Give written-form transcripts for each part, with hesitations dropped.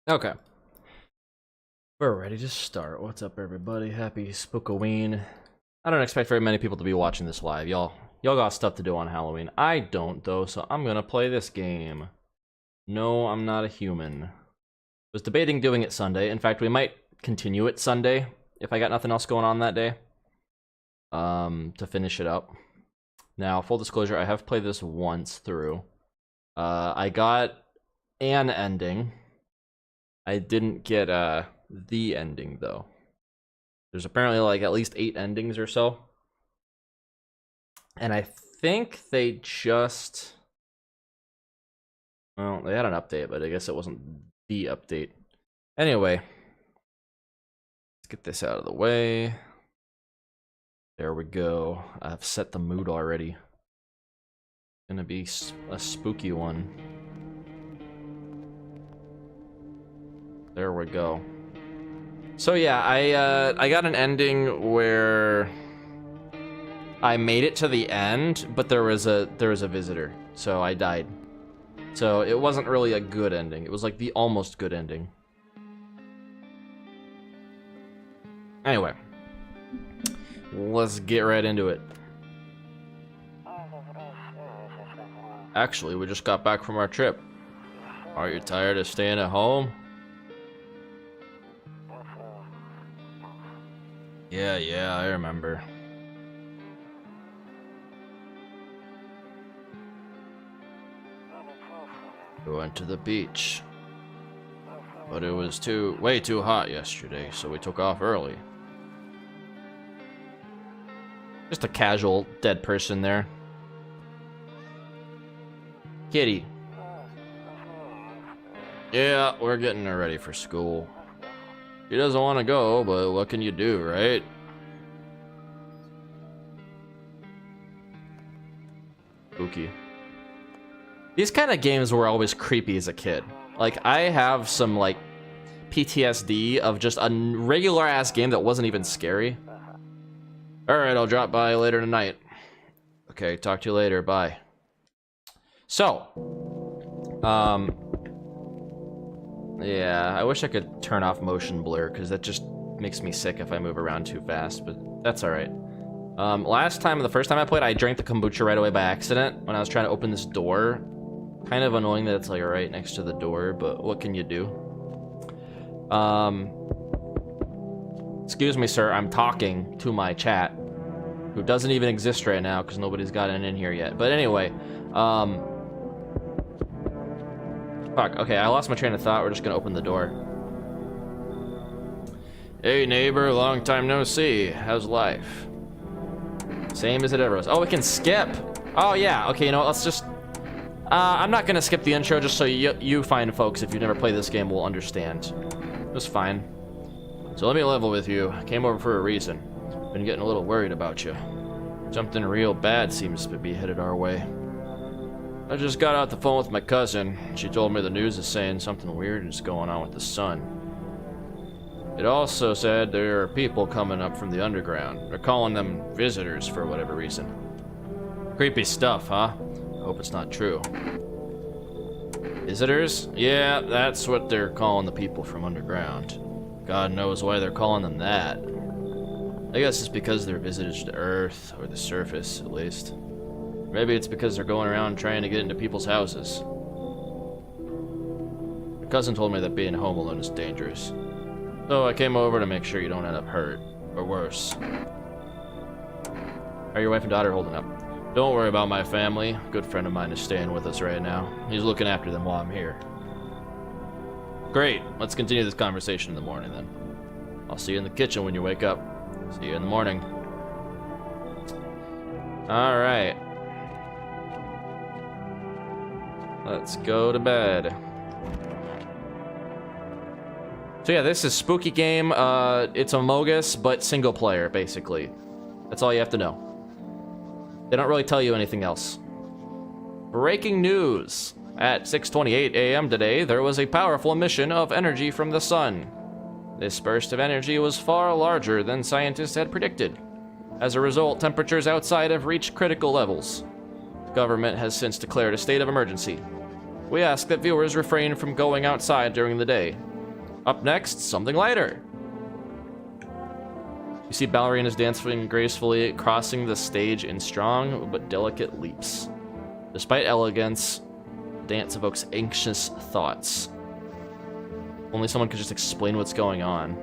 Okay. We're ready to start. What's up, everybody? Happy Spookoween. I don't expect very many people to be watching this live. Y'all got stuff to do on Halloween. I don't, though, so I'm gonna play this game. No, I'm not a human. Was debating doing it Sunday. In fact, we might continue it Sunday if I got nothing else going on that day. To finish it up. Now, full disclosure, I have played this once through. I got an ending. I didn't get the ending, though. There's apparently like at least 8 endings or so. And I think they just... Well, they had an update, but I guess it wasn't the update. Anyway. Let's get this out of the way. There we go. I've set the mood already. Gonna be a spooky one. There we go. So yeah, I got an ending where I made it to the end, but there was a visitor, so I died. So it wasn't really a good ending. It was like the almost good ending. Anyway, let's get right into it. Actually, we just got back from our trip. Are you tired of staying at home? Yeah, I remember. We went to the beach. But it was way too hot yesterday, so we took off early. Just a casual dead person there. Kitty. Yeah, we're getting her ready for school. She doesn't want to go, but what can you do, right? Spooky. These kind of games were always creepy as a kid. Like, I have some, like, PTSD of just a regular-ass game that wasn't even scary. Alright, I'll drop by later tonight. Okay, talk to you later, bye. So, yeah, I wish I could turn off motion blur, because that just makes me sick if I move around too fast, but that's alright. The first time I played, I drank the kombucha right away by accident when I was trying to open this door. Kind of annoying that it's like right next to the door, but what can you do? Excuse me, sir, I'm talking to my chat, who doesn't even exist right now because nobody's gotten in here yet. But anyway, fuck, okay, I lost my train of thought. We're just gonna open the door. Hey neighbor, long time no see. How's life? Same as it ever was. Oh, we can skip. Oh yeah, okay, you know what, let's just... I'm not gonna skip the intro just so you fine folks, if you've never played this game, will understand. It's fine. So let me level with you. I came over for a reason. Been getting a little worried about you. Something real bad seems to be headed our way. I just got out the phone with my cousin. She told me the news is saying something weird is going on with the sun. It also said there are people coming up from the underground. They're calling them visitors for whatever reason. Creepy stuff, huh? Hope it's not true. Visitors? Yeah, that's what they're calling the people from underground. God knows why they're calling them that. I guess it's because they're visitors to Earth, or the surface, at least. Maybe it's because they're going around trying to get into people's houses. My cousin told me that being home alone is dangerous. So I came over to make sure you don't end up hurt, or worse. How are your wife and daughter holding up? Don't worry about my family. A good friend of mine is staying with us right now. He's looking after them while I'm here. Great. Let's continue this conversation in the morning, then. I'll see you in the kitchen when you wake up. See you in the morning. Alright. Let's go to bed. So yeah, this is spooky game. It's Among Us, but single player, basically. That's all you have to know. They don't really tell you anything else. Breaking news. At 6:28 a.m. today, there was a powerful emission of energy from the sun. This burst of energy was far larger than scientists had predicted. As a result, temperatures outside have reached critical levels. The government has since declared a state of emergency. We ask that viewers refrain from going outside during the day. Up next, something lighter. You see ballerinas dancing gracefully, crossing the stage in strong but delicate leaps. Despite elegance, dance evokes anxious thoughts. Only someone could just explain what's going on.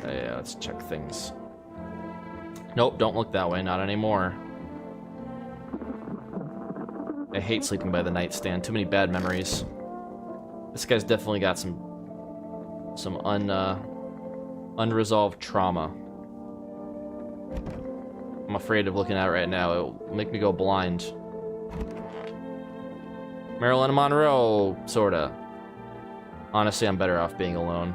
Yeah, let's check things. Nope, don't look that way, not anymore. I hate sleeping by the nightstand, too many bad memories. This guy's definitely got some unresolved trauma. I'm afraid of looking at it right now. It'll make me go blind. Marilyn Monroe, sorta. Honestly, I'm better off being alone.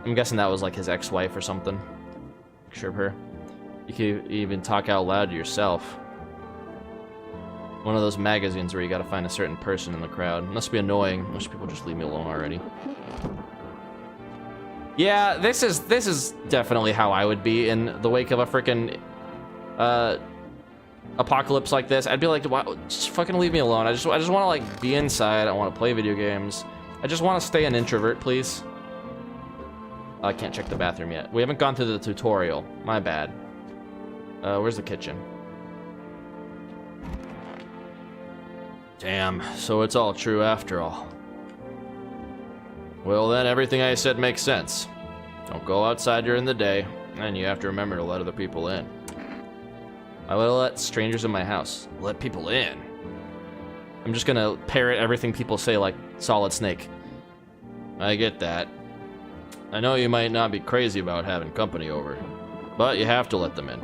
I'm guessing that was like his ex-wife or something. Picture of her. You can even talk out loud to yourself. One of those magazines where you gotta find a certain person in the crowd. Must be annoying. Most people just leave me alone already. Yeah, this is definitely how I would be in the wake of a freaking apocalypse like this. I'd be like, just fucking leave me alone. I just want to like be inside. I want to play video games. I just want to stay an introvert, please. I can't check the bathroom yet. We haven't gone through the tutorial. My bad. Where's the kitchen? Damn, so it's all true after all. Well then, everything I said makes sense. Don't go outside during the day, and you have to remember to let other people in. I will let strangers in my house. Let people in? I'm just gonna parrot everything people say like Solid Snake. I get that. I know you might not be crazy about having company over, but you have to let them in.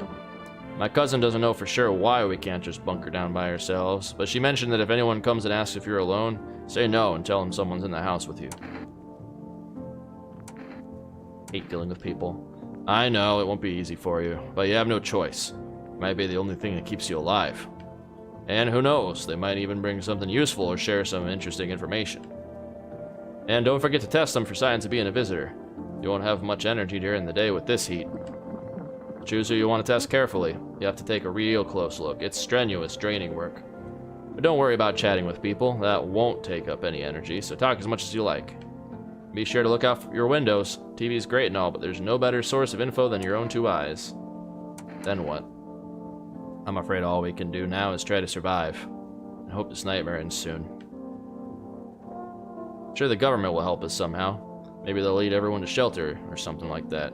My cousin doesn't know for sure why we can't just bunker down by ourselves, but she mentioned that if anyone comes and asks if you're alone, say no and tell them someone's in the house with you. Hate dealing with people. I know, it won't be easy for you, but you have no choice. It might be the only thing that keeps you alive. And who knows, they might even bring something useful or share some interesting information. And don't forget to test them for signs of being a visitor. You won't have much energy during the day with this heat. Choose who you want to test carefully. You have to take a real close look. It's strenuous, draining work. But don't worry about chatting with people. That won't take up any energy, so talk as much as you like. Be sure to look out your windows. TV's great and all, but there's no better source of info than your own two eyes. Then what? I'm afraid all we can do now is try to survive. And hope this nightmare ends soon. Sure, the government will help us somehow. Maybe they'll lead everyone to shelter or something like that.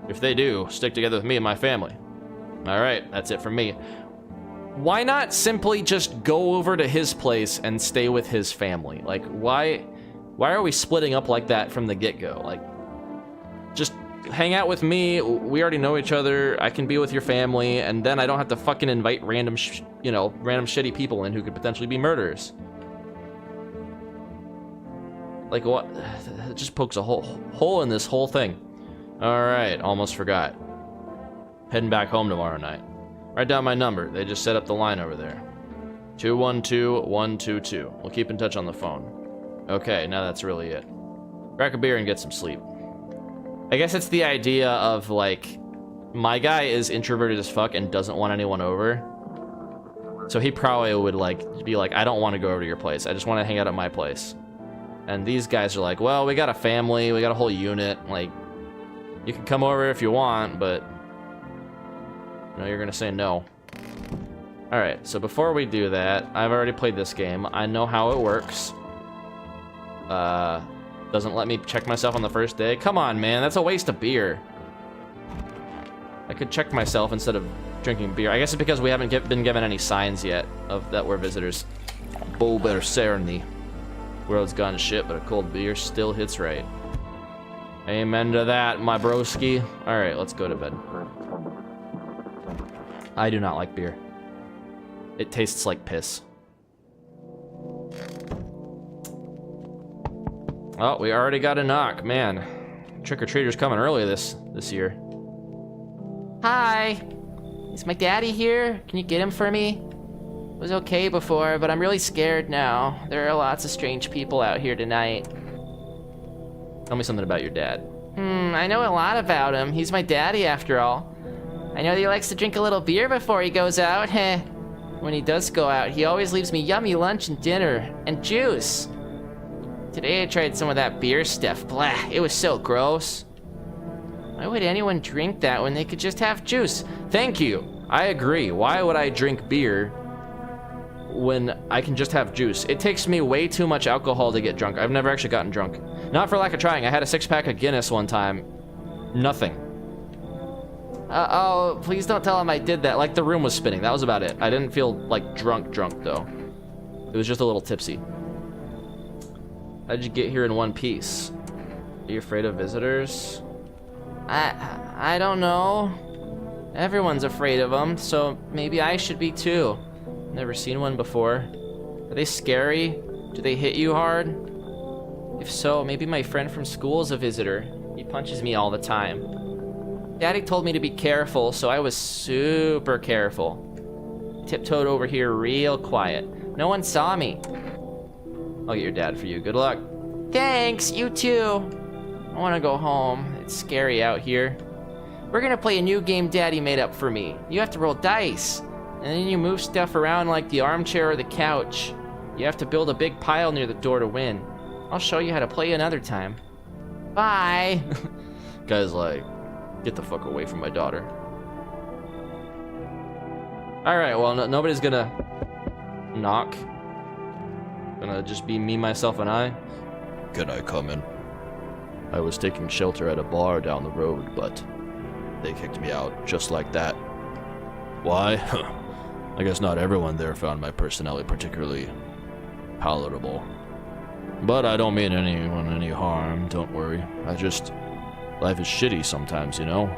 If they do, stick together with me and my family. Alright, that's it from me. Why not simply just go over to his place and stay with his family? Like, why are we splitting up like that from the get-go? Like, just hang out with me. We already know each other. I can be with your family, and then I don't have to fucking invite random shitty people in who could potentially be murderers. Like, what? It just pokes a hole in this whole thing. Alright, almost forgot. Heading back home tomorrow night. Write down my number. They just set up the line over there. 212-122. We'll keep in touch on the phone. Okay, now that's really it. Crack a beer and get some sleep. I guess it's the idea of, like, my guy is introverted as fuck and doesn't want anyone over. So he probably would, like, be like, I don't want to go over to your place. I just want to hang out at my place. And these guys are like, well, we got a family. We got a whole unit. Like, you can come over if you want, but no, you're gonna say no. Alright, so before we do that, I've already played this game. I know how it works. Doesn't let me check myself on the first day. Come on, man, that's a waste of beer. I could check myself instead of drinking beer. I guess it's because we haven't been given any signs yet of that we're visitors. Bo better Serenity. World's gone to shit, but a cold beer still hits right. Amen to that, my broski. Alright, let's go to bed. I do not like beer. It tastes like piss. Oh, we already got a knock, man. Trick-or-treater's coming early this year. Hi. Is my daddy here? Can you get him for me? It was okay before, but I'm really scared now. There are lots of strange people out here tonight. Tell me something about your dad. I know a lot about him. He's my daddy after all. I know that he likes to drink a little beer before he goes out. Heh. when he does go out, he always leaves me yummy lunch and dinner and juice. Today I tried some of that beer stuff. Blah, it was so gross. Why would anyone drink that when they could just have juice? Thank you. I agree. Why would I drink beer when I can just have juice? It takes me way too much alcohol to get drunk. I've never actually gotten drunk. Not for lack of trying. I had a 6-pack of Guinness one time. Nothing. Oh, please don't tell him I did that. Like, the room was spinning. That was about it. I didn't feel, like, drunk, though. It was just a little tipsy. How'd you get here in one piece? Are you afraid of visitors? I don't know. Everyone's afraid of them, so maybe I should be too. Never seen one before. Are they scary? Do they hit you hard? If so, maybe my friend from school is a visitor. He punches me all the time. Daddy told me to be careful, so I was super careful. Tiptoed over here real quiet. No one saw me. I'll get your dad for you. Good luck. Thanks, you too. I want to go home. It's scary out here. We're gonna play a new game Daddy made up for me. You have to roll dice, and then you move stuff around like the armchair or the couch. You have to build a big pile near the door to win. I'll show you how to play another time. Bye. Guy's like, get the fuck away from my daughter. Alright, well, nobody's gonna knock. Gonna just be me, myself, and I. Can I come in? I was taking shelter at a bar down the road, but they kicked me out just like that. Why? I guess not everyone there found my personality particularly palatable. But I don't mean anyone any harm, don't worry. Life is shitty sometimes, you know?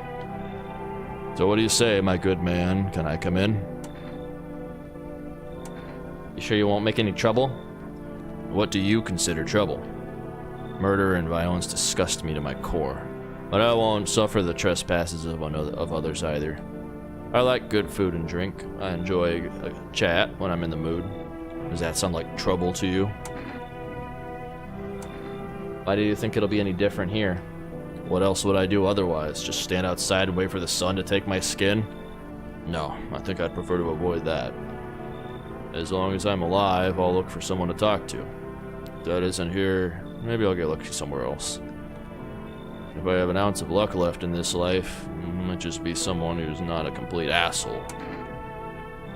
So what do you say, my good man? Can I come in? You sure you won't make any trouble? What do you consider trouble? Murder and violence disgust me to my core. But I won't suffer the trespasses of others either. I like good food and drink. I enjoy a chat when I'm in the mood. Does that sound like trouble to you? Why do you think it'll be any different here? What else would I do otherwise? Just stand outside and wait for the sun to take my skin? No, I think I'd prefer to avoid that. As long as I'm alive, I'll look for someone to talk to. If that isn't here, maybe I'll get lucky somewhere else. If I have an ounce of luck left in this life, it might just be someone who's not a complete asshole.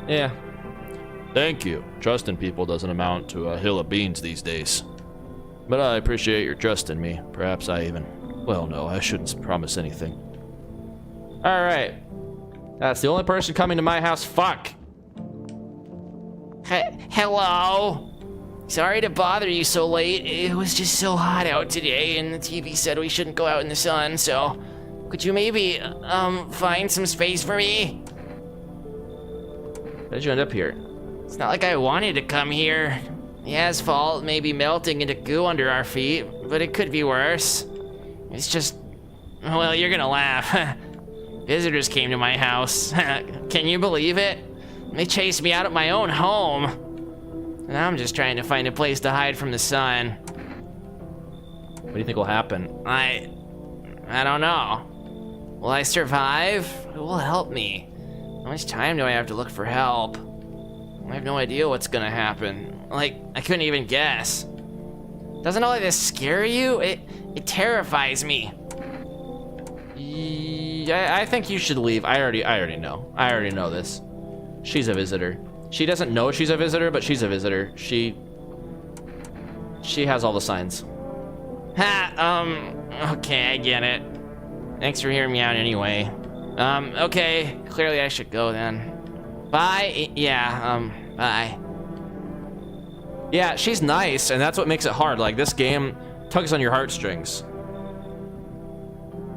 Yeah. Thank you. Trust in people doesn't amount to a hill of beans these days. But I appreciate your trust in me. Perhaps I even... Well, no, I shouldn't promise anything. Alright. That's the only person coming to my house. Fuck! Hello? Sorry to bother you so late. It was just so hot out today, and the TV said we shouldn't go out in the sun, so... Could you maybe, find some space for me? How did you end up here? It's not like I wanted to come here. The asphalt may be melting into goo under our feet, but it could be worse. It's just... Well, you're gonna laugh. Visitors came to my house. Can you believe it? They chased me out of my own home. And I'm just trying to find a place to hide from the sun. What do you think will happen? I don't know. Will I survive? Who will help me? How much time do I have to look for help? I have no idea what's gonna happen. Like, I couldn't even guess. Doesn't all of this scare you? It terrifies me. Yeah, I think you should leave. I already know. I already know this. She's a visitor. She doesn't know she's a visitor, but she's a visitor. She has all the signs. Okay, I get it. Thanks for hearing me out anyway. Okay, clearly I should go then. Bye, bye. Yeah, she's nice, and that's what makes it hard. Like, this game tugs on your heartstrings.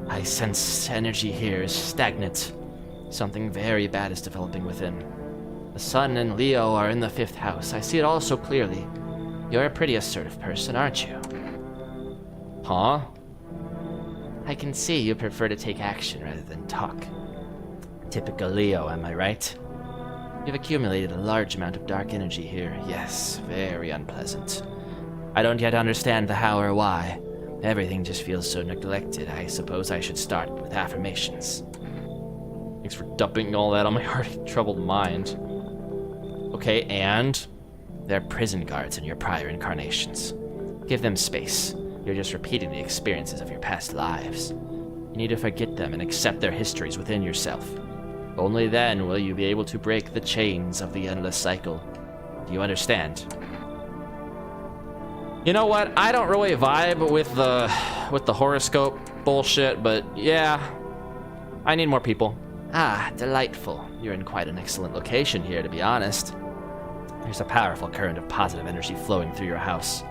I sense energy here is stagnant. Something very bad is developing within. The sun and Leo are in the 5th house. I see it all so clearly. You're a pretty assertive person, aren't you? Huh? I can see you prefer to take action rather than talk. Typical Leo, am I right? You've accumulated a large amount of dark energy here. Yes, very unpleasant. I don't yet understand the how or why. Everything just feels so neglected. I suppose I should start with affirmations. Thanks for dumping all that on my already troubled mind. Okay, and? They're prison guards in your prior incarnations. Give them space. You're just repeating the experiences of your past lives. You need to forget them and accept their histories within yourself. Only then will you be able to break the chains of the endless cycle. Do you understand? You know what? I don't really vibe with the horoscope bullshit, but yeah. I need more people. Ah, delightful. You're in quite an excellent location here, to be honest. There's a powerful current of positive energy flowing through your house.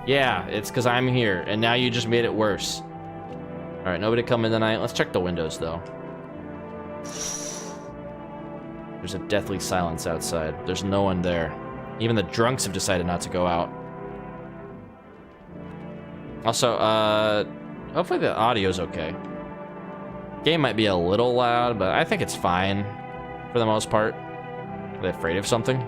Yeah, it's because I'm here, and now you just made it worse. Alright, nobody come in tonight. Let's check the windows, though. There's a deathly silence outside. There's no one there. Even the drunks have decided not to go out. Also, hopefully the audio's okay. Game might be a little loud, but I think it's fine for the most part. Are they afraid of something?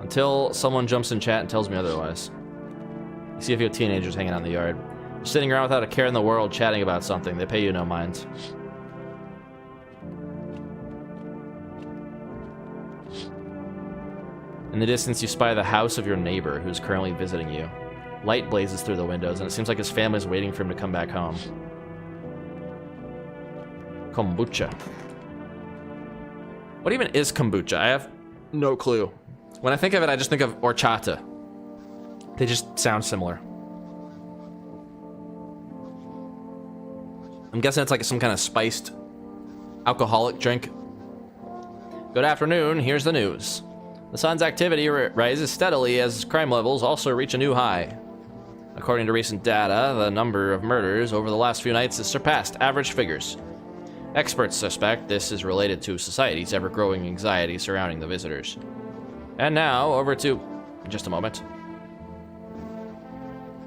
Until someone jumps in chat and tells me otherwise. You see a few teenagers hanging out in the yard. They're sitting around without a care in the world, chatting about something. They pay you no mind. In the distance, you spy the house of your neighbor, who's currently visiting you. Light blazes through the windows, and it seems like his family's waiting for him to come back home. Kombucha. What even is kombucha? I have no clue. When I think of it, I just think of horchata. They just sound similar. I'm guessing it's like some kind of spiced alcoholic drink. Good afternoon, here's the news. The sun's activity rises steadily as crime levels also reach a new high. According to recent data, the number of murders over the last few nights has surpassed average figures. Experts suspect this is related to society's ever-growing anxiety surrounding the visitors. And now, over to... in just a moment.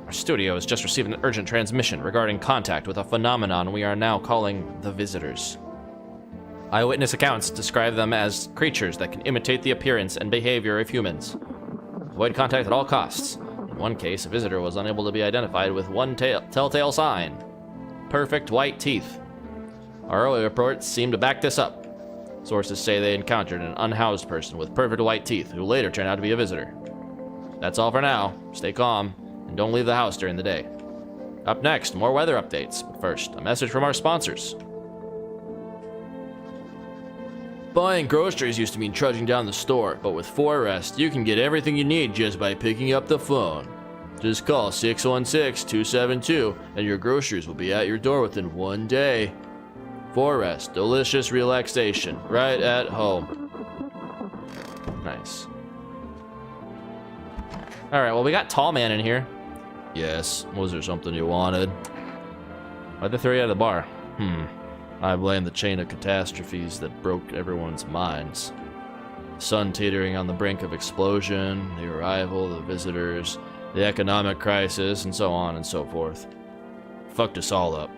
Our studio has just received an urgent transmission regarding contact with a phenomenon we are now calling the visitors. Eyewitness accounts describe them as creatures that can imitate the appearance and behavior of humans. Avoid contact at all costs. In one case, a visitor was unable to be identified with one telltale sign. Perfect white teeth. Our early reports seem to back this up. Sources say they encountered an unhoused person with perfect white teeth who later turned out to be a visitor. That's all for now. Stay calm and don't leave the house during the day. Up next, more weather updates. But first, a message from our sponsors. Buying groceries used to mean trudging down the store, but with Forrest, you can get everything you need just by picking up the phone. Just call 616-272 and your groceries will be at your door within one day. Forrest, delicious relaxation, right at home. Nice. Alright, well we got Tall Man in here. Yes, was there something you wanted? Why'd they throw you out of the bar? I blame the chain of catastrophes that broke everyone's minds. The sun teetering on the brink of explosion, the arrival, the visitors, the economic crisis, and so on and so forth. Fucked us all up.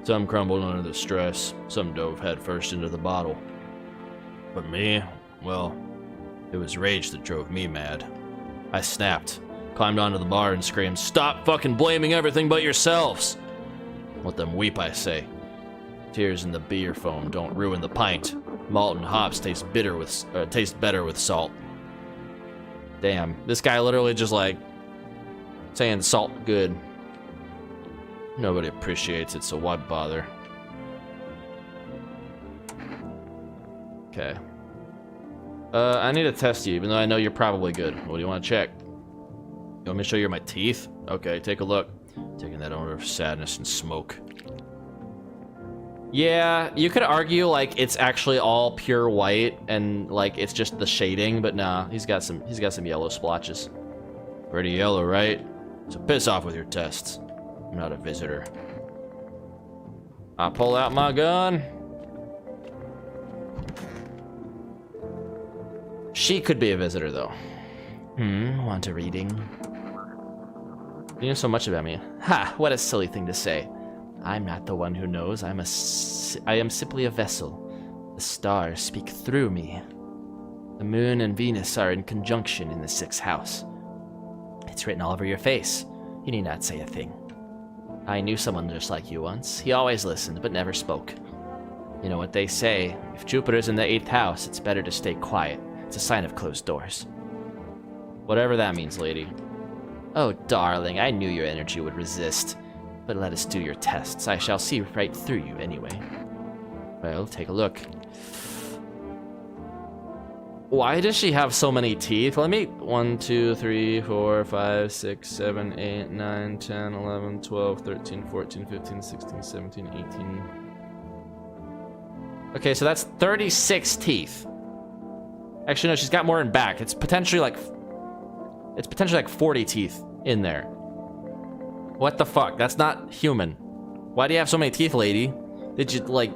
Some crumbled under the stress, some dove headfirst into the bottle. But me, well, it was rage that drove me mad. I snapped, climbed onto the bar and screamed, "Stop fucking blaming everything but yourselves!" Let them weep, I say. Tears in the beer foam don't ruin the pint. Malt and hops taste better with salt. Damn, this guy literally just like saying salt good. Nobody appreciates it, so why bother? Okay. I need to test you, even though I know you're probably good. What do you want to check? You want me to show you my teeth? Okay, take a look. Taking that odor of sadness and smoke. Yeah, you could argue like it's actually all pure white and like it's just the shading, but nah, he's got some yellow splotches. Pretty yellow, right? So piss off with your tests. I'm not a visitor. I pull out my gun. She could be a visitor though. Want a reading? You know so much about me. Ha, what a silly thing to say. I'm not the one who knows. I am simply a vessel. The stars speak through me. The moon and Venus are in conjunction in the 6th house. It's written all over your face. You need not say a thing. I knew someone just like you once. He always listened, but never spoke. You know what they say, if Jupiter's in the 8th house, it's better to stay quiet. It's a sign of closed doors. Whatever that means, lady. Oh, darling, I knew your energy would resist. But let us do your tests. I shall see right through you anyway. Well, take a look. Why does she have so many teeth? Let me... 1, 2, 3, 4, 5, 6, 7, 8, 9, 10, 11, 12, 13, 14, 15, 16, 17, 18... Okay, so that's 36 teeth. Actually, no, she's got more in back. It's potentially like 40 teeth in there. What the fuck? That's not human. Why do you have so many teeth, lady? Did you, like...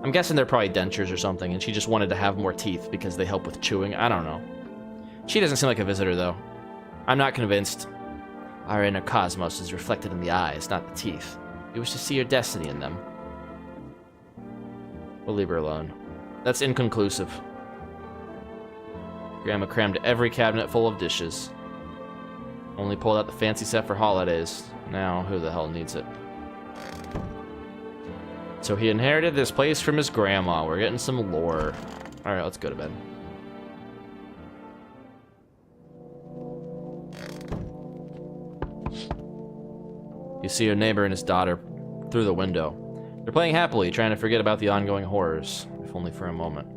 I'm guessing they're probably dentures or something, and she just wanted to have more teeth because they help with chewing. I don't know. She doesn't seem like a visitor, though. I'm not convinced. Our inner cosmos is reflected in the eyes, not the teeth. You wish to see your destiny in them. We'll leave her alone. That's inconclusive. Grandma crammed every cabinet full of dishes. Only pulled out the fancy set for holidays. Now, who the hell needs it? So he inherited this place from his grandma. We're getting some lore. Alright, let's go to bed. You see your neighbor and his daughter through the window. They're playing happily, trying to forget about the ongoing horrors, if only for a moment.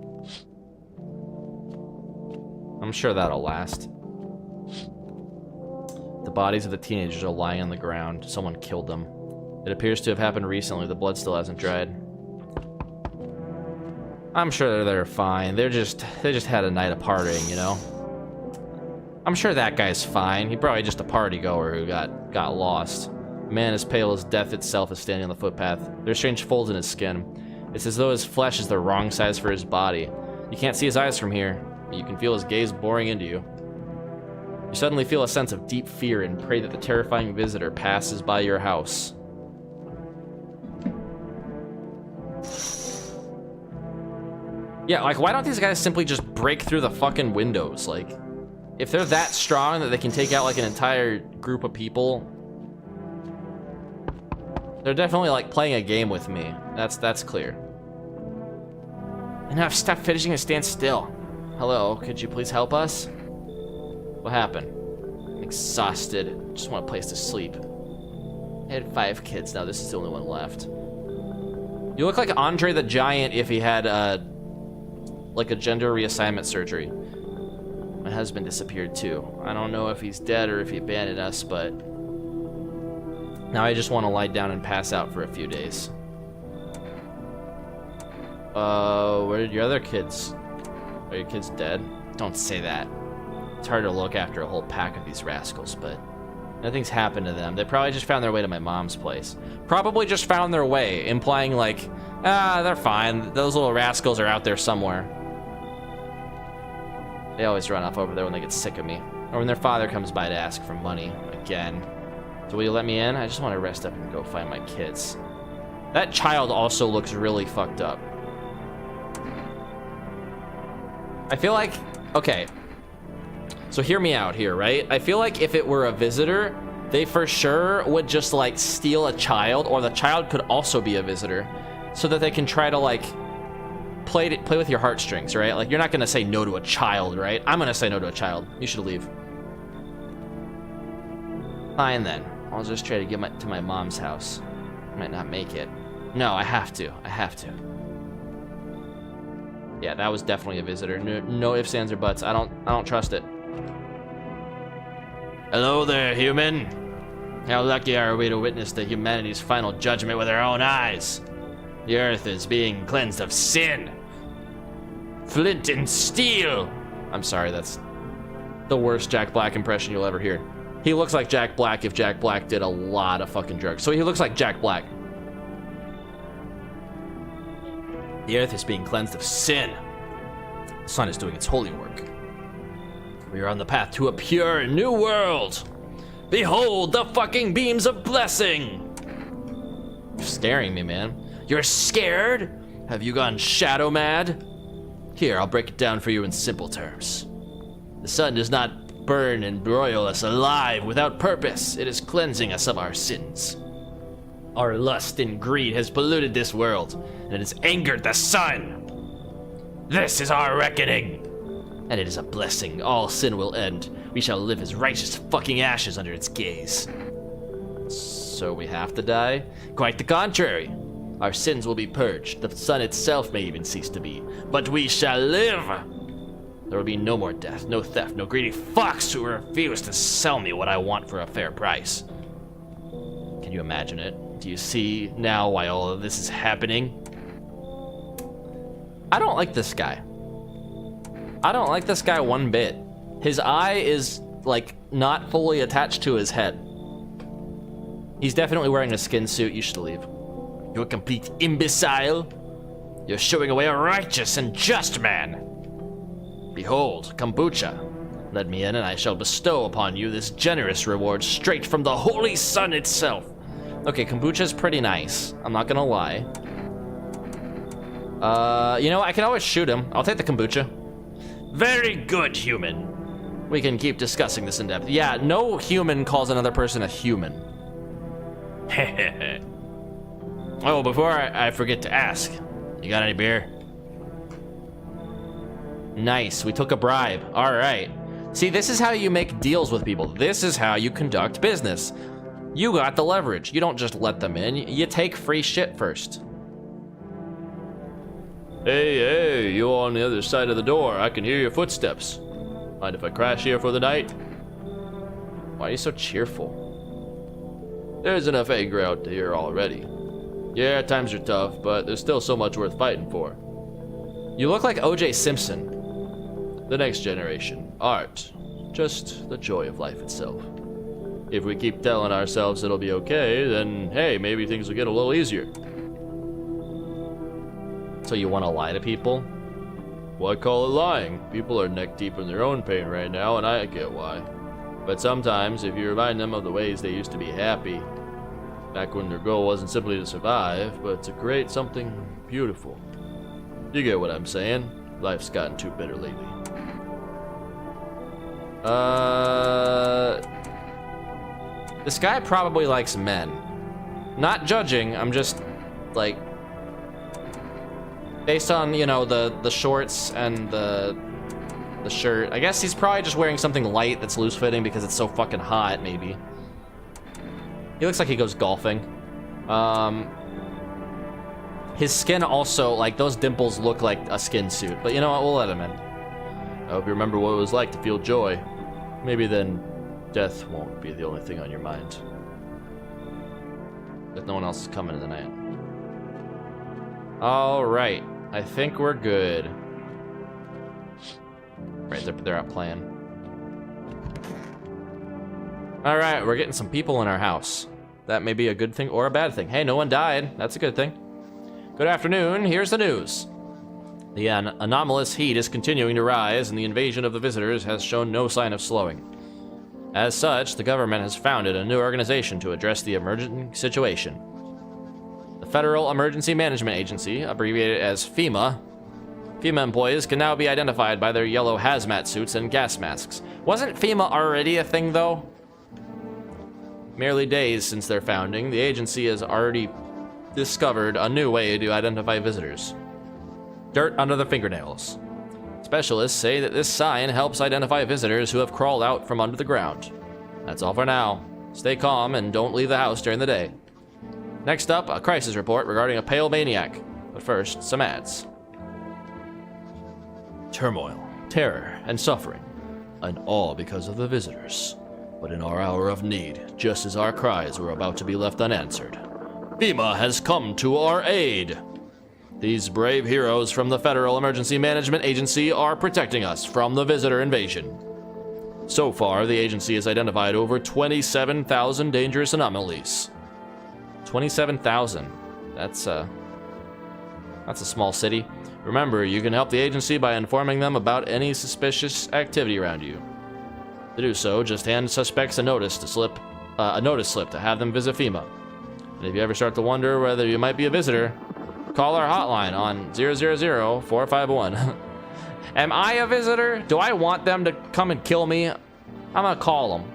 I'm sure that'll last. The bodies of the teenagers are lying on the ground. Someone killed them. It appears to have happened recently. The blood still hasn't dried. I'm sure they're fine. They just had a night of partying, you know? I'm sure that guy's fine. He's probably just a party goer who got lost. A man as pale as death itself is standing on the footpath. There's strange folds in his skin. It's as though his flesh is the wrong size for his body. You can't see his eyes from here, but you can feel his gaze boring into you. You suddenly feel a sense of deep fear and pray that the terrifying visitor passes by your house. Yeah, like, why don't these guys simply just break through the fucking windows? Like, if they're that strong that they can take out, like, an entire group of people, they're definitely, like, playing a game with me. That's clear. Enough, stop finishing and stand still. Hello, could you please help us? What happened? I'm exhausted. Just want a place to sleep. I had 5 kids, now this is the only one left. You look like Andre the Giant if he had, like a gender reassignment surgery. My husband disappeared too. I don't know if he's dead or if he abandoned us, but now I just want to lie down and pass out for a few days. Where did your other kids? Are your kids dead? Don't say that. It's hard to look after a whole pack of these rascals, but nothing's happened to them. They probably just found their way to my mom's place. Probably just found their way, implying like, they're fine. Those little rascals are out there somewhere. They always run off over there when they get sick of me. Or when their father comes by to ask for money, again. So will you let me in? I just want to rest up and go find my kids. That child also looks really fucked up. I feel like, okay. So hear me out here, right? I feel like if it were a visitor, they for sure would just like steal a child, or the child could also be a visitor, so that they can try to like play with your heartstrings, right? Like, you're not gonna say no to a child, right? I'm gonna say no to a child. You should leave. Fine then. I'll just try to get to my mom's house. I might not make it. No, I have to. I have to. Yeah, that was definitely a visitor. No ifs, ands, or buts. I don't trust it. Hello there, human. How lucky are we to witness the humanity's final judgment with our own eyes. The earth is being cleansed of sin. Flint and steel. I'm sorry, that's the worst Jack Black impression you'll ever hear. He looks like Jack Black if Jack Black did a lot of fucking drugs. So he looks like Jack Black. The earth is being cleansed of sin. The sun is doing its holy work. We are on the path to a pure new world. Behold the fucking beams of blessing. You're scaring me, man. You're scared? Have you gone shadow mad? Here, I'll break it down for you in simple terms. The sun does not burn and broil us alive without purpose. It is cleansing us of our sins. Our lust and greed has polluted this world, and it has angered the sun. This is our reckoning. And it is a blessing. All sin will end. We shall live as righteous fucking ashes under its gaze. So we have to die? Quite the contrary. Our sins will be purged. The sun itself may even cease to be. But we shall live. There will be no more death, no theft, no greedy fucks who refuse to sell me what I want for a fair price. Can you imagine it? Do you see now why all of this is happening? I don't like this guy. I don't like this guy one bit. His eye is, like, not fully attached to his head. He's definitely wearing a skin suit. You should leave. You a complete imbecile. You're showing away a righteous and just man. Behold, kombucha. Let me in and I shall bestow upon you this generous reward straight from the holy sun itself. Okay, kombucha's pretty nice. I'm not gonna lie. You know, I can always shoot him. I'll take the kombucha. Very good, human. We can keep discussing this in depth. Yeah, no human calls another person a human. Oh, before I forget to ask, you got any beer? Nice, we took a bribe. All right. See, this is how you make deals with people. This is how you conduct business. You got the leverage. You don't just let them in. You take free shit first. Hey, you on the other side of the door. I can hear your footsteps. Mind if I crash here for the night? Why are you so cheerful? There's enough anger out here already. Yeah, times are tough, but there's still so much worth fighting for. You look like O.J. Simpson. The next generation. Art. Just the joy of life itself. If we keep telling ourselves it'll be okay, then hey, maybe things will get a little easier. So you want to lie to people? Why call it lying? People are neck deep in their own pain right now, and I get why. But sometimes, if you remind them of the ways they used to be happy, back when their goal wasn't simply to survive, but to create something beautiful. You get what I'm saying? Life's gotten too bitter lately. This guy probably likes men. Not judging, I'm just, like, based on, you know, the shorts and the shirt. I guess he's probably just wearing something light that's loose-fitting because it's so fucking hot, maybe. He looks like he goes golfing. His skin also, like, those dimples look like a skin suit. But you know what, we'll let him in. I hope you remember what it was like to feel joy. Maybe then death won't be the only thing on your mind. If no one else is coming tonight. Alright, I think we're good. Right, they're out playing. Alright, we're getting some people in our house. That may be a good thing or a bad thing. Hey, no one died. That's a good thing. Good afternoon, here's the news. The anomalous heat is continuing to rise, and the invasion of the visitors has shown no sign of slowing. As such, the government has founded a new organization to address the emergent situation. The Federal Emergency Management Agency, abbreviated as FEMA. FEMA employees can now be identified by their yellow hazmat suits and gas masks. Wasn't FEMA already a thing, though? Merely days since their founding, the agency has already discovered a new way to identify visitors. Dirt under the fingernails. Specialists say that this sign helps identify visitors who have crawled out from under the ground. That's all for now. Stay calm and don't leave the house during the day. Next up, a crisis report regarding a pale maniac. But first, some ads. Turmoil, terror, and suffering, and all because of the visitors. But in our hour of need, just as our cries were about to be left unanswered, FEMA has come to our aid. These brave heroes from the Federal Emergency Management Agency are protecting us from the visitor invasion. So far, the agency has identified over 27,000 dangerous anomalies. 27,000. That's a small city. Remember, you can help the agency by informing them about any suspicious activity around you. To do so, just hand suspects a notice slip to have them visit FEMA. And if you ever start to wonder whether you might be a visitor, call our hotline on 000-451. Am I a visitor? Do I want them to come and kill me? I'm gonna call them.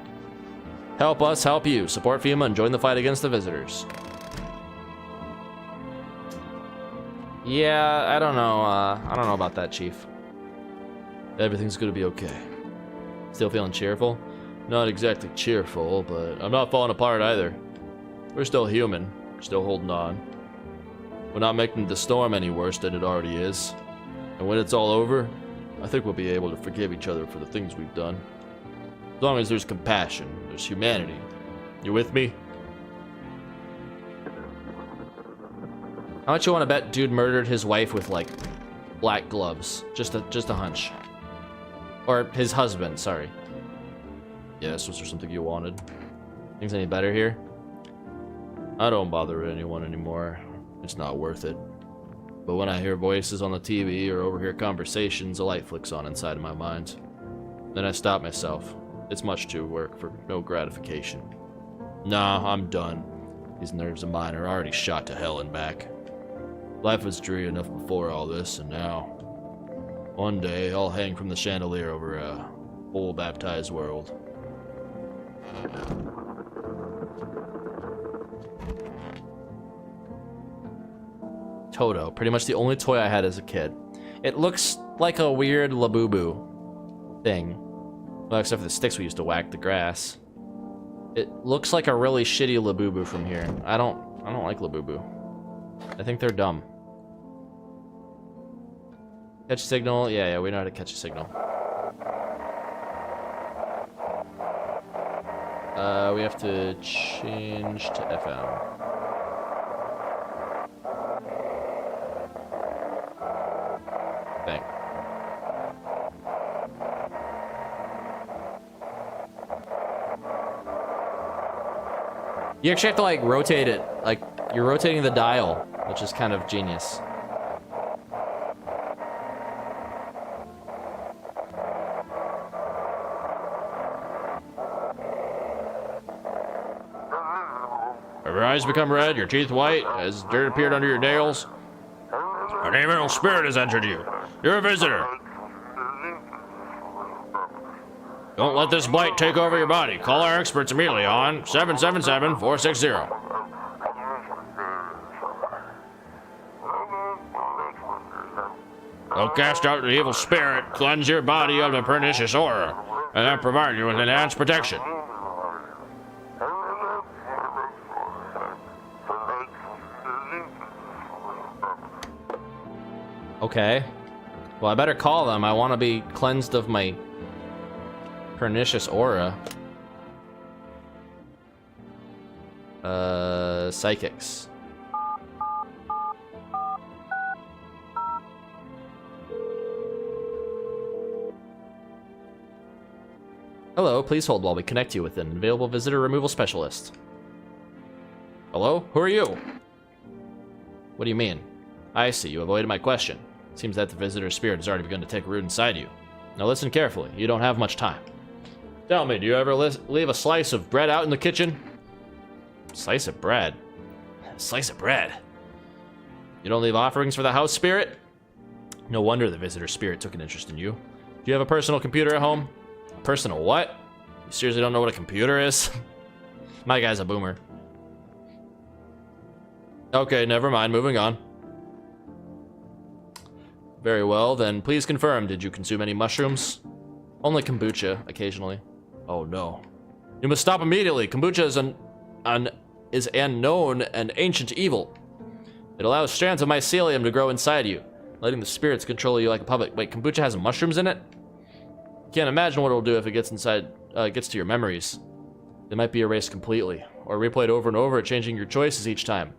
Help us help you. Support FEMA and join the fight against the visitors. Yeah, I don't know. I don't know about that, Chief. Everything's gonna be okay. Still feeling cheerful? Not exactly cheerful, but I'm not falling apart either. We're still human, still holding on. We're not making the storm any worse than it already is. And when it's all over, I think we'll be able to forgive each other for the things we've done. As long as there's compassion, there's humanity. You with me? How much you want to bet dude murdered his wife with, like, black gloves? Just a hunch. Or his husband, sorry. Yes, was there something you wanted? Things any better here? I don't bother anyone anymore. It's not worth it. But when I hear voices on the TV or overhear conversations, a light flicks on inside of my mind. Then I stop myself. It's much too work for no gratification. Nah, I'm done. These nerves of mine are already shot to hell and back. Life was dreary enough before all this, and now... One day, I'll hang from the chandelier over a full baptized world. Toto, pretty much the only toy I had as a kid. It looks like a weird Labubu thing. Well, except for the sticks we used to whack the grass. It looks like a really shitty Labubu from here. I don't like Labubu. I think they're dumb. Catch a signal? Yeah, we know how to catch a signal. We have to change to FM. Bang. You actually have to, like, rotate it. Like, you're rotating the dial, which is kind of genius. Have your eyes become red, your teeth white, has dirt appeared under your nails? An evil spirit has entered you. You're a visitor. Don't let this blight take over your body. Call our experts immediately on 777-460. They'll cast out the evil spirit, cleanse your body of the pernicious aura, and then provide you with enhanced protection. Okay. Well, I better call them. I want to be cleansed of my pernicious aura. Psychics. Hello, please hold while we connect you with an available visitor removal specialist. Hello? Who are you? What do you mean? I see, you avoided my question. Seems that the visitor's spirit has already begun to take root inside you. Now listen carefully, you don't have much time. Tell me, do you ever leave a slice of bread out in the kitchen? Slice of bread? Slice of bread? You don't leave offerings for the house spirit? No wonder the visitor's spirit took an interest in you. Do you have a personal computer at home? Personal what? You seriously don't know what a computer is? My guy's a boomer. Okay, never mind, moving on. Very well, then please confirm, did you consume any mushrooms? Only kombucha, occasionally. Oh no. You must stop immediately. Kombucha is an known and ancient evil. It allows strands of mycelium to grow inside you, letting the spirits control you like a puppet. Wait, kombucha has mushrooms in it? Can't imagine what it'll do if it gets to your memories. They might be erased completely, or replayed over and over, changing your choices each time.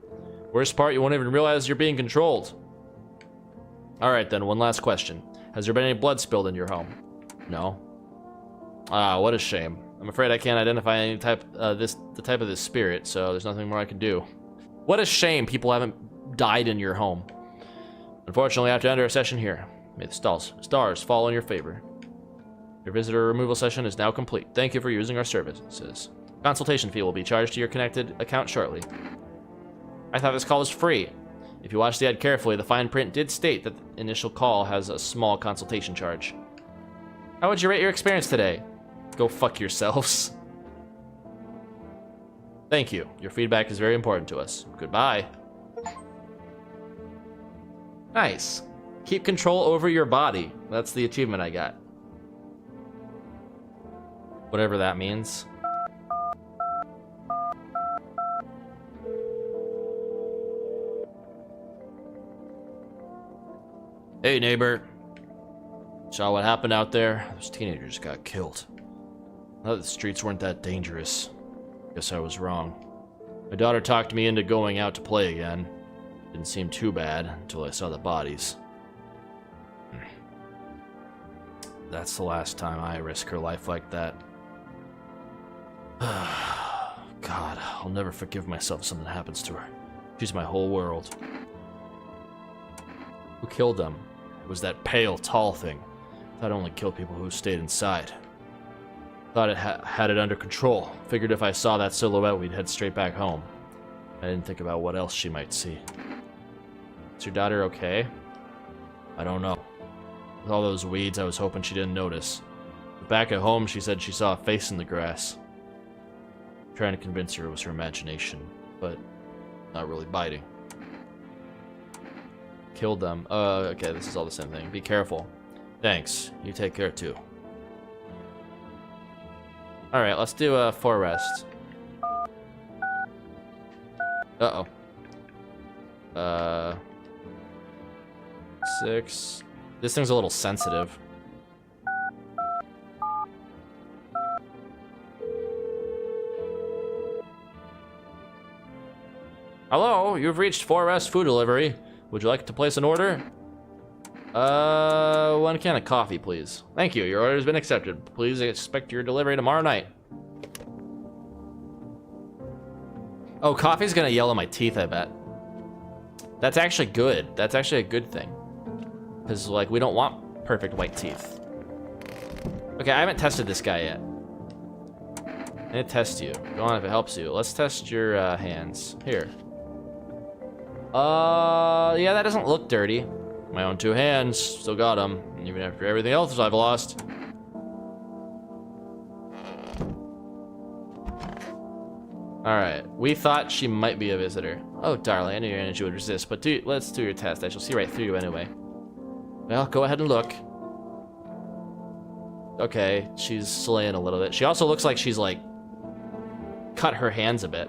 Worst part, you won't even realize you're being controlled. Alright then, one last question. Has there been any blood spilled in your home? No. Ah, what a shame. I'm afraid I can't identify any the type of this spirit, so there's nothing more I can do. What a shame people haven't died in your home. Unfortunately, I have to end our session here. May the stars fall in your favor. Your visitor removal session is now complete. Thank you for using our services. Consultation fee will be charged to your connected account shortly. I thought this call was free. If you watch the ad carefully, the fine print did state that the initial call has a small consultation charge. How would you rate your experience today? Go fuck yourselves. Thank you. Your feedback is very important to us. Goodbye. Nice. Keep control over your body. That's the achievement I got. Whatever that means. Hey, neighbor. Saw what happened out there? Those teenagers got killed. I thought the streets weren't that dangerous. Guess I was wrong. My daughter talked me into going out to play again. Didn't seem too bad until I saw the bodies. That's the last time I risk her life like that. God, I'll never forgive myself if something happens to her. She's my whole world. Who killed them? It was that pale, tall thing. Thought it only killed people who stayed inside. Thought it had it under control. Figured if I saw that silhouette, we'd head straight back home. I didn't think about what else she might see. Is your daughter okay? I don't know. With all those weeds, I was hoping she didn't notice. But back at home, she said she saw a face in the grass. Trying to convince her it was her imagination, but not really biting. Killed them. Okay, this is all the same thing. Be careful. Thanks. You take care too. Alright, let's do a forest. Uh-oh. 6. This thing's a little sensitive. Hello, you've reached 4S Food Delivery. Would you like to place an order? 1 can of coffee, please. Thank you, your order has been accepted. Please expect your delivery tomorrow night. Oh, coffee's gonna yellow my teeth, I bet. That's actually good. That's actually a good thing. Because, like, we don't want perfect white teeth. Okay, I haven't tested this guy yet. I need to test you. Go on if it helps you. Let's test your hands. Here. Yeah, that doesn't look dirty. My own 2 hands, still got them, even after everything else I've lost. Alright, we thought she might be a visitor. Oh, darling, I knew your energy would resist, but let's do your test. I shall see right through you anyway. Well, go ahead and look. Okay, she's slaying a little bit. She also looks like she's, like, cut her hands a bit.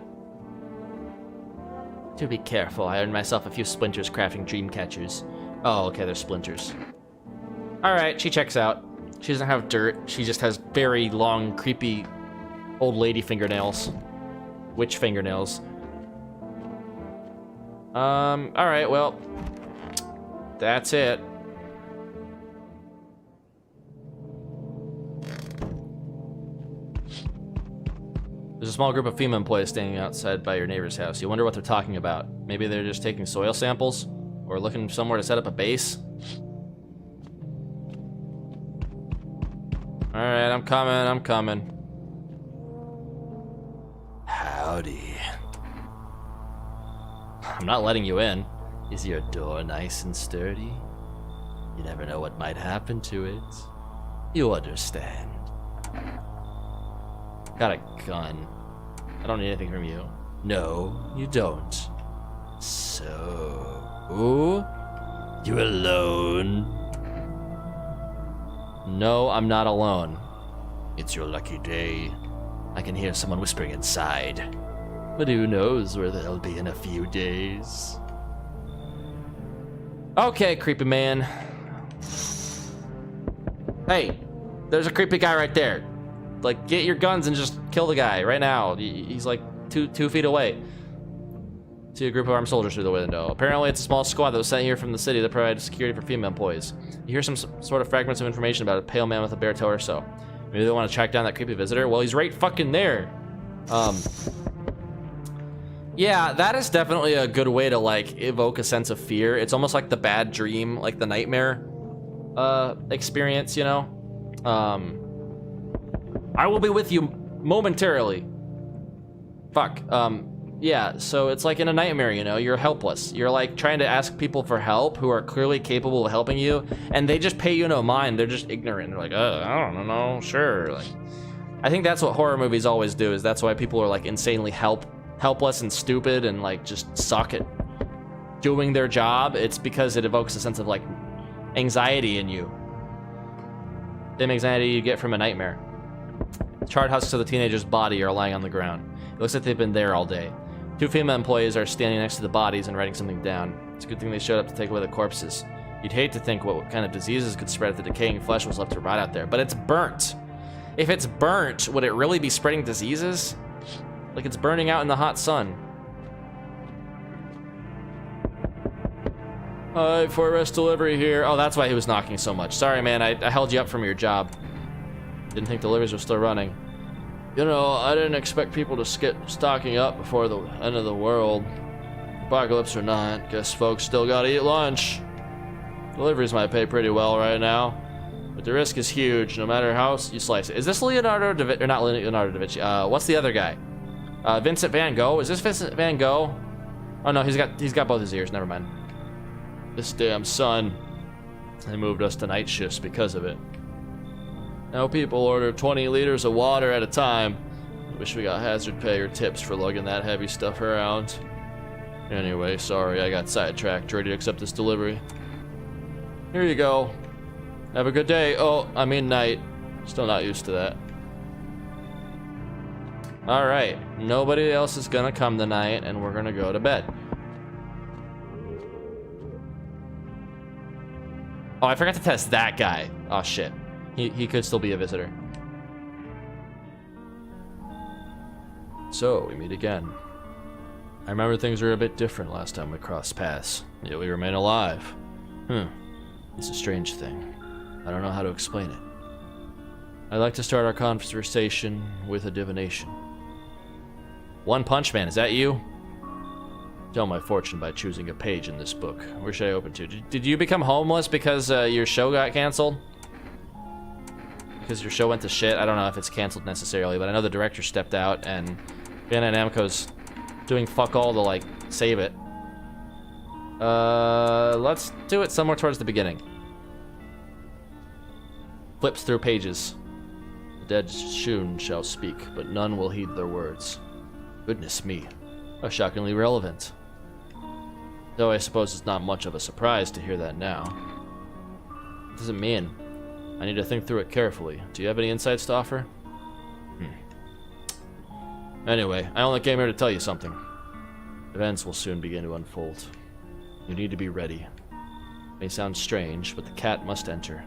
Do be careful, I earned myself a few splinters crafting dream catchers. Oh, okay, they're splinters. Alright, she checks out. She doesn't have dirt, she just has very long, creepy, old lady fingernails. Witch fingernails. Alright, well, that's it. There's a small group of female employees standing outside by your neighbor's house. You wonder what they're talking about. Maybe they're just taking soil samples? Or looking somewhere to set up a base? Alright, I'm coming. Howdy. I'm not letting you in. Is your door nice and sturdy? You never know what might happen to it. You understand. Got a gun. I don't need anything from you. No, you don't. So... You alone? No, I'm not alone. It's your lucky day. I can hear someone whispering inside. But who knows where they'll be in a few days. Okay, creepy man. Hey, there's a creepy guy right there. Like, get your guns and just kill the guy right now. He's like two feet away. See a group of armed soldiers through the window. Apparently it's a small squad that was sent here from the city to provide security for female employees. You hear some sort of fragments of information about a pale man with a bare torso. Maybe they want to track down that creepy visitor? Well, he's right fucking there. Yeah, that is definitely a good way to, like, evoke a sense of fear. It's almost like the bad dream, like the nightmare experience, you know? I will be with you momentarily. Fuck. Yeah, so it's like in a nightmare, you know, you're helpless. You're like trying to ask people for help who are clearly capable of helping you, and they just pay you no mind. They're just ignorant. They're like, I don't know, sure. Like, I think that's what horror movies always do, is that's why people are like insanely helpless and stupid and like just suck at doing their job, it's because it evokes a sense of like anxiety in you. Same anxiety you get from a nightmare. Charred husks of the teenager's body are lying on the ground. It looks like they've been there all day. 2 female employees are standing next to the bodies and writing something down. It's a good thing they showed up to take away the corpses. You'd hate to think what kind of diseases could spread if the decaying flesh was left to rot out there, but it's burnt. If it's burnt, would it really be spreading diseases? Like it's burning out in the hot sun. For rest delivery here. Oh, that's why he was knocking so much. Sorry, man, I held you up from your job. Didn't think deliveries were still running. You know, I didn't expect people to skip stocking up before the end of the world. Apocalypse or not, guess folks still gotta eat lunch. Deliveries might pay pretty well right now, but the risk is huge, no matter how you slice it. Is this Leonardo da Vinci? Or not Leonardo da Vinci? What's the other guy? Vincent Van Gogh? Is this Vincent Van Gogh? Oh no, he's got both his ears, never mind. This damn sun. They moved us to night shifts because of it. Now people order 20 liters of water at a time. Wish we got hazard pay or tips for lugging that heavy stuff around. Anyway, sorry, I got sidetracked. Ready to accept this delivery. Here you go. Have a good day. Oh, I mean night. Still not used to that. Alright, nobody else is gonna come tonight, and we're gonna go to bed. Oh, I forgot to test that guy. Oh, shit. He could still be a visitor. So, we meet again. I remember things were a bit different last time we crossed paths, yet we remain alive. It's a strange thing. I don't know how to explain it. I'd like to start our conversation with a divination. One Punch Man, is that you? Tell my fortune by choosing a page in this book. Where should I open to? Did you become homeless because your show got canceled? Because your show went to shit? I don't know if it's canceled necessarily, but I know the director stepped out and Bandai Namco's doing fuck all to, like, save it. Let's do it somewhere towards the beginning. Flips through pages. The dead Shun shall speak, but none will heed their words. Goodness me. How shockingly relevant. Though I suppose it's not much of a surprise to hear that now. What does it mean? I need to think through it carefully. Do you have any insights to offer? Anyway, I only came here to tell you something. Events will soon begin to unfold. You need to be ready. It may sound strange, but the cat must enter.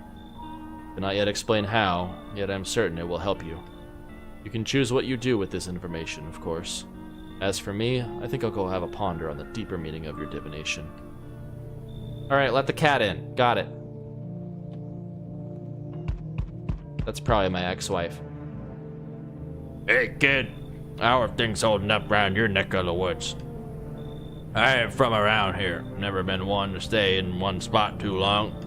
Cannot yet explain how, yet I'm certain it will help you. You can choose what you do with this information, of course. As for me, I think I'll go have a ponder on the deeper meaning of your divination. Alright, let the cat in. Got it. That's probably my ex-wife. Hey, kid. How are things holding up around your neck of the woods? I ain't from around here. Never been one to stay in one spot too long.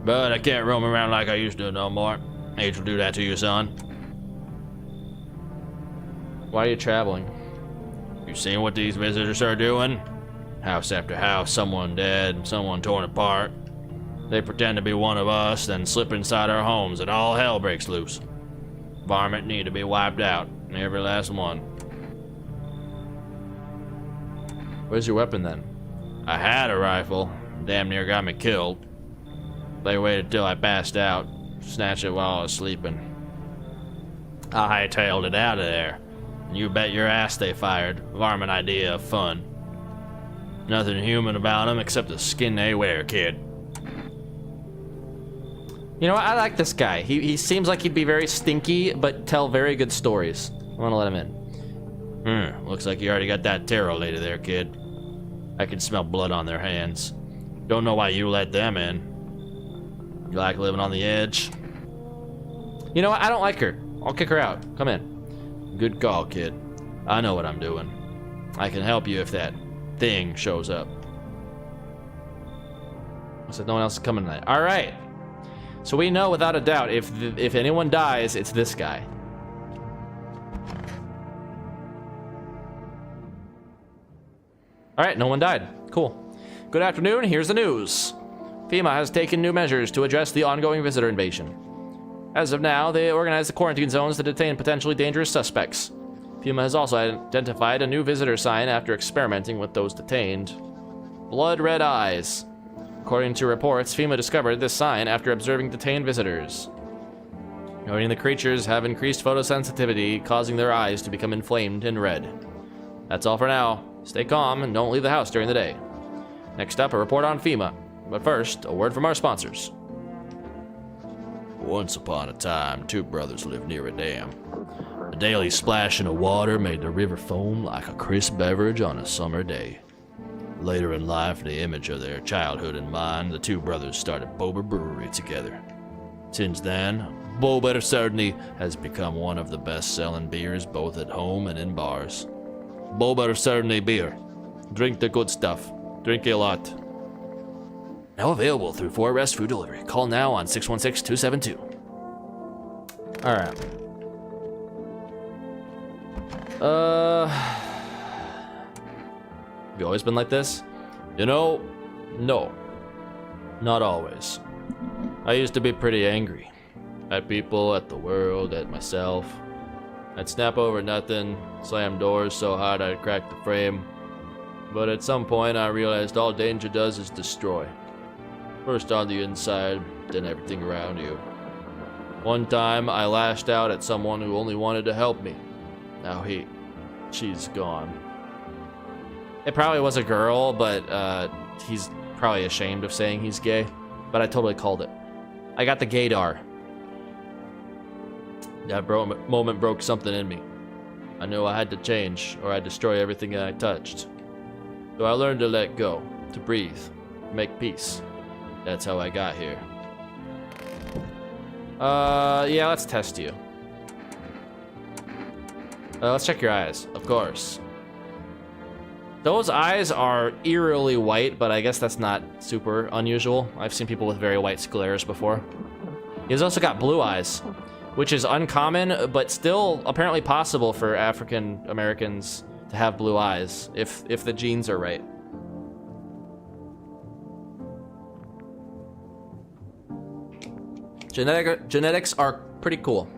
But I can't roam around like I used to no more. Age will do that to you, son. Why are you traveling? You seen what these visitors are doing? House after house, someone dead, someone torn apart. They pretend to be one of us, then slip inside our homes and all hell breaks loose. Varmint need to be wiped out, every last one. Where's your weapon then? I had a rifle, damn near got me killed. They waited till I passed out, snatched it while I was sleeping. I hightailed it out of there. You bet your ass they fired. Varmint idea of fun. Nothing human about them except the skin they wear, kid. You know what? I like this guy. He seems like he'd be very stinky, but tell very good stories. I want to let him in. Looks like you already got that tarot lady there, kid. I can smell blood on their hands. Don't know why you let them in. You like living on the edge? You know what? I don't like her. I'll kick her out. Come in. Good call, kid. I know what I'm doing. I can help you if that thing shows up. I said no one else is coming tonight. All right. So we know without a doubt if anyone dies, it's this guy. All right, no one died. Cool. Good afternoon. Here's the news. FEMA has taken new measures to address the ongoing visitor invasion. As of now, they organized the quarantine zones to detain potentially dangerous suspects. FEMA has also identified a new visitor sign after experimenting with those detained. blood red eyes. According to reports, FEMA discovered this sign after observing detained visitors, noting the creatures have increased photosensitivity, causing their eyes to become inflamed and red. That's all for now. Stay calm and don't leave the house during the day. Next up, a report on FEMA. But first, a word from our sponsors. Once upon a time, two brothers lived near a dam. The daily splashing of water made the river foam like a crisp beverage on a summer day. Later in life, the image of their childhood in mind, the two brothers started Bober Brewery together. Since then, Bober certainly has become one of the best-selling beers both at home and in bars. Bober certainly beer. Drink the good stuff. Drink a lot. Now available through 4Rest Food Delivery. Call now on 616-272. All right. Have you always been like this? You know, no. Not always. I used to be pretty angry. At people, at the world, at myself. I'd snap over nothing, slam doors so hard I'd crack the frame. But at some point I realized all danger does is destroy. First on the inside, then everything around you. One time I lashed out at someone who only wanted to help me. Now she's gone. It probably was a girl, but he's probably ashamed of saying he's gay. But I totally called it. I got the gaydar. That moment broke something in me. I knew I had to change, or I'd destroy everything I touched. So I learned to let go, to breathe, make peace. That's how I got here. Yeah, let's test you. Let's check your eyes, of course. Those eyes are eerily white, but I guess that's not super unusual. I've seen people with very white scleras before. He's also got blue eyes, which is uncommon, but still apparently possible for African Americans to have blue eyes, if the genes are right. Genetics are pretty cool.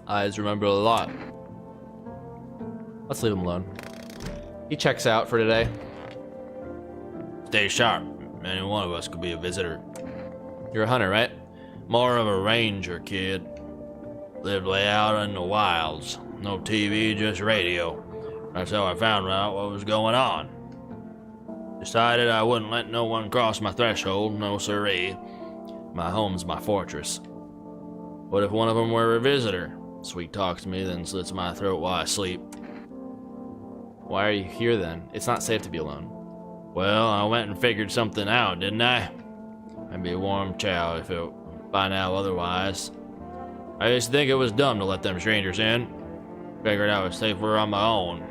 Eyes remember a lot. Let's leave him alone. He checks out for today. Stay sharp. Any one of us could be a visitor. You're a hunter, right? More of a ranger, kid. Lived way out in the wilds. No TV, just radio. That's how I found out what was going on. Decided I wouldn't let no one cross my threshold, no siree. My home's my fortress. What if one of them were a visitor? Sweet talks me, then slits my throat while I sleep. Why are you here then? It's not safe to be alone. Well, I went and figured something out, didn't I? I'd be a warm child if it by now otherwise. I used to think it was dumb to let them strangers in. Figured I was safer on my own.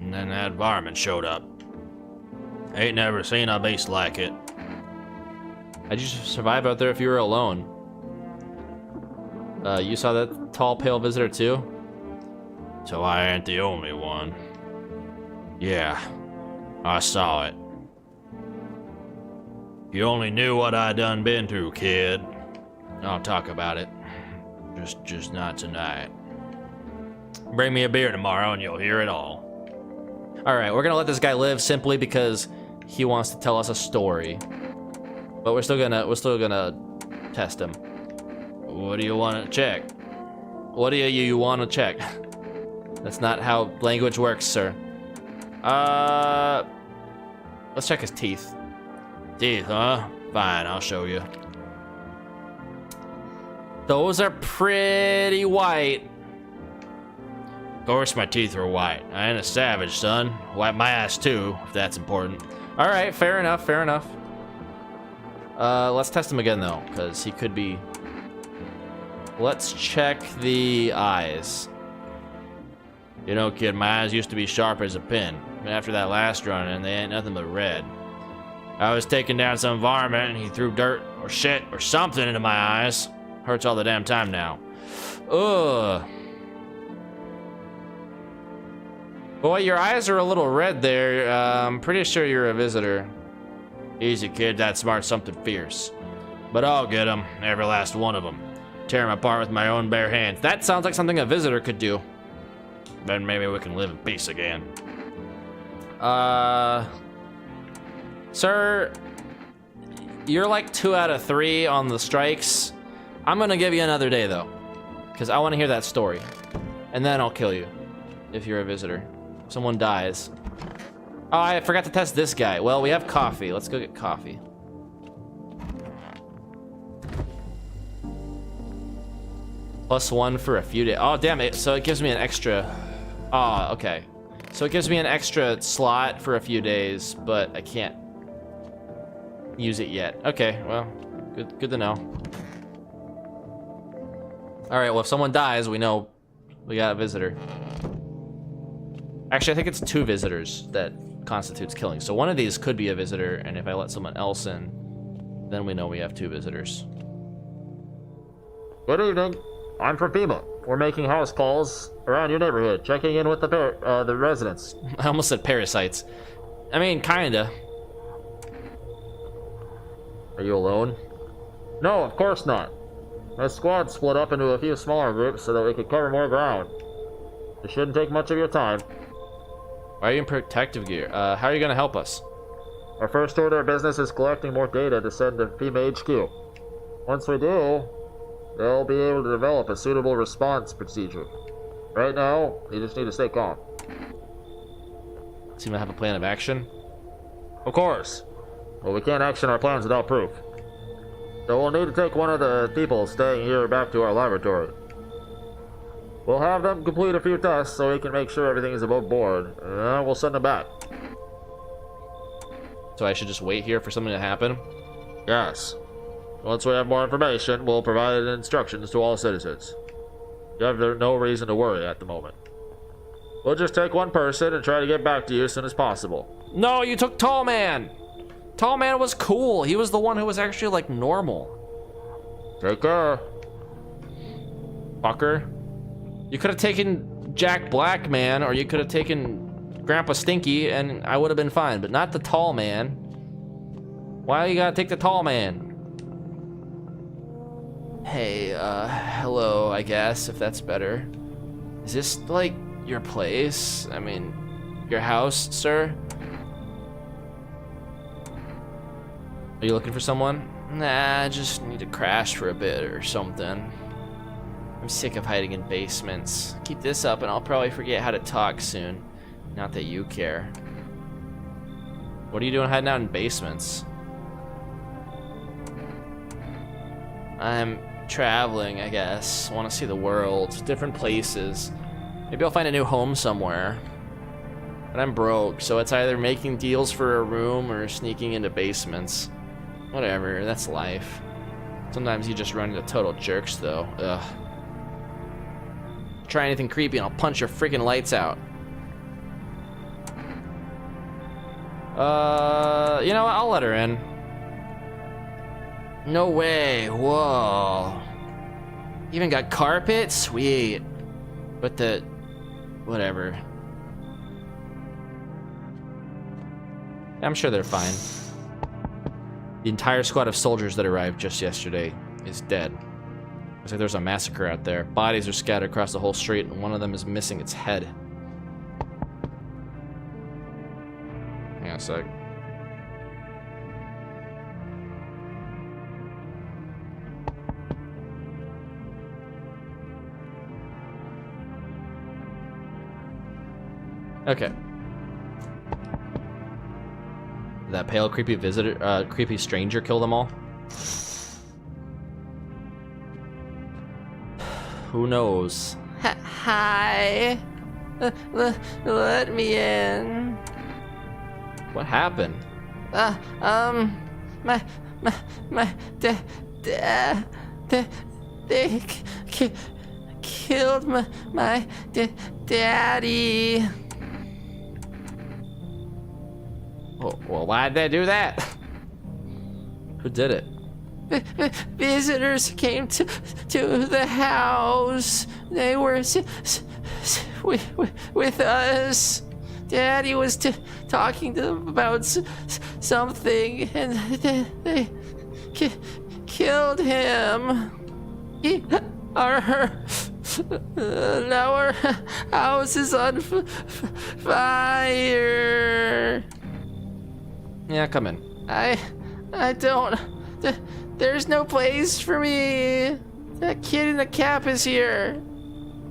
And then that varmint showed up. Ain't never seen a beast like it. How'd you survive out there if you were alone? You saw that tall, pale visitor too? So I ain't the only one. Yeah, I saw it. You only knew what I done been through, kid. I'll talk about it. Just not tonight. Bring me a beer tomorrow and you'll hear it all. Alright, we're gonna let this guy live simply because he wants to tell us a story. But we're still gonna test him. What do you want to check? What do you want to check? That's not how language works, sir. Let's check his teeth. Teeth, huh? Fine, I'll show you. Those are pretty white. Of course my teeth are white. I ain't a savage, son. Wipe my ass too, if that's important. Alright, fair enough, fair enough. Let's test him again though, because he could be... Let's check the eyes. You know, kid, my eyes used to be sharp as a pin. But after that last run, and they ain't nothing but red. I was taking down some varmint, and he threw dirt or shit or something into my eyes. Hurts all the damn time now. Ugh. Boy, your eyes are a little red there. I'm pretty sure you're a visitor. Easy, kid. That smart's something fierce. But I'll get them, every last one of them. Tear them apart with my own bare hands. That sounds like something a visitor could do. Then maybe we can live in peace again. Sir, you're like 2 out of 3 on the strikes. I'm gonna give you another day though, because I want to hear that story, and then I'll kill you if you're a visitor. Someone dies. Oh, I forgot to test this guy. Well, we have coffee. Let's go get coffee. +1 for a few days. Oh, damn it. So it gives me an extra. Oh, okay. So it gives me an extra slot for a few days, but I can't use it yet. Okay, well, good to know. All right, well, if someone dies, we know we got a visitor. Actually, I think it's 2 visitors that constitutes killing. So one of these could be a visitor, and if I let someone else in, then we know we have 2 visitors. Good evening. I'm from FEMA. We're making house calls around your neighborhood, checking in with the residents. I almost said parasites. I mean, kinda. Are you alone? No, of course not. My squad split up into a few smaller groups so that we could cover more ground. It shouldn't take much of your time. Why are you in protective gear? How are you gonna help us? Our first order of business is collecting more data to send to FEMA HQ. Once we do, they'll be able to develop a suitable response procedure. Right now, you just need to stay calm. Seem to have a plan of action. Of course. Well, we can't action our plans without proof. So we'll need to take one of the people staying here back to our laboratory. We'll have them complete a few tests so we can make sure everything is above board, and then we'll send them back. So I should just wait here for something to happen? Yes. Once we have more information, we'll provide instructions to all citizens. You have no reason to worry at the moment. We'll just take one person and try to get back to you as soon as possible. No, you took Tall Man! Tall Man was cool. He was the one who was actually, like, normal. Take care. Fucker. You could have taken Jack Black Man, or you could have taken Grandpa Stinky, and I would have been fine, but not the Tall Man. Why you gotta take the Tall Man? Hey, hello, I guess, if that's better. Is this, like, your place? I mean, your house, sir? Are you looking for someone? Nah, I just need to crash for a bit or something. I'm sick of hiding in basements. Keep this up and I'll probably forget how to talk soon. Not that you care. What are you doing hiding out in basements? I'm traveling, I guess. I want to see the world, different places. Maybe I'll find a new home somewhere. But I'm broke, so it's either making deals for a room or sneaking into basements. Whatever, that's life. Sometimes you just run into total jerks, though. Ugh. Try anything creepy and I'll punch your freaking lights out. You know what? I'll let her in. No way. Whoa. Even got carpet? Sweet. But the... whatever. I'm sure they're fine. The entire squad of soldiers that arrived just yesterday is dead. Looks like there's a massacre out there. Bodies are scattered across the whole street, and one of them is missing its head. Hang on a sec. Okay. That pale, creepy visitor, creepy stranger kill them all? Who knows? Hi. Let me in. What happened? They killed my daddy. Well, why'd they do that? Who did it? Visitors came to the house. They were with us. Daddy was talking to them about something, and they killed him. Our Now our house is on fire. Yeah, come in. I don't. There's no place for me. That kid in the cap is here.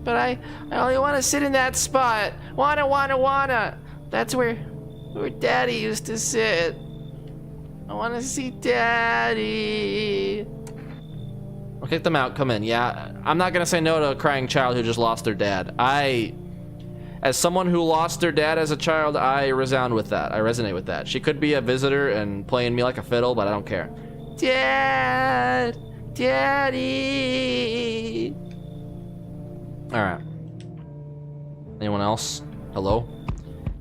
But I only want to sit in that spot. Wanna. That's where Daddy used to sit. I want to see Daddy. I'll kick them out. Come in. Yeah, I'm not gonna say no to a crying child who just lost their dad. As someone who lost their dad as a child, I resound with that. I resonate with that. She could be a visitor and playing me like a fiddle, but I don't care. Daddy. All right. Anyone else? Hello?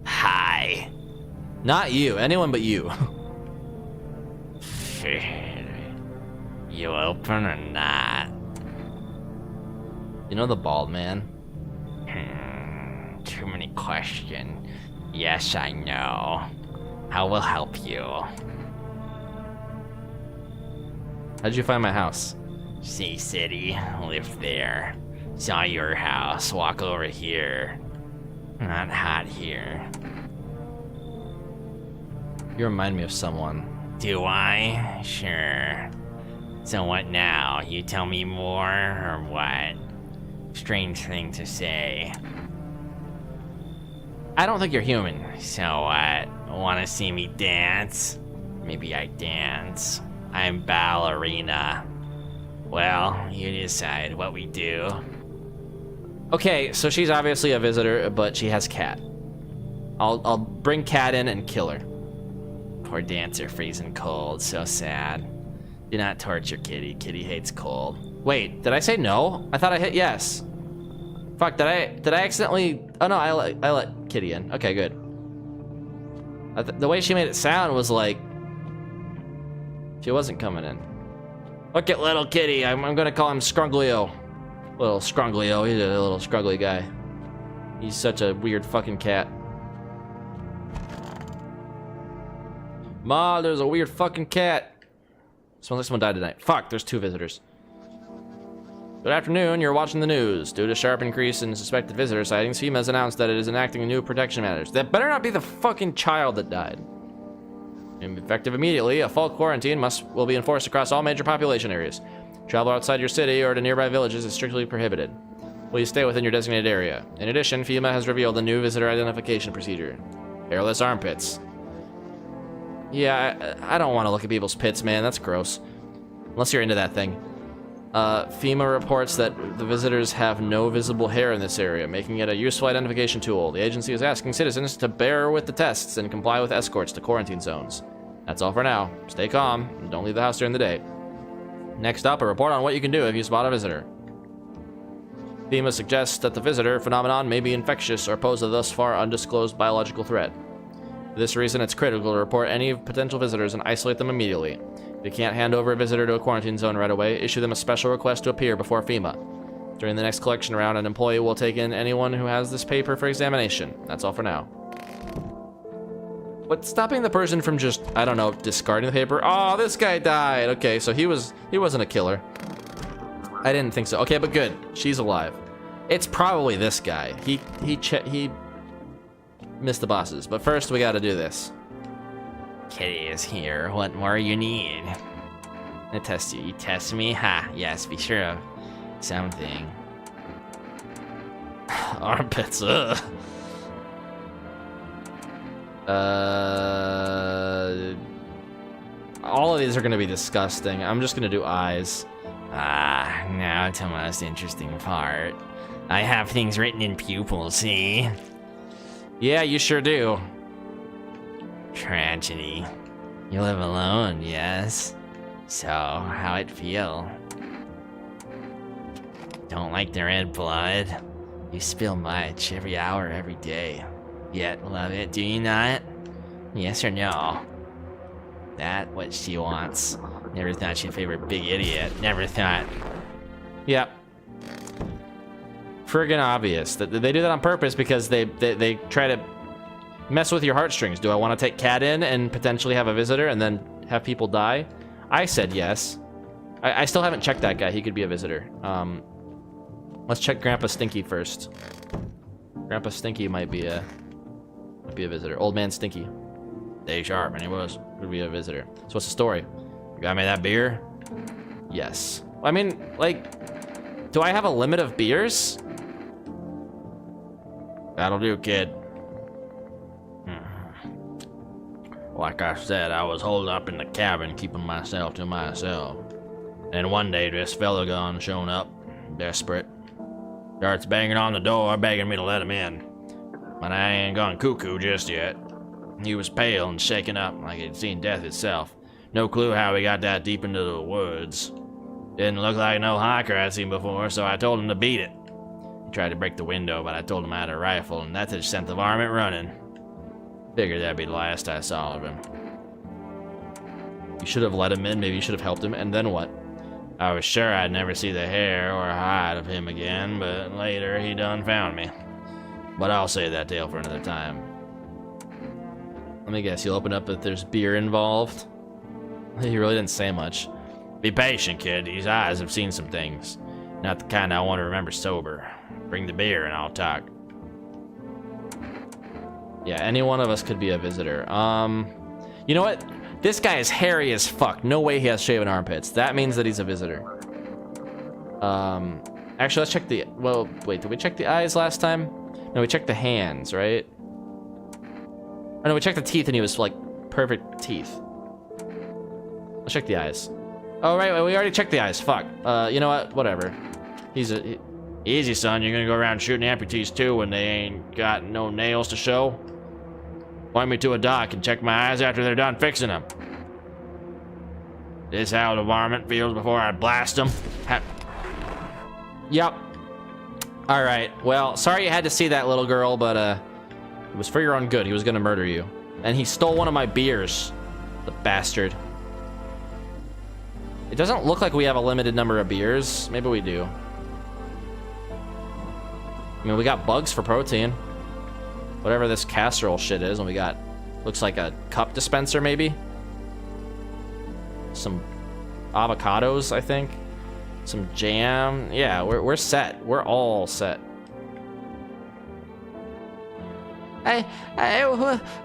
Hi. Not you. Anyone but you. You open or not? You know the bald man? Too many questions. Yes, I know. I will help you. How'd you find my house? Sea City, live there. Saw your house, walk over here. Not hot here. You remind me of someone. Do I? Sure. So what now? You tell me more, or what? Strange thing to say. I don't think you're human. So what? Wanna see me dance? Maybe I dance. I'm ballerina. Well, you decide what we do. Okay, so she's obviously a visitor, but she has Cat. I'll bring Cat in and kill her. Poor dancer, freezing cold, so sad. Do not torture Kitty. Kitty hates cold. Wait, did I say no? I thought I hit yes. Fuck, did I accidentally? Oh no, I let Kitty in. Okay, good. The way she made it sound was like she wasn't coming in. Look at little Kitty. I'm gonna call him Scrunglio. Little Scrunglio. He's a little scruggly guy. He's such a weird fucking cat. Ma, there's a weird fucking cat. Smells like someone died tonight. Fuck, there's 2 visitors. Good afternoon, you're watching the news. Due to sharp increase in suspected visitor sightings, FEMA has announced that it is enacting new protection measures. That better not be the fucking child that died. Effective immediately, a full quarantine will be enforced across all major population areas. Travel outside your city or to nearby villages is strictly prohibited. Please stay within your designated area. In addition, FEMA has revealed a new visitor identification procedure. Hairless armpits. Yeah, I don't want to look at people's pits, man. That's gross. Unless you're into that thing. FEMA reports that the visitors have no visible hair in this area, making it a useful identification tool. The agency is asking citizens to bear with the tests and comply with escorts to quarantine zones. That's all for now. Stay calm and don't leave the house during the day. Next up, a report on what you can do if you spot a visitor. FEMA suggests that the visitor phenomenon may be infectious or pose a thus far undisclosed biological threat. For this reason, it's critical to report any potential visitors and isolate them immediately. If you can't hand over a visitor to a quarantine zone right away, issue them a special request to appear before FEMA. During the next collection round, an employee will take in anyone who has this paper for examination. That's all for now. What's stopping the person from just, I don't know, discarding the paper? Oh, this guy died. Okay, so he wasn't a killer. I didn't think so. Okay, but good. She's alive. It's probably this guy. He missed the bosses. But first, we gotta do this. Kitty is here. What more you need? I test you. You test me? Ha, yes, be sure of something. Armpits, ugh. All of these are gonna be disgusting. I'm just gonna do eyes. Ah, now to the most interesting part. I have things written in pupils, see? Yeah, you sure do. Tragedy. You live alone, yes? So, how it feel? Don't like the red blood? You spill much, every hour, every day. Yet love it, do you not? Yes or no? That what she wants. Never thought she'd favor big idiot. Never thought. Yep. Friggin' obvious. They do that on purpose because they try to mess with your heartstrings. Do I want to take Cat in and potentially have a visitor and then have people die? I said yes. I still haven't checked that guy. He could be a visitor. Let's check Grandpa Stinky first. Grandpa Stinky might be a visitor. Old Man Stinky. Stay sharp, and he would be a visitor. So what's the story? You got me that beer? Yes. I mean, like, do I have a limit of beers? That'll do, kid. Like I said, I was holed up in the cabin, keeping myself to myself. And one day, this fella gone shown up, desperate. Starts banging on the door, begging me to let him in. But I ain't gone cuckoo just yet. He was pale and shaken up, like he'd seen death itself. No clue how he got that deep into the woods. Didn't look like no hiker I'd seen before, so I told him to beat it. He tried to break the window, but I told him I had a rifle, and that just sent the varmint running. Figured that'd be the last I saw of him. You should have let him in, maybe you should have helped him, and then what? I was sure I'd never see the hair or hide of him again, but later he done found me. But I'll save that tale for another time. Let me guess, you'll open up if there's beer involved? He really didn't say much. Be patient, kid. These eyes have seen some things. Not the kind I want to remember sober. Bring the beer and I'll talk. Yeah, any one of us could be a visitor. You know what? This guy is hairy as fuck. No way he has shaven armpits. That means that he's a visitor. Actually, let's check the... Well, wait, did we check the eyes last time? No, we checked the hands, right? Oh, no, we checked the teeth and he was, like, perfect teeth. Let's check the eyes. Oh, right, we already checked the eyes. Fuck. You know what? Whatever. Easy, son. You're gonna go around shooting amputees, too, when they ain't got no nails to show? Point me to a doc and check my eyes after they're done fixing them. This how the varmint feels before I blast them? Yep. Alright, well, sorry you had to see that, little girl, but, it was for your own good. He was gonna murder you. And he stole one of my beers. The bastard. It doesn't look like we have a limited number of beers. Maybe we do. I mean, we got bugs for protein. Whatever this casserole shit is, and we got, looks like a cup dispenser, maybe? Some avocados, I think. Some jam. Yeah, we're set. We're all set.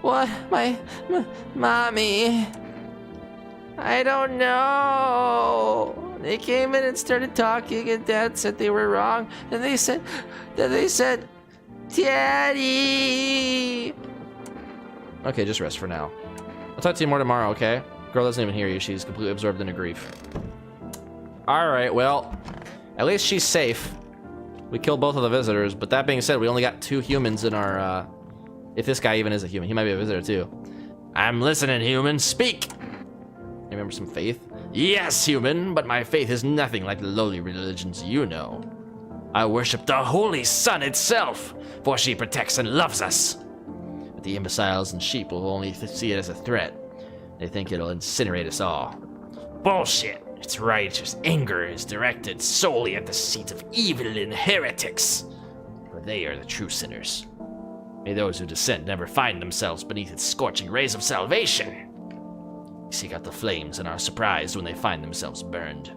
What? My mommy. I don't know. They came in and started talking, and Dad said they were wrong, and they said, Daddy. Okay, just rest for now. I'll talk to you more tomorrow, okay? Girl doesn't even hear you. She's completely absorbed in her grief. Alright, well, at least she's safe. We killed both of the visitors, but that being said, we only got 2 humans in our, if this guy even is a human. He might be a visitor, too. I'm listening, human. Speak. You remember some faith? Yes, human, but my faith is nothing like the lowly religions you know. I worship the Holy Sun itself, for she protects and loves us. But the imbeciles and sheep will only see it as a threat. They think it'll incinerate us all. Bullshit. Its righteous anger is directed solely at the seat of evil and heretics, for they are the true sinners. May those who dissent never find themselves beneath its scorching rays of salvation. We seek out the flames and are surprised when they find themselves burned.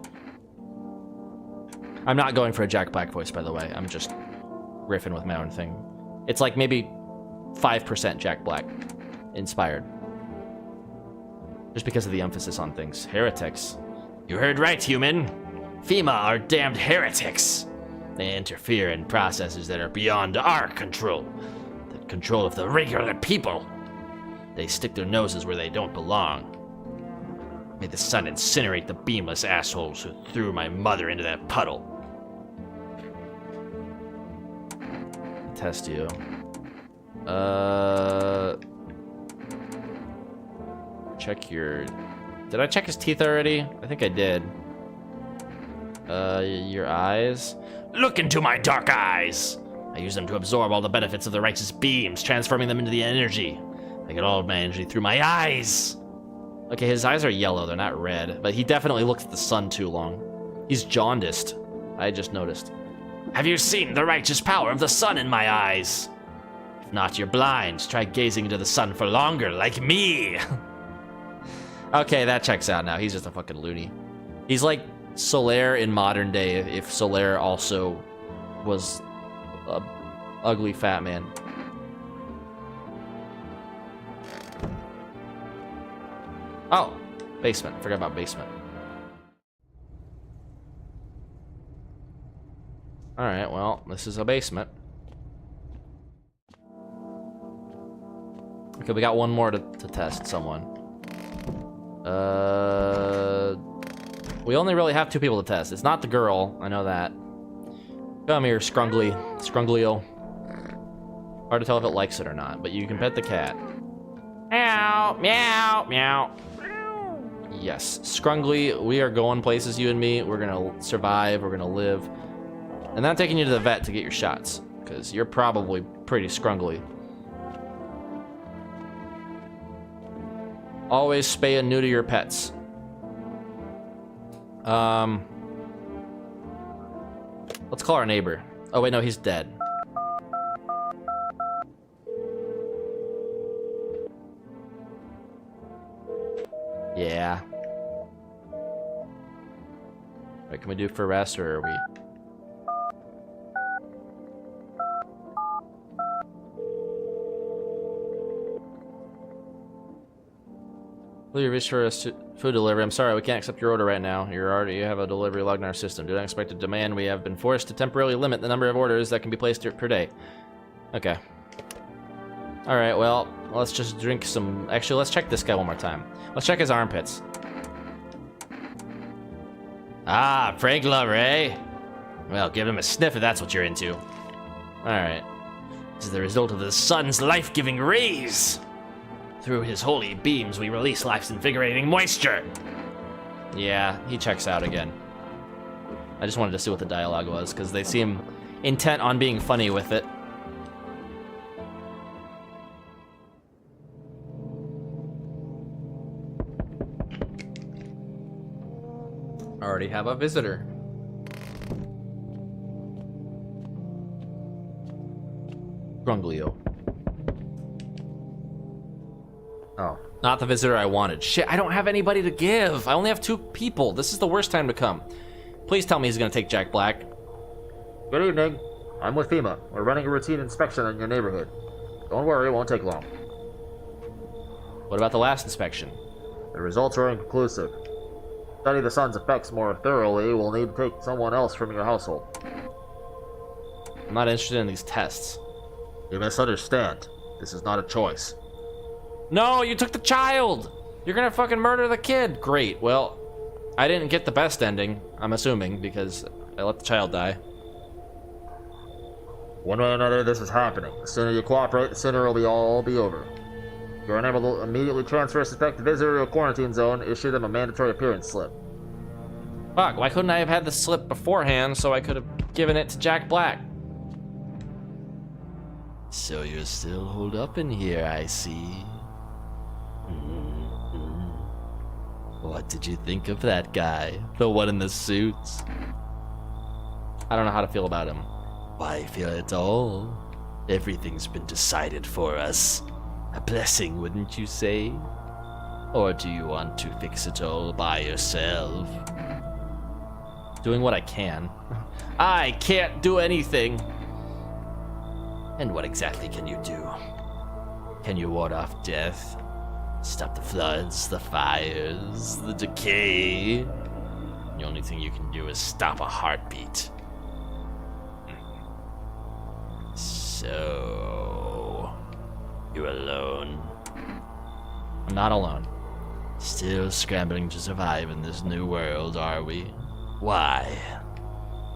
I'm not going for a Jack Black voice, by the way. I'm just riffing with my own thing. It's like maybe 5% Jack Black inspired. Just because of the emphasis on things. Heretics. You heard right, human. FEMA are damned heretics. They interfere in processes that are beyond our control. The control of the regular people. They stick their noses where they don't belong. May the sun incinerate the beamless assholes who threw my mother into that puddle. Test you. Check your... Did I check his teeth already? I think I did. Your eyes? Look into my dark eyes! I use them to absorb all the benefits of the righteous beams, transforming them into the energy. I get all of my energy through my eyes! Okay, his eyes are yellow, they're not red, but he definitely looks at the sun too long. He's jaundiced. I just noticed. Have you seen the righteous power of the sun in my eyes? If not, you're blind. Try gazing into the sun for longer, like me! Okay, that checks out now. He's just a fucking loony. He's like Solaire in modern day, if Solaire also was a ugly fat man. Oh, basement. Forgot about basement. Alright, well, this is a basement. Okay, we got one more to test someone. We only really have 2 people to test. It's not the girl, I know that. Come here, Scrunglio. Hard to tell if it likes it or not, but you can pet the cat. Meow, meow, meow. Yes, Scrungly, we are going places, you and me. We're gonna survive, we're gonna live. And I'm taking you to the vet to get your shots, because you're probably pretty scrungly. Always spay and neuter your pets. Let's call our neighbor. Oh wait, no, he's dead. Yeah. What can we do for rest, or are we? Will you reach for a food delivery? I'm sorry, we can't accept your order right now. You have a delivery logged in our system. Due to unexpected demand, we have been forced to temporarily limit the number of orders that can be placed per day. Okay. Alright, well, let's just drink some... Actually, let's check this guy one more time. Let's check his armpits. Ah, Frank lover, eh? Well, give him a sniff if that's what you're into. Alright. This is the result of the sun's life-giving rays. Through his holy beams, we release life's invigorating moisture. Yeah, he checks out again. I just wanted to see what the dialogue was, because they seem intent on being funny with it. Already have a visitor. Grunglio. Oh. Not the visitor I wanted. Shit, I don't have anybody to give. I only have 2 people. This is the worst time to come. Please tell me he's gonna take Jack Black. Good evening. I'm with FEMA. We're running a routine inspection in your neighborhood. Don't worry, it won't take long. What about the last inspection? The results are inconclusive. To study the sun's effects more thoroughly, we'll need to take someone else from your household. I'm not interested in these tests. You misunderstand. This is not a choice. No, you took the child! You're gonna fucking murder the kid! Great, well, I didn't get the best ending, I'm assuming, because I let the child die. One way or another, this is happening. The sooner you cooperate, the sooner it'll all be over. If you're unable to immediately transfer a suspected visitor to a quarantine zone, issue them a mandatory appearance slip. Fuck, why couldn't I have had the slip beforehand so I could have given it to Jack Black? So you're still holed up in here, I see. What did you think of that guy? The one in the suits? I don't know how to feel about him. Why feel at all? Everything's been decided for us. A blessing, wouldn't you say? Or do you want to fix it all by yourself? Doing what I can. I can't do anything. And what exactly can you do? Can you ward off death? Stop the floods, the fires, the decay? The only thing you can do is stop a heartbeat. So... you alone? I'm not alone. Still scrambling to survive in this new world, are we? Why?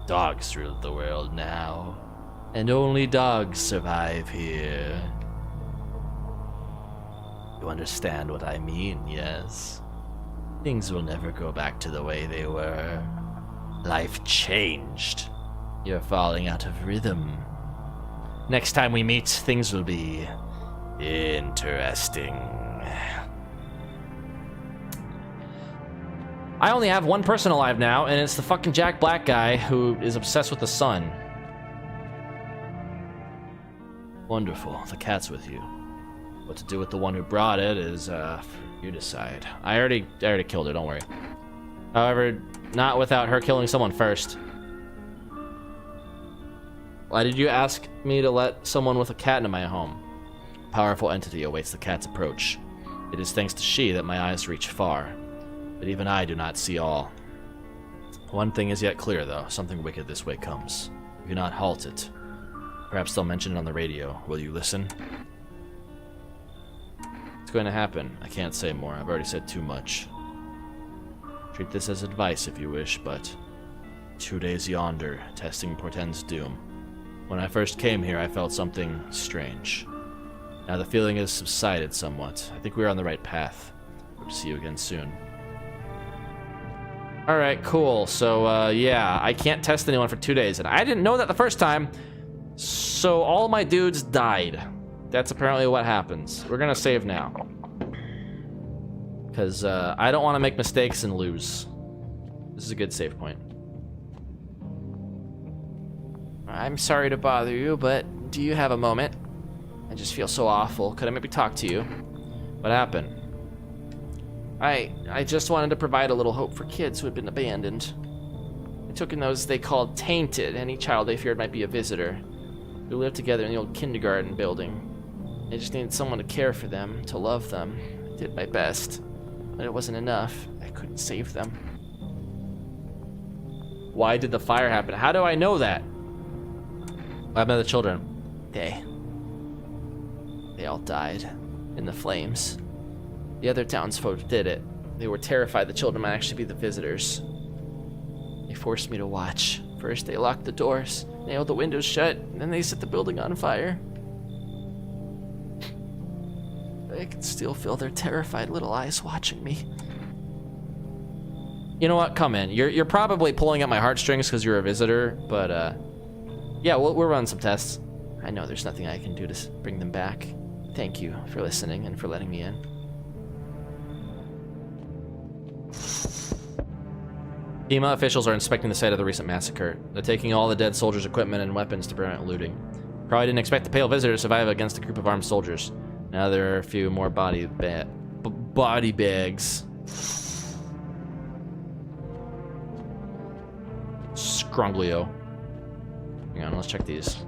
Dogs rule the world now. And only dogs survive here. You understand what I mean, yes? Things will never go back to the way they were. Life changed. You're falling out of rhythm. Next time we meet, things will be interesting. I only have 1 person alive now, and it's the fucking Jack Black guy who is obsessed with the sun. Wonderful, the cat's with you. What to do with the one who brought it is, you decide. I already killed her, don't worry. However, not without her killing someone first. Why did you ask me to let someone with a cat into my home? A powerful entity awaits the cat's approach. It is thanks to she that my eyes reach far, but even I do not see all. One thing is yet clear, though. Something wicked this way comes. We cannot halt it. Perhaps they'll mention it on the radio. Will you listen? It's going to happen. I can't say more. I've already said too much. Treat this as advice if you wish, but 2 days yonder, testing portends doom. When I first came here, I felt something strange. Now the feeling has subsided somewhat. I think we're on the right path. Hope to see you again soon. Alright, cool. So, yeah, I can't test anyone for 2 days, and I didn't know that the first time, so all my dudes died. That's apparently what happens. We're gonna save now. Because, I don't want to make mistakes and lose. This is a good save point. I'm sorry to bother you, but do you have a moment? I just feel so awful. Could I maybe talk to you? What happened? I just wanted to provide a little hope for kids who had been abandoned. They took in those they called tainted, any child they feared might be a visitor. We lived together in the old kindergarten building. I just needed someone to care for them, to love them. I did my best, but it wasn't enough. I couldn't save them. Why did the fire happen? How do I know that? What happened to the children? They all died in the flames. The other townsfolk did it. They were terrified the children might actually be the visitors. They forced me to watch. First they locked the doors, nailed the windows shut, and then they set the building on fire. I could still feel their terrified little eyes watching me. You know what? Come in. You're probably pulling at my heartstrings because you're a visitor, but yeah, we'll run some tests. I know there's nothing I can do to bring them back. Thank you for listening and for letting me in. FEMA officials are inspecting the site of the recent massacre. They're taking all the dead soldiers' equipment and weapons to prevent looting. Probably didn't expect the pale visitor to survive against a group of armed soldiers. Now there are a few more body bags. Scronglio. Hang on, let's check these.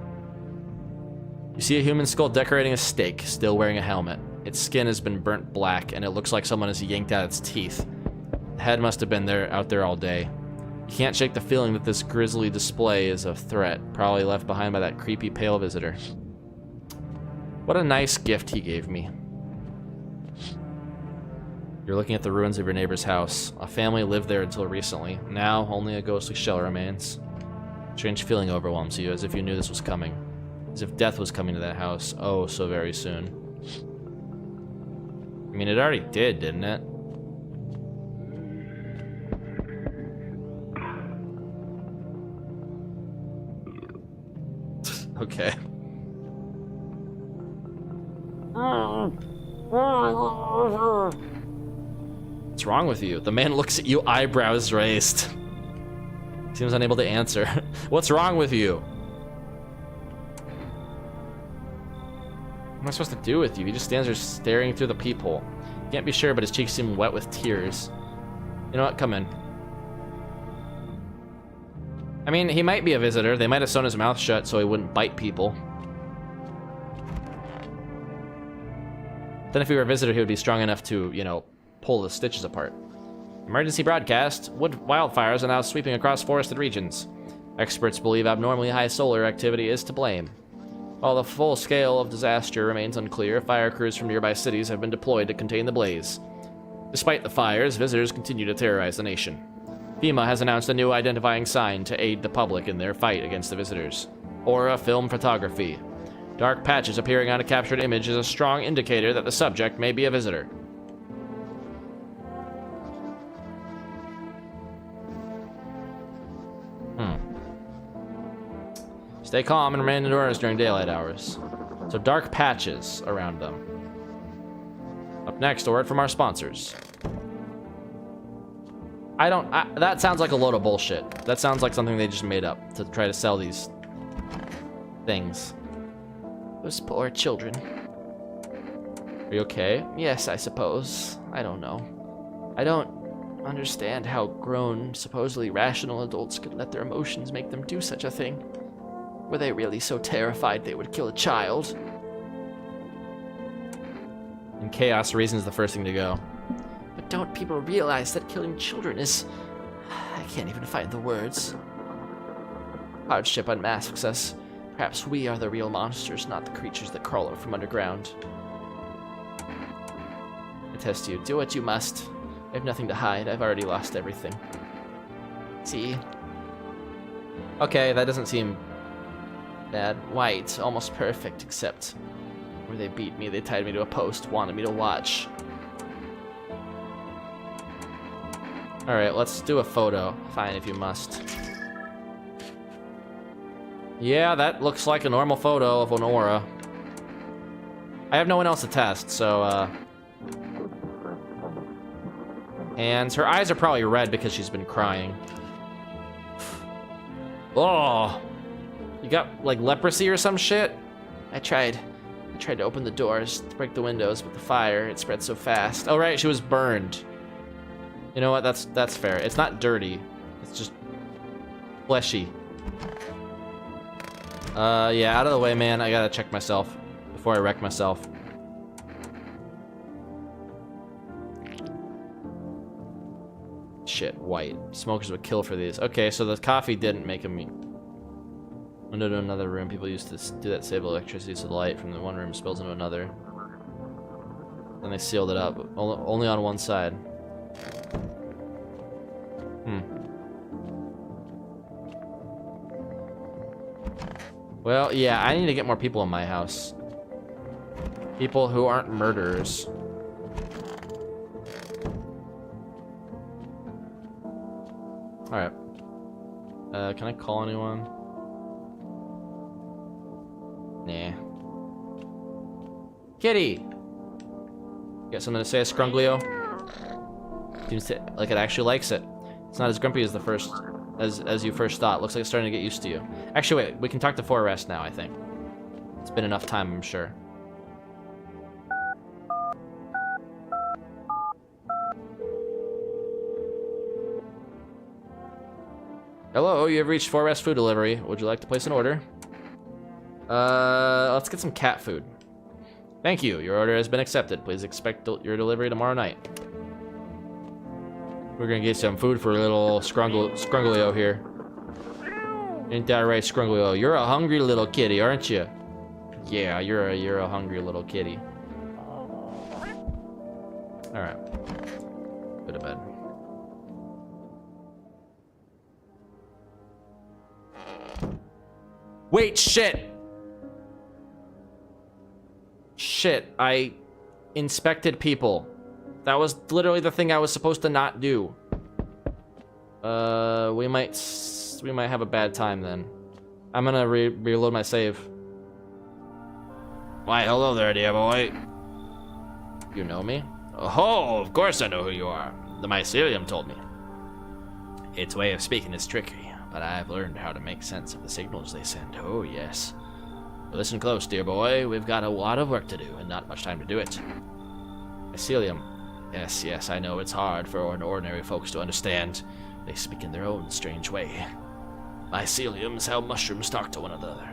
You see a human skull decorating a stake, still wearing a helmet. Its skin has been burnt black, and it looks like someone has yanked out its teeth. The head must have been out there all day. You can't shake the feeling that this grisly display is a threat, probably left behind by that creepy pale visitor. What a nice gift he gave me. You're looking at the ruins of your neighbor's house. A family lived there until recently. Now, only a ghostly shell remains. A strange feeling overwhelms you, as if you knew this was coming. As if death was coming to that house, oh, so very soon. I mean, it already did, didn't it? Okay. What's wrong with you? The man looks at you, eyebrows raised. Seems unable to answer. What's wrong with you? What am I supposed to do with you? He just stands there staring through the peephole. Can't be sure, but his cheeks seem wet with tears. You know what? Come in. I mean, he might be a visitor. They might have sewn his mouth shut so he wouldn't bite people. Then if he were a visitor, he would be strong enough to, you know, pull the stitches apart. Emergency broadcast. Wood wildfires are now sweeping across forested regions. Experts believe abnormally high solar activity is to blame. While the full scale of disaster remains unclear, fire crews from nearby cities have been deployed to contain the blaze. Despite the fires, visitors continue to terrorize the nation. FEMA has announced a new identifying sign to aid the public in their fight against the visitors. Aura film photography. Dark patches appearing on a captured image is a strong indicator that the subject may be a visitor. Stay calm and remain indoors during daylight hours. So dark patches around them. Up next, a word from our sponsors. That sounds like a load of bullshit. That sounds like something they just made up to try to sell these things. Those poor children. Are you okay? Yes, I suppose. I don't know. I don't understand how grown, supposedly rational adults could let their emotions make them do such a thing. Were they really so terrified they would kill a child? And chaos reason is the first thing to go. But don't people realize that killing children is... I can't even find the words. Hardship unmasks us. Perhaps we are the real monsters, not the creatures that crawl out from underground. I test you. Do what you must. I have nothing to hide. I've already lost everything. See? Okay, that doesn't seem bad. White, almost perfect, except where they beat me, they tied me to a post, wanted me to watch. Alright, let's do a photo. Fine, if you must. Yeah, that looks like a normal photo of Honora. I have no one else to test, so, hands. Her eyes are probably red because she's been crying. Oh! You got, like, leprosy or some shit? I tried to open the doors, to break the windows, but the fire, it spread so fast. Oh, right, she was burned. You know what, that's fair. It's not dirty. It's just fleshy. Yeah, out of the way, man. I gotta check myself before I wreck myself. Shit, white. Smokers would kill for these. Okay, so the coffee didn't make him... Window to another room. People used to do that to save electricity, so the light from the one room spills into another. Then they sealed it up. Only on one side. Well, yeah, I need to get more people in my house. People who aren't murderers. Alright. Can I call anyone? Nah. Kitty! Got something to say, Scrunglio? Seems like it actually likes it. It's not as grumpy as as you first thought. Looks like it's starting to get used to you. Actually, wait, we can talk to Forrest now, I think. It's been enough time, I'm sure. Hello, you have reached Forrest Food Delivery. Would you like to place an order? Let's get some cat food. Thank you. Your order has been accepted. Please expect your delivery tomorrow night. We're gonna get some food for little Scrunglio here. Ain't that right, Scrunglio? You're a hungry little kitty, aren't you? Yeah, you're a hungry little kitty. All right. Go to bed. Wait, shit! Shit, I inspected people. That was literally the thing I was supposed to not do. We might have a bad time then. I'm gonna reload my save. Why, hello there, dear boy. You know me? Oh, of course I know who you are. The mycelium told me. Its way of speaking is tricky, but I've learned how to make sense of the signals they send. Oh, yes. Listen close, dear boy. We've got a lot of work to do, and not much time to do it. Mycelium. Yes, I know it's hard for ordinary folks to understand. They speak in their own strange way. Mycelium's how mushrooms talk to one another.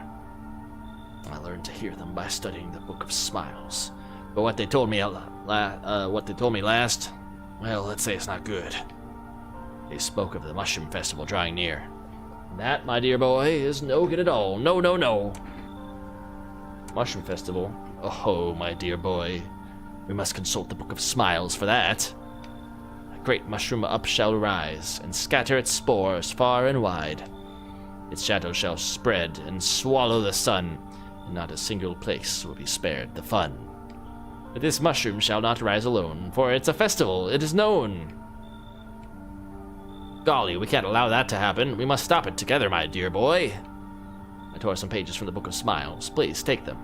I learned to hear them by studying the Book of Smiles. But what they told me last, well, let's say it's not good. They spoke of the Mushroom Festival drawing near. That, my dear boy, is no good at all. No, no, no. Mushroom Festival? Oh, my dear boy. We must consult the Book of Smiles for that. A great mushroom up shall rise, and scatter its spores far and wide. Its shadow shall spread and swallow the sun, and not a single place will be spared the fun. But this mushroom shall not rise alone, for it's a festival, it is known. Golly, we can't allow that to happen. We must stop it together, my dear boy. I tore some pages from the Book of Smiles. Please, take them.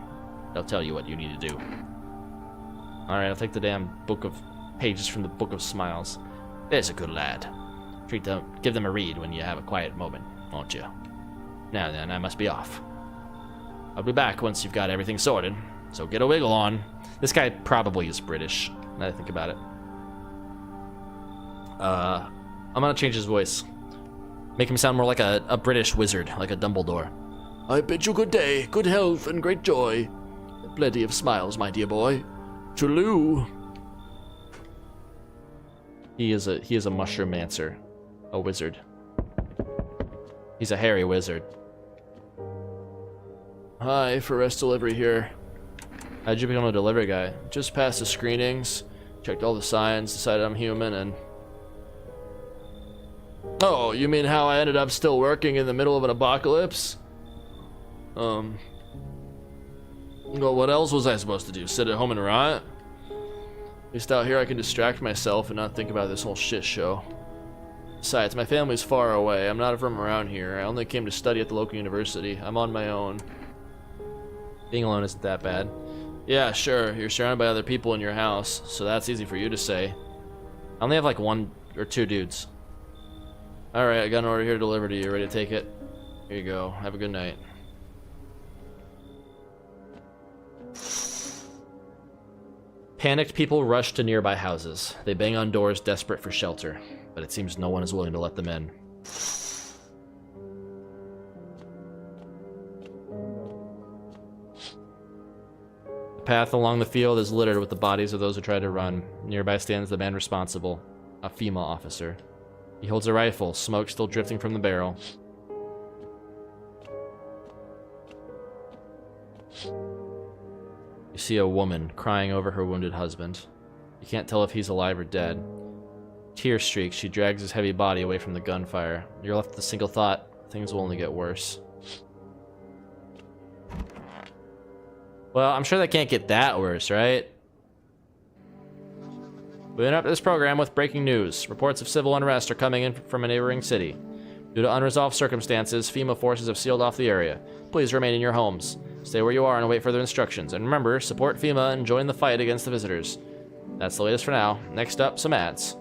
They'll tell you what you need to do. Alright, I'll take the damn pages from the Book of Smiles. There's a good lad. Give them a read when you have a quiet moment, won't you? Now then, I must be off. I'll be back once you've got everything sorted, so get a wiggle on. This guy probably is British, now that I think about it. I'm gonna change his voice. Make him sound more like a British wizard, like a Dumbledore. I bid you good day, good health, and great joy. Plenty of smiles, my dear boy. Toodaloo. He is a mushroom-mancer. A wizard. He's a hairy wizard. Hi, for rest delivery here. How'd you become a delivery guy? Just passed the screenings, checked all the signs, decided I'm human, and... Oh, you mean how I ended up still working in the middle of an apocalypse? Well, what else was I supposed to do? Sit at home and rot? At least out here I can distract myself and not think about this whole shit show. Besides, my family's far away. I'm not from around here. I only came to study at the local university. I'm on my own. Being alone isn't that bad. Yeah, sure. You're surrounded by other people in your house, so that's easy for you to say. I only have like 1 or 2 dudes. Alright, I got an order here delivered to you. Ready to take it? Here you go. Have a good night. Panicked people rush to nearby houses. They bang on doors, desperate for shelter, but it seems no one is willing to let them in. The path along the field is littered with the bodies of those who tried to run. Nearby stands the man responsible, a female officer. He holds a rifle, smoke still drifting from the barrel. You see a woman crying over her wounded husband. You can't tell if he's alive or dead. Tear streaks, she drags his heavy body away from the gunfire. You're left with a single thought: things will only get worse. Well, I'm sure they can't get that worse, right? We interrupt this program with breaking news. Reports of civil unrest are coming in from a neighboring city. Due to unresolved circumstances, FEMA forces have sealed off the area. Please remain in your homes. Stay where you are and await further instructions. And remember, support FEMA and join the fight against the visitors. That's the latest for now. Next up, some ads.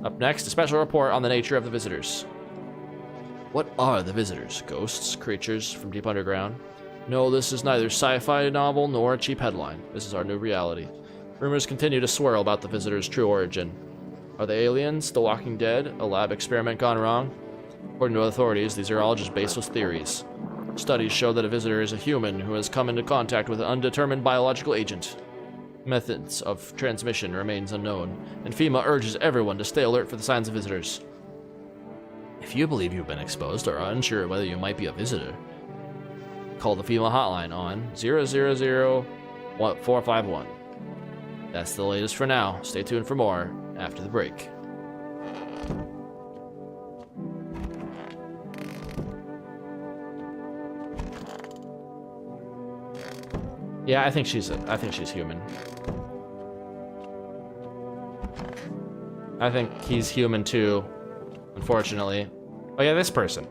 Up next, a special report on the nature of the visitors. What are the visitors? Ghosts? Creatures from deep underground? No, this is neither sci-fi novel nor a cheap headline. This is our new reality. Rumors continue to swirl about the visitors' true origin. Are they aliens, the Walking Dead, a lab experiment gone wrong? According to authorities, these are all just baseless theories. Studies show that a visitor is a human who has come into contact with an undetermined biological agent. Methods of transmission remains unknown, and FEMA urges everyone to stay alert for the signs of visitors. If you believe you've been exposed or are unsure whether you might be a visitor, call the FEMA hotline on 000-451. That's the latest for now. Stay tuned for more after the break. Yeah, I think she's human. I think he's human too, unfortunately. Oh yeah, this person.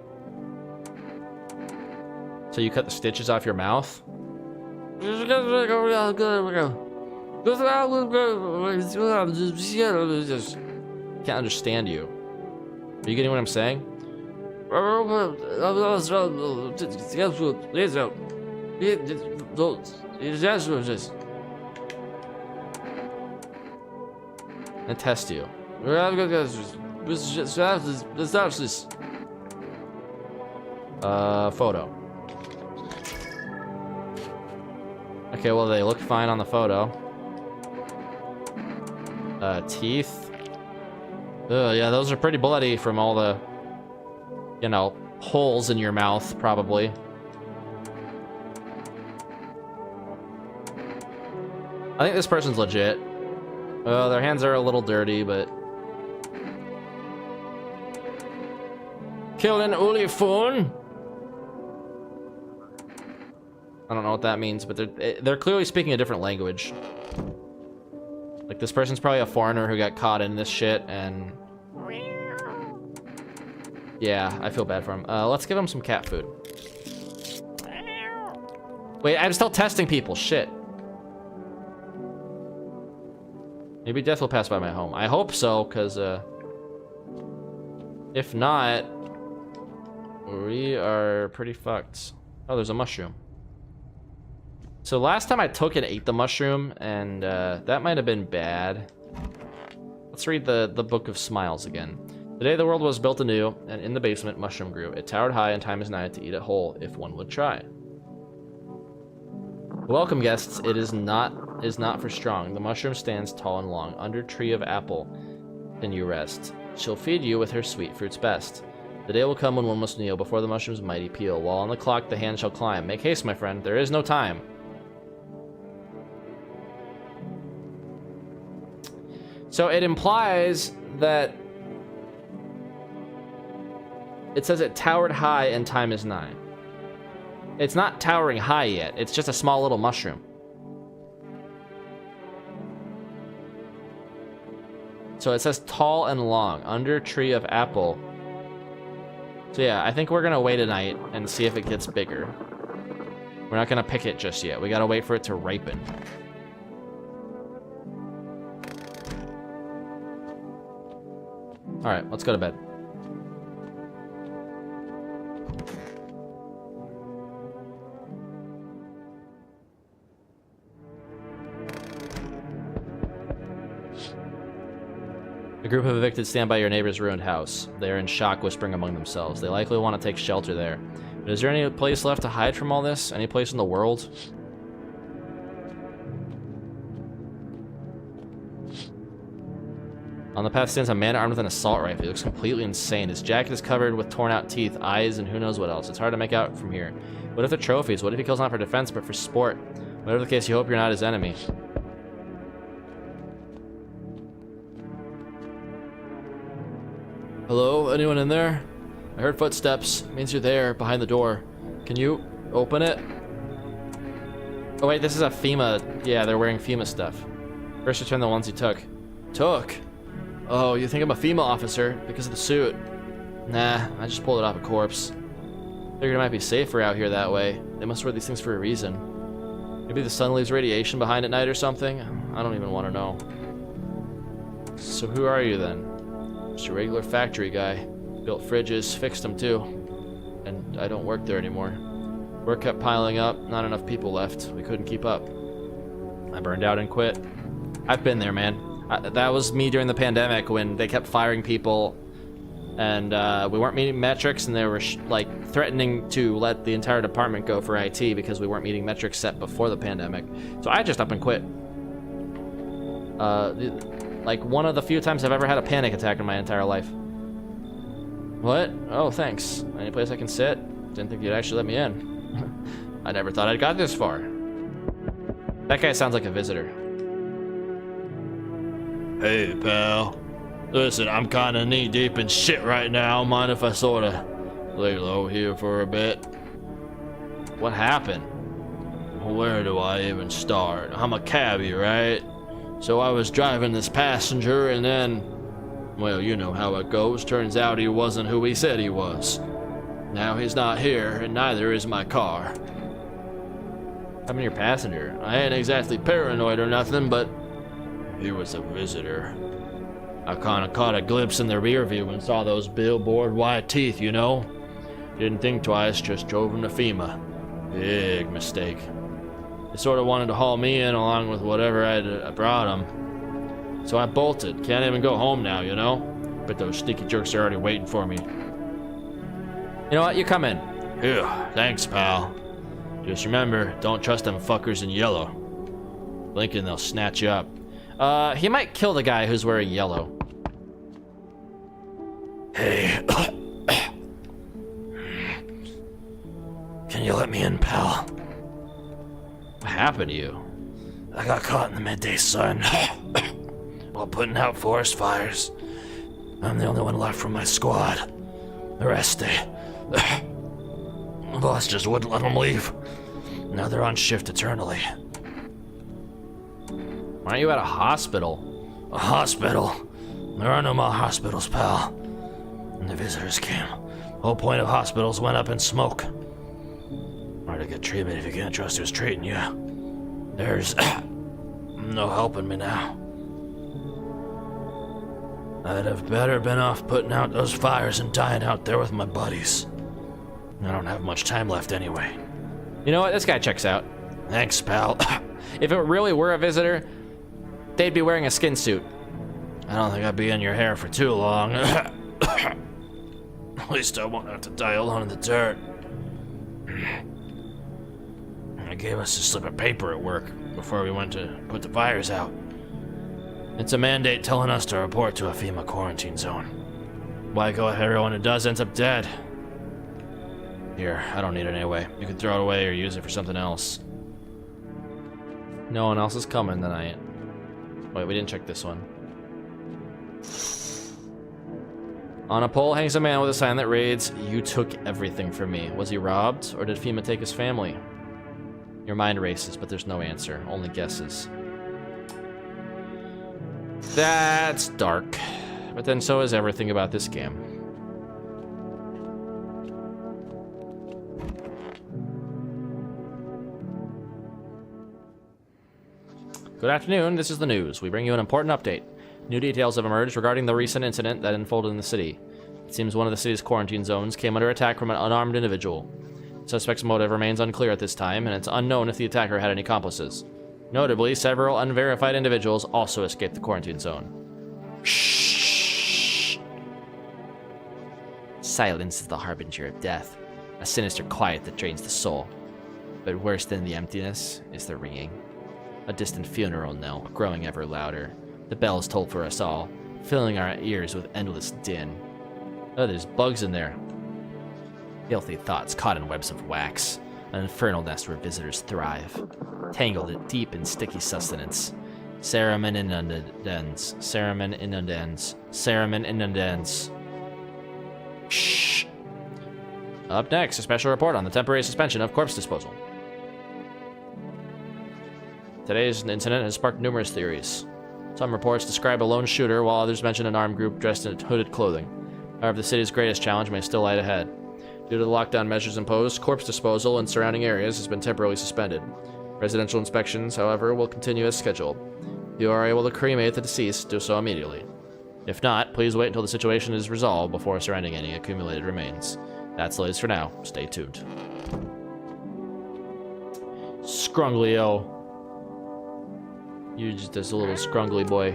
So you cut the stitches off your mouth? Can't understand you. Are you getting what I'm saying? And test you. Photo. Okay, well, they look fine on the photo. Teeth. Yeah, those are pretty bloody from all the, you know, holes in your mouth, probably. I think this person's legit. Their hands are a little dirty, but... Kill an Ulefone? I don't know what that means, but they're clearly speaking a different language. Like, this person's probably a foreigner who got caught in this shit, and... Yeah, I feel bad for him. Let's give him some cat food. Wait, I'm still testing people, shit. Maybe death will pass by my home. I hope so, because, if not, we are pretty fucked. Oh, there's a mushroom. So last time I took and ate the mushroom, and that might have been bad. Let's read the Book of Smiles again. Today the world was built anew, and in the basement mushroom grew. It towered high, and time is nigh to eat it whole, if one would try. Welcome, guests. It is not for strong. The mushroom stands tall and long. Under tree of apple, then you rest. She'll feed you with her sweet fruits best. The day will come when one must kneel before the mushroom's mighty peel. While on the clock the hand shall climb. Make haste, my friend. There is no time. So it implies that it says it towered high and time is nigh. It's not towering high yet. It's just a small little mushroom. So it says tall and long, under tree of apple. So yeah, I think we're gonna wait a night and see if it gets bigger. We're not gonna pick it just yet. We gotta wait for it to ripen. All right, let's go to bed. A group of evicted stand by your neighbor's ruined house. They are in shock, whispering among themselves. They likely want to take shelter there. But is there any place left to hide from all this? Any place in the world? On the path stands a man armed with an assault rifle. He looks completely insane. His jacket is covered with torn out teeth, eyes, and who knows what else. It's hard to make out from here. What if they're trophies? What if he kills not for defense, but for sport? Whatever the case, you hope you're not his enemy. Hello? Anyone in there? I heard footsteps. It means you're there, behind the door. Can you open it? Oh wait, this is a FEMA. Yeah, they're wearing FEMA stuff. First return the ones he took. Took? Oh, you think I'm a FEMA officer because of the suit? Nah, I just pulled it off a corpse. Figured it might be safer out here that way. They must wear these things for a reason. Maybe the sun leaves radiation behind at night or something? I don't even want to know. So who are you then? Just a regular factory guy. Built fridges, fixed them too. And I don't work there anymore. Work kept piling up, not enough people left. We couldn't keep up. I burned out and quit. I've been there, man. That was me during the pandemic when they kept firing people and we weren't meeting metrics, and they were like threatening to let the entire department go for IT because we weren't meeting metrics set before the pandemic. So I just up and quit. Like one of the few times I've ever had a panic attack in my entire life. What? Oh, thanks. Any place I can sit? Didn't think you'd actually let me in. I never thought I'd got this far. That guy sounds like a visitor. Hey, pal. Listen, I'm kinda knee-deep in shit right now. Mind if I sorta lay low here for a bit? What happened? Where do I even start? I'm a cabbie, right? So I was driving this passenger and then, well, you know how it goes. Turns out he wasn't who he said he was. Now he's not here, and neither is my car. I'm your passenger. I ain't exactly paranoid or nothing, but he was a visitor. I kinda caught a glimpse in the rear view and saw those billboard white teeth, you know? Didn't think twice, just drove him to FEMA. Big mistake. They sorta wanted to haul me in along with whatever I brought him. So I bolted. Can't even go home now, you know? But those sneaky jerks are already waiting for me. You know what? You come in. Here, thanks, pal. Just remember, don't trust them fuckers in yellow. Blinking, they'll snatch you up. He might kill the guy who's wearing yellow. Hey. Can you let me in, pal? What happened to you? I got caught in the midday sun while putting out forest fires. I'm the only one left from my squad. The rest, the boss just wouldn't let them leave. Now they're on shift eternally. Why aren't you at a hospital? A hospital? There are no more hospitals, pal. And the visitors came. The whole point of hospitals went up in smoke. Hard to get treatment if you can't trust who's treating you. There's no helping me now. I'd have better been off putting out those fires and dying out there with my buddies. I don't have much time left anyway. You know what? This guy checks out. Thanks, pal. If it really were a visitor, they'd be wearing a skin suit. I don't think I'd be in your hair for too long. At least I won't have to die alone in the dirt. I gave us a slip of paper at work before we went to put the fires out. It's a mandate telling us to report to a FEMA quarantine zone. Why go if everyone who does ends up dead? Here, I don't need it anyway. You can throw it away or use it for something else. No one else is coming tonight. Wait, we didn't check this one. On a pole hangs a man with a sign that reads, "You took everything from me." Was he robbed, or did FEMA take his family? Your mind races, but there's no answer, only guesses. That's dark. But then so is everything about this game. Good afternoon, this is the news. We bring you an important update. New details have emerged regarding the recent incident that unfolded in the city. It seems one of the city's quarantine zones came under attack from an unarmed individual. The suspect's motive remains unclear at this time, and it's unknown if the attacker had any accomplices. Notably, several unverified individuals also escaped the quarantine zone. Shh. Silence is the harbinger of death, a sinister quiet that drains the soul. But worse than the emptiness is the ringing. A distant funeral knell, growing ever louder. The bells toll for us all, filling our ears with endless din. Oh, there's bugs in there. Filthy thoughts caught in webs of wax. An infernal nest where visitors thrive. Tangled deep in sticky sustenance. Cerumen inundans. Cerumen inundans. Cerumen inundans. Shh. Up next, a special report on the temporary suspension of corpse disposal. Today's incident has sparked numerous theories. Some reports describe a lone shooter, while others mention an armed group dressed in hooded clothing. However, the city's greatest challenge may still lie ahead. Due to the lockdown measures imposed, corpse disposal in surrounding areas has been temporarily suspended. Residential inspections, however, will continue as scheduled. If you are able to cremate the deceased, do so immediately. If not, please wait until the situation is resolved before surrendering any accumulated remains. That's the latest for now. Stay tuned. Scrunglio. You're just this little scrungly boy.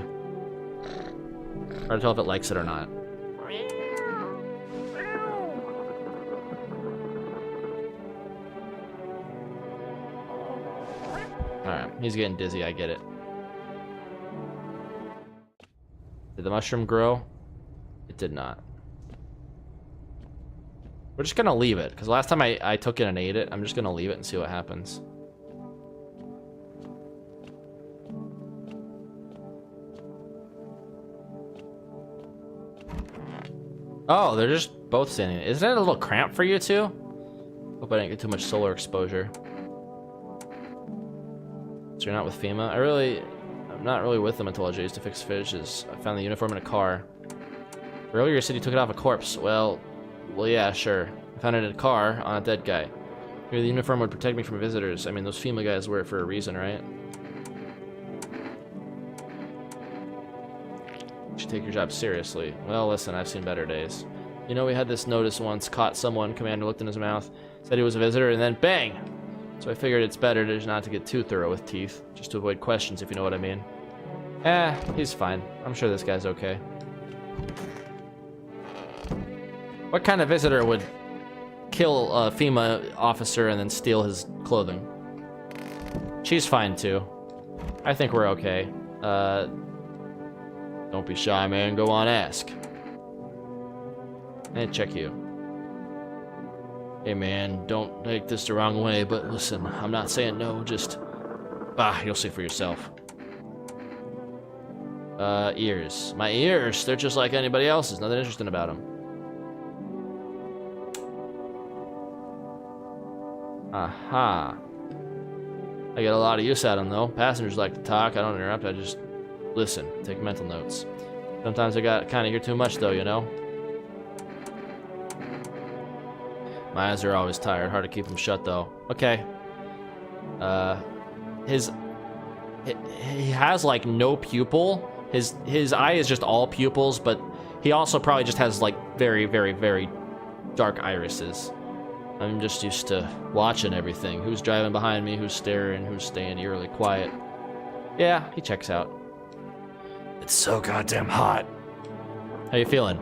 Hard to tell if it likes it or not. Alright, he's getting dizzy, I get it. Did the mushroom grow? It did not. We're just gonna leave it, because last time I took it and ate it, I'm just gonna leave it and see what happens. Oh, they're just both standing. Isn't it a little cramped for you two? Hope I didn't get too much solar exposure. So you're not with FEMA? I'm not really with them until I used to fix fishes. I found the uniform in a car. Earlier you said you took it off a corpse. Well, yeah, sure. I found it in a car on a dead guy. Maybe the uniform would protect me from visitors. I mean, those FEMA guys wear it for a reason, right? You should take your job seriously. Well, listen, I've seen better days. You know, we had this notice once, caught someone, commander looked in his mouth, said he was a visitor, and then bang! So I figured it's better to not to get too thorough with teeth, just to avoid questions, if you know what I mean. He's fine. I'm sure this guy's okay. What kind of visitor would kill a FEMA officer and then steal his clothing? She's fine, too. I think we're okay. Don't be shy, man. Go on, ask. And check you. Hey, man, don't take this the wrong way, but listen, I'm not saying no, just... you'll see for yourself. Ears. My ears, they're just like anybody else's. Nothing interesting about them. Aha. I get a lot of use out of them, though. Passengers like to talk. I don't interrupt. I just listen. Take mental notes. Sometimes I got kind of hear too much, though, you know? My eyes are always tired. Hard to keep them shut, though. Okay. He has, like, no pupil. His eye is just all pupils, but he also probably just has, like, very, very, very dark irises. I'm just used to watching everything. Who's driving behind me, who's staring, who's staying eerily quiet. Yeah, he checks out. It's so goddamn hot. How you feeling?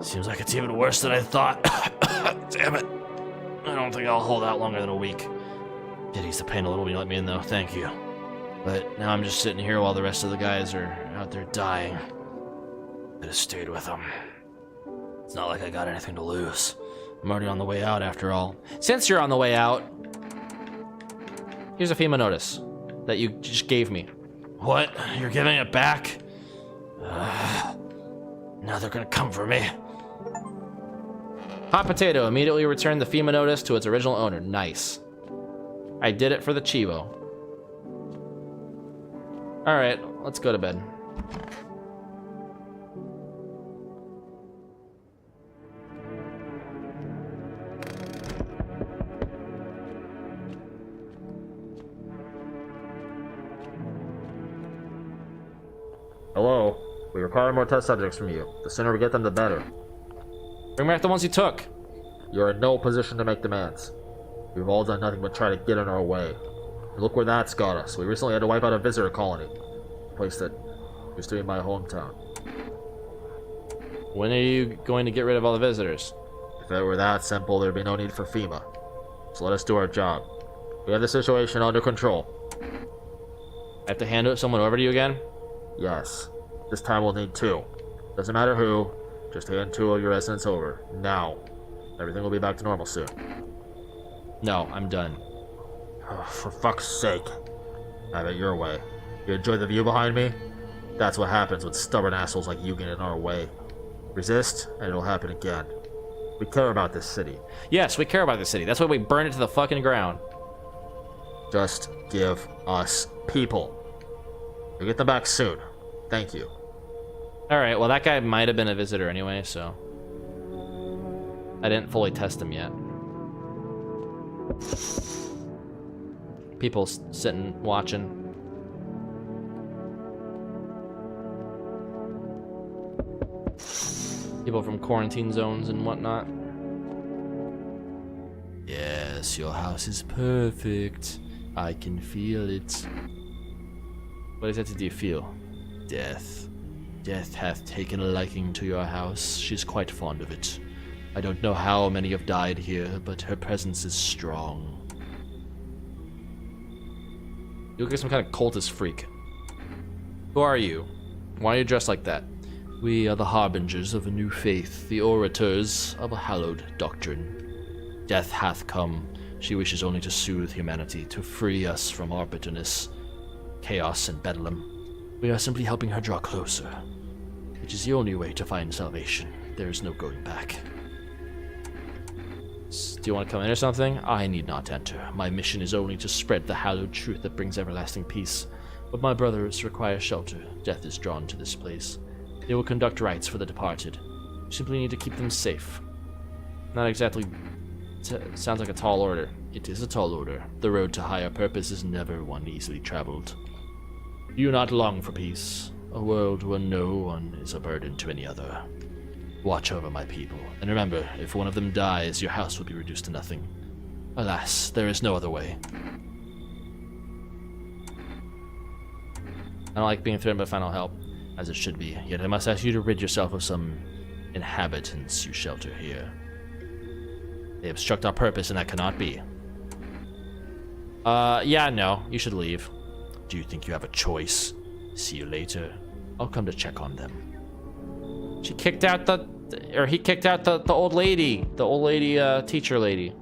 Seems like it's even worse than I thought. Damn it. I don't think I'll hold out longer than a week. Pity's the pain a little when you let me in, though. Thank you. But now I'm just sitting here while the rest of the guys are out there dying. Could have stayed with them. It's not like I got anything to lose. I'm already on the way out, after all. Since you're on the way out, here's a FEMA notice that you just gave me. What? You're giving it back? Now they're gonna come for me. Hot Potato immediately returned the FEMA notice to its original owner. Nice. I did it for the Chivo. Alright, let's go to bed. Hello? We require more test subjects from you. The sooner we get them, the better. Bring back the ones you took. You're in no position to make demands. We've all done nothing but try to get in our way. And look where that's got us. We recently had to wipe out a visitor colony. A place that used to be my hometown. When are you going to get rid of all the visitors? If it were that simple, there'd be no need for FEMA. So let us do our job. We have the situation under control. I have to hand someone over to you again? Yes. This time we'll need 2. Doesn't matter who, just hand 2 of your residents over. Now. Everything will be back to normal soon. No, I'm done. For fuck's sake. Have it your way. You enjoy the view behind me? That's what happens when stubborn assholes like you get in our way. Resist, and it'll happen again. We care about this city. Yes, we care about the city. That's why we burned it to the fucking ground. Just give us people. We'll get them back soon. Thank you. Alright, well that guy might have been a visitor anyway, so... I didn't fully test him yet. People sitting, watching. People from quarantine zones and whatnot. Yes, your house is perfect. I can feel it. What exactly do you feel? Death. Death hath taken a liking to your house. She's quite fond of it. I don't know how many have died here, but her presence is strong. You look like some kind of cultist freak. Who are you? Why are you dressed like that? We are the harbingers of a new faith, the orators of a hallowed doctrine. Death hath come. She wishes only to soothe humanity, to free us from our bitterness, chaos, and bedlam. We are simply helping her draw closer, which is the only way to find salvation. There is no going back. Do you want to come in or something? I need not enter. My mission is only to spread the hallowed truth that brings everlasting peace. But my brothers require shelter. Death is drawn to this place. They will conduct rites for the departed. We simply need to keep them safe. Not exactly... sounds like a tall order. It is a tall order. The road to higher purpose is never one easily traveled. Do you not long for peace? A world where no one is a burden to any other. Watch over my people, and remember, if one of them dies, your house will be reduced to nothing. Alas, there is no other way. I don't like being threatened by final help. As it should be, yet I must ask you to rid yourself of some inhabitants you shelter here. They obstruct our purpose, and that cannot be. Yeah, no, you should leave. Do you think you have a choice? See you later. I'll come to check on them. She kicked out he kicked out the old lady. The old lady, teacher lady.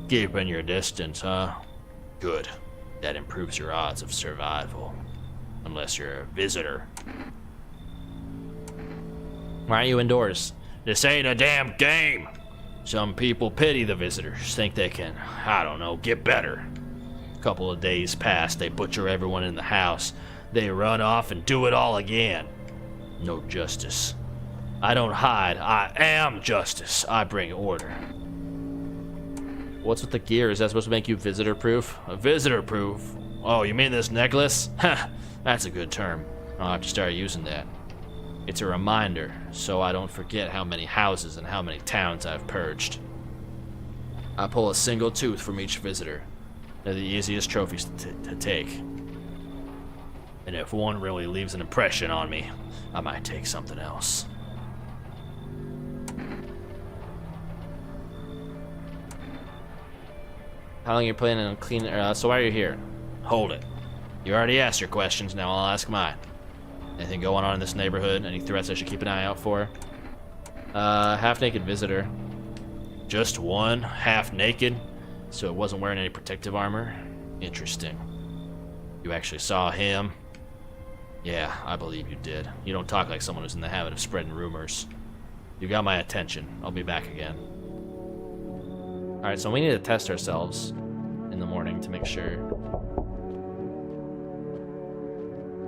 Keeping your distance, huh? Good. That improves your odds of survival. Unless you're a visitor. Why aren't you indoors? This ain't a damn game. Some people pity the visitors, think they can, I don't know, get better. A couple of days pass, they butcher everyone in the house. They run off and do it all again. No justice. I don't hide, I am justice. I bring order. What's with the gear? Is that supposed to make you visitor-proof? Visitor-proof? Oh, you mean this necklace? Ha, that's a good term. I'll have to start using that. It's a reminder, so I don't forget how many houses and how many towns I've purged. I pull a single tooth from each visitor. They're the easiest trophies to take. And if one really leaves an impression on me, I might take something else. How long are you planning on cleaning? So why are you here? Hold it. You already asked your questions, now I'll ask mine. Anything going on in this neighborhood? Any threats I should keep an eye out for? Half-naked visitor. Just one, half naked, so it wasn't wearing any protective armor? Interesting. You actually saw him? Yeah, I believe you did. You don't talk like someone who's in the habit of spreading rumors. You got my attention. I'll be back again. Alright, so we need to test ourselves in the morning to make sure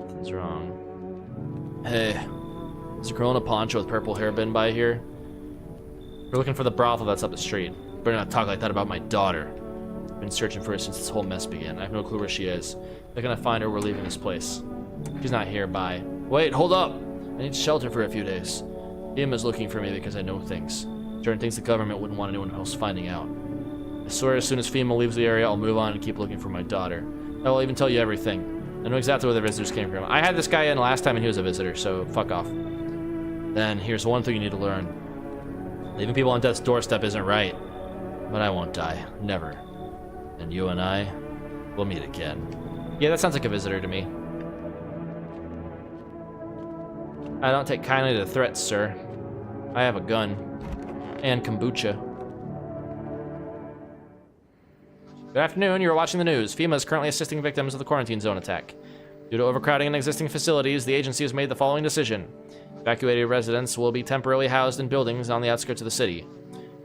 nothing's wrong. Hey, is a girl in a poncho with purple hair been by here? We're looking for the brothel that's up the street. Better not talk like that about my daughter. I've been searching for her since this whole mess began. I have no clue where she is. They're gonna find her, we're leaving this place. She's not here, bye. Wait, hold up! I need shelter for a few days. Emma's looking for me because I know things. Certain things the government wouldn't want anyone else finding out. I swear as soon as FEMA leaves the area, I'll move on and keep looking for my daughter. I will even tell you everything. I know exactly where the visitors came from. I had this guy in last time and he was a visitor, so fuck off. Then, here's one thing you need to learn. Leaving people on death's doorstep isn't right. But I won't die. Never. And you and I will meet again. Yeah, that sounds like a visitor to me. I don't take kindly to threats, sir. I have a gun. And kombucha. Good afternoon, you are watching the news. FEMA is currently assisting victims of the quarantine zone attack. Due to overcrowding in existing facilities, the agency has made the following decision. Evacuated residents will be temporarily housed in buildings on the outskirts of the city.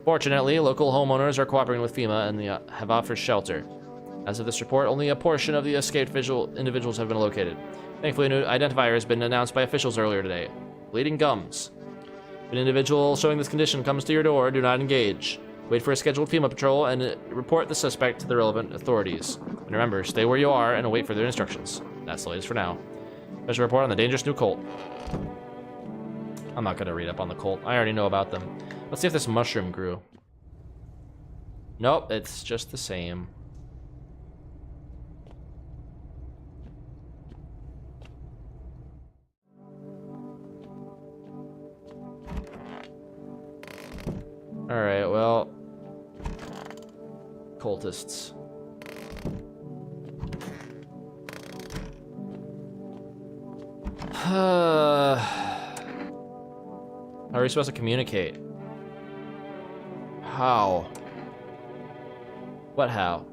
Fortunately, local homeowners are cooperating with FEMA and have offered shelter. As of this report, only a portion of the escaped individuals have been located. Thankfully, a new identifier has been announced by officials earlier today. Bleeding gums. If an individual showing this condition comes to your door, do not engage. Wait for a scheduled FEMA patrol and report the suspect to the relevant authorities. And remember, stay where you are and wait for their instructions. That's the latest for now. Special report on the dangerous new cult. I'm not gonna read up on the cult. I already know about them. Let's see if this mushroom grew. Nope, it's just the same. Alright, well... cultists. How are we supposed to communicate? How? What how?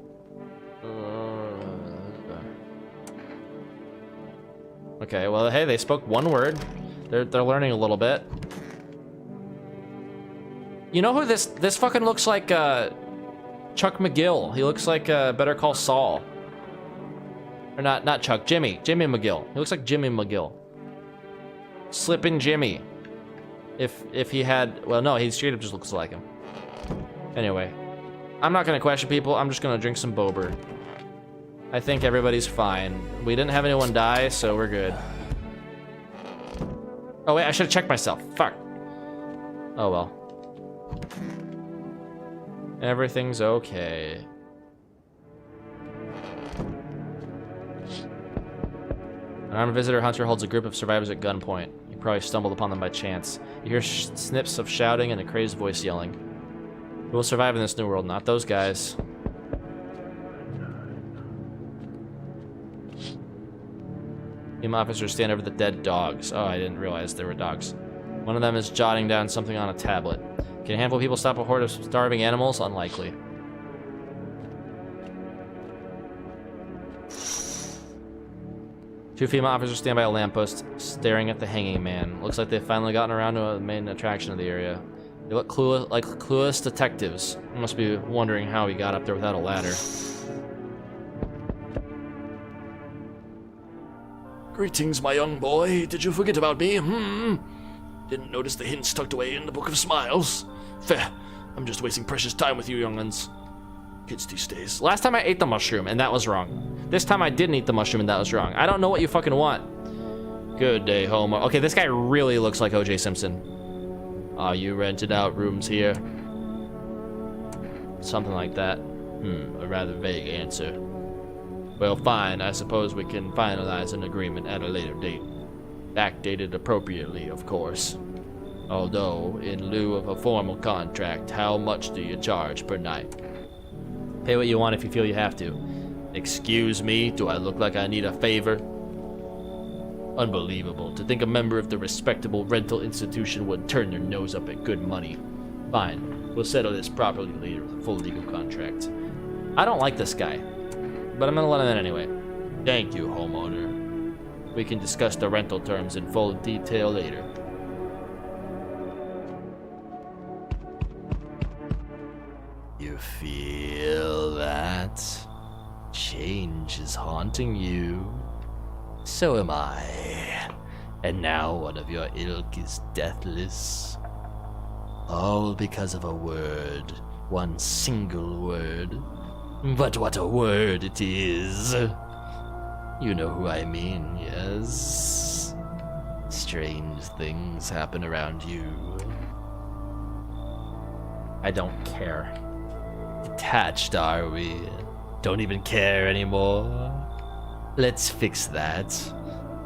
Okay, well, hey, they spoke one word. They're learning a little bit. You know who this fucking looks like? Chuck McGill. He looks like Better Call Saul. Or not Chuck. Jimmy McGill. He looks like Jimmy McGill. Slippin' Jimmy. If he had, well, no, he straight up just looks like him. Anyway, I'm not gonna question people. I'm just gonna drink some bober. I think everybody's fine. We didn't have anyone die, so we're good. Oh wait, I should have checked myself. Fuck. Oh well. Everything's okay. An armed visitor hunter holds a group of survivors at gunpoint. You probably stumbled upon them by chance. You hear snips of shouting and a crazed voice yelling. Who will survive in this new world? Not those guys. Team officers stand over the dead dogs. Oh, I didn't realize there were dogs. One of them is jotting down something on a tablet. Can a handful of people stop a horde of starving animals? Unlikely. Two female officers stand by a lamppost, staring at the hanging man. Looks like they've finally gotten around to the main attraction of the area. They look like clueless detectives. You must be wondering how he got up there without a ladder. Greetings, my young boy. Did you forget about me? Didn't notice the hints tucked away in the Book of Smiles. Fair. I'm just wasting precious time with you young'uns. Kids these days. Last time I ate the mushroom, and that was wrong. This time I didn't eat the mushroom, and that was wrong. I don't know what you fucking want. Good day, homo. Okay, this guy really looks like O.J. Simpson. You rented out rooms here? Something like that. A rather vague answer. Well, fine. I suppose we can finalize an agreement at a later date. Backdated appropriately, of course. Although, in lieu of a formal contract, how much do you charge per night? Pay what you want if you feel you have to. Excuse me, do I look like I need a favor? Unbelievable. To think a member of the respectable rental institution would turn their nose up at good money. Fine. We'll settle this properly later with a full legal contract. I don't like this guy, but I'm gonna let him in anyway. Thank you, homeowner. We can discuss the rental terms in full detail later. You feel that? Change is haunting you. So am I. And now one of your ilk is deathless. All because of a word. One single word. But what a word it is. You know who I mean, yes? Strange things happen around you. I don't care. Detached, are we? Don't even care anymore? Let's fix that.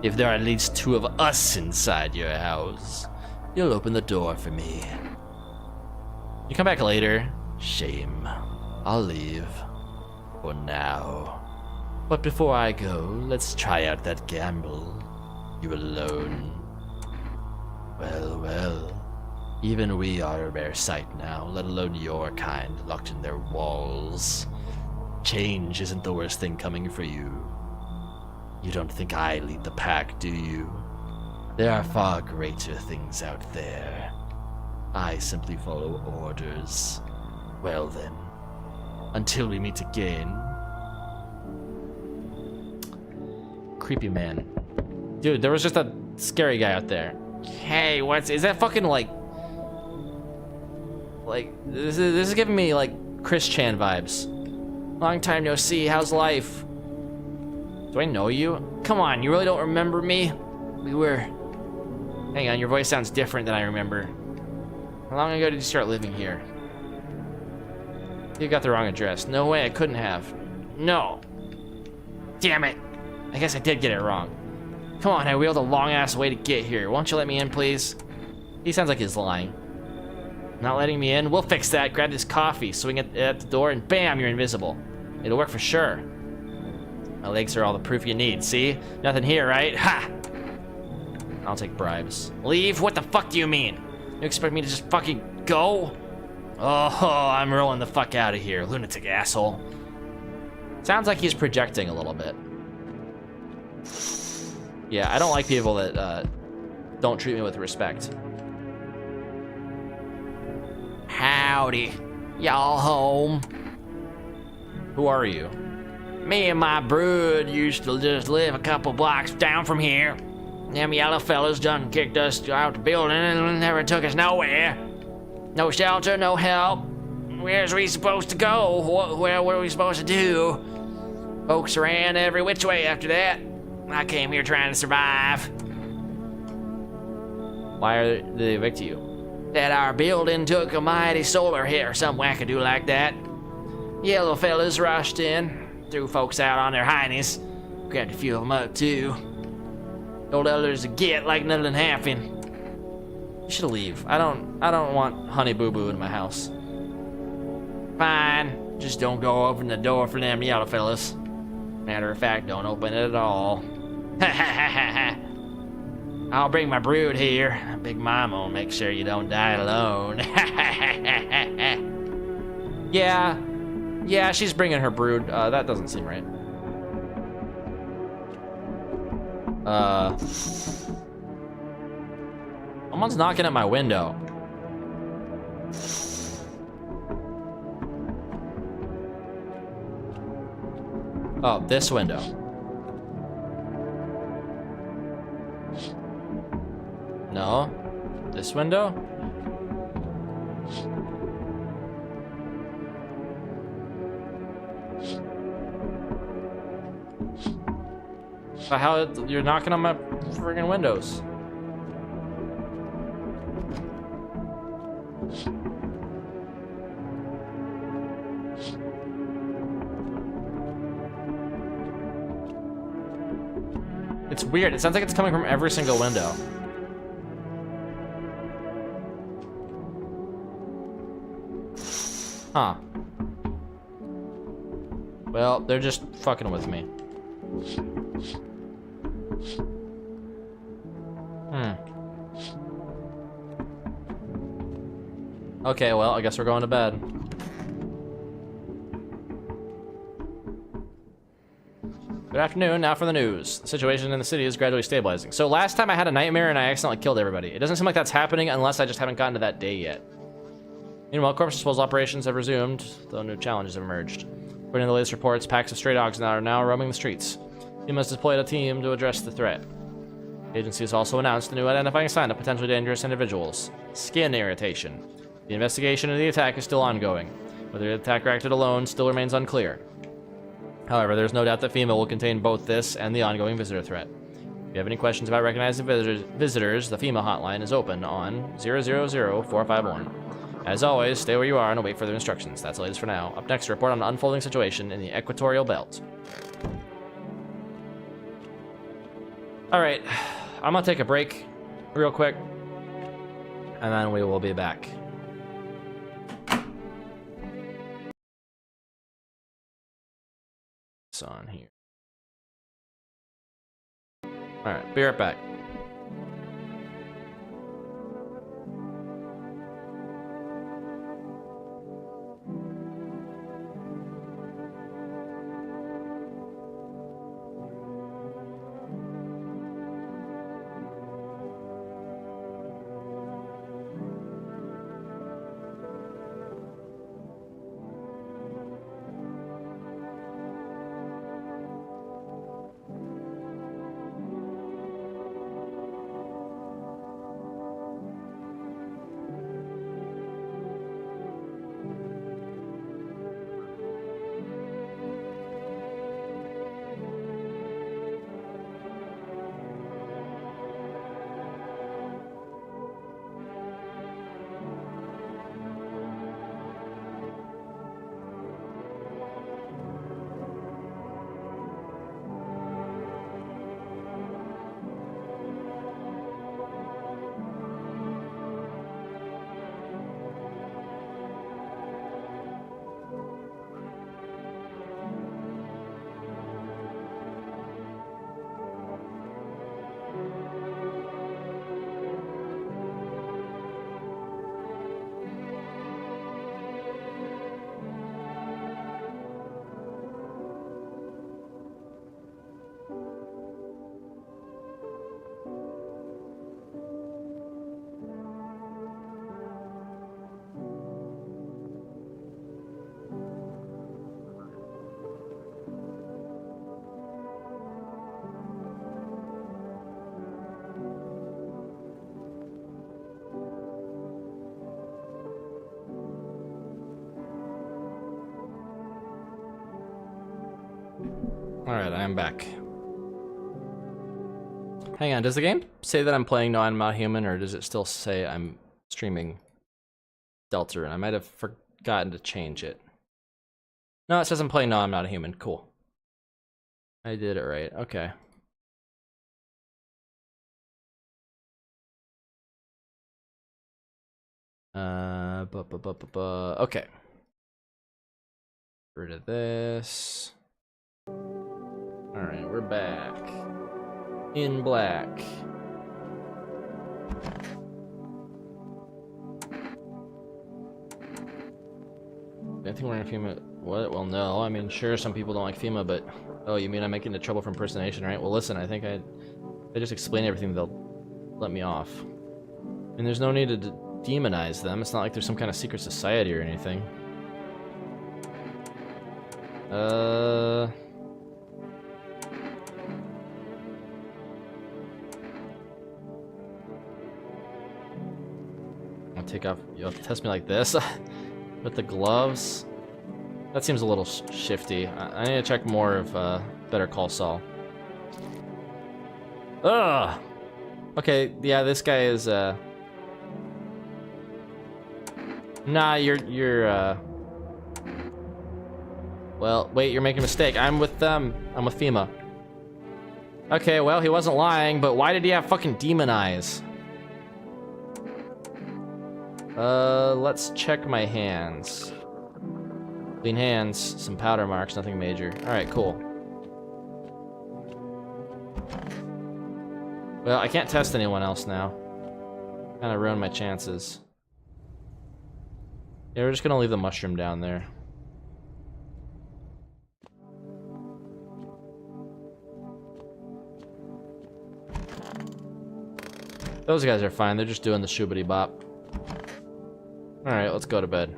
If there are at least 2 of us inside your house, you'll open the door for me. You come back later. Shame. I'll leave. For now. But before I go, let's try out that gamble. You alone. Well, well. Even we are a rare sight now, let alone your kind, locked in their walls. Change isn't the worst thing coming for you. You don't think I lead the pack, do you? There are far greater things out there. I simply follow orders. Well then, until we meet again. Creepy man. Dude, there was just a scary guy out there. Hey, is that fucking like this is giving me like Chris Chan vibes. Long time no see, how's life? Do I know you? Come on, you really don't remember me? Hang on, your voice sounds different than I remember. How long ago did you start living here? You got the wrong address. No way, I couldn't have. No. Damn it. I guess I did get it wrong. Come on, I wheeled a long-ass way to get here. Won't you let me in, please? He sounds like he's lying. Not letting me in? We'll fix that. Grab this coffee, swing it at the door, and bam, you're invisible. It'll work for sure. My legs are all the proof you need, see? Nothing here, right? Ha! I'll take bribes. Leave? What the fuck do you mean? You expect me to just fucking go? Oh, I'm rolling the fuck out of here, lunatic asshole. Sounds like he's projecting a little bit. Yeah, I don't like people that don't treat me with respect. Howdy. Y'all home? Who are you? Me and my brood used to just live a couple blocks down from here. Them yellow fellas done kicked us out the building and never took us nowhere. No shelter, no help. Where's we supposed to go? What are we supposed to do? Folks ran every which way after that. I came here trying to survive. Why did they evict you? That our building took a mighty solar hit or some wackadoo like that. Yellow fellas rushed in, threw folks out on their heinies, grabbed a few of them up too. Told others to get like nothing happened. You should leave. I don't want Honey Boo Boo in my house. Fine, just don't go open the door for them yellow fellas. Matter of fact, don't open it at all. I'll bring my brood here. Big Mama will make sure you don't die alone. Yeah, she's bringing her brood. That doesn't seem right. Someone's knocking at my window. Oh, this window. No? This window? The hell? You're knocking on my friggin' windows. It's weird. It sounds like it's coming from every single window. Huh. Well, they're just fucking with me. Okay, well, I guess we're going to bed. Good afternoon, now for the news. The situation in the city is gradually stabilizing. So last time I had a nightmare and I accidentally killed everybody. It doesn't seem like that's happening unless I just haven't gotten to that day yet. Meanwhile, corpse disposal operations have resumed, though new challenges have emerged. According to the latest reports, packs of stray dogs are now roaming the streets. FEMA has deployed a team to address the threat. The agency has also announced a new identifying sign of potentially dangerous individuals: skin irritation. The investigation into the attack is still ongoing. Whether the attacker acted alone still remains unclear. However, there's no doubt that FEMA will contain both this and the ongoing visitor threat. If you have any questions about recognizing visitors, the FEMA hotline is open on 000-451. As always, stay where you are and await further instructions. That's the latest for now. Up next, a report on an unfolding situation in the equatorial belt. Alright, I'm gonna take a break real quick, and then we will be back. It's on here. Alright, be right back. Alright, I am back. Hang on, does the game say that I'm playing No, I'm Not Human, or does it still say I'm streaming Delta? And I might have forgotten to change it. No, it says I'm playing No, I'm Not a Human. Cool. I did it right. Okay. Okay. Rid of this. Alright, we're back. In black. I think we're in FEMA. What? Well, no. I mean, sure, some people don't like FEMA, but... Oh, you mean I'm making the trouble for impersonation, right? Well, listen, I think I just explain everything, they'll let me off. And there's no need to demonize them. It's not like there's some kind of secret society or anything. I'll take off. You'll have to test me like this with the gloves. That seems a little shifty. I need to check more of Better Call Saul. Ugh. Okay, yeah, this guy is Nah, you're well, wait, you're making a mistake. I'm with them. I'm with FEMA. Okay, well, he wasn't lying, but why did he have fucking demon eyes? Let's check my hands. Clean hands, some powder marks, nothing major. Alright, cool. Well, I can't test anyone else now. Kinda ruined my chances. Yeah, we're just gonna leave the mushroom down there. Those guys are fine, they're just doing the shoobity bop. Alright, let's go to bed.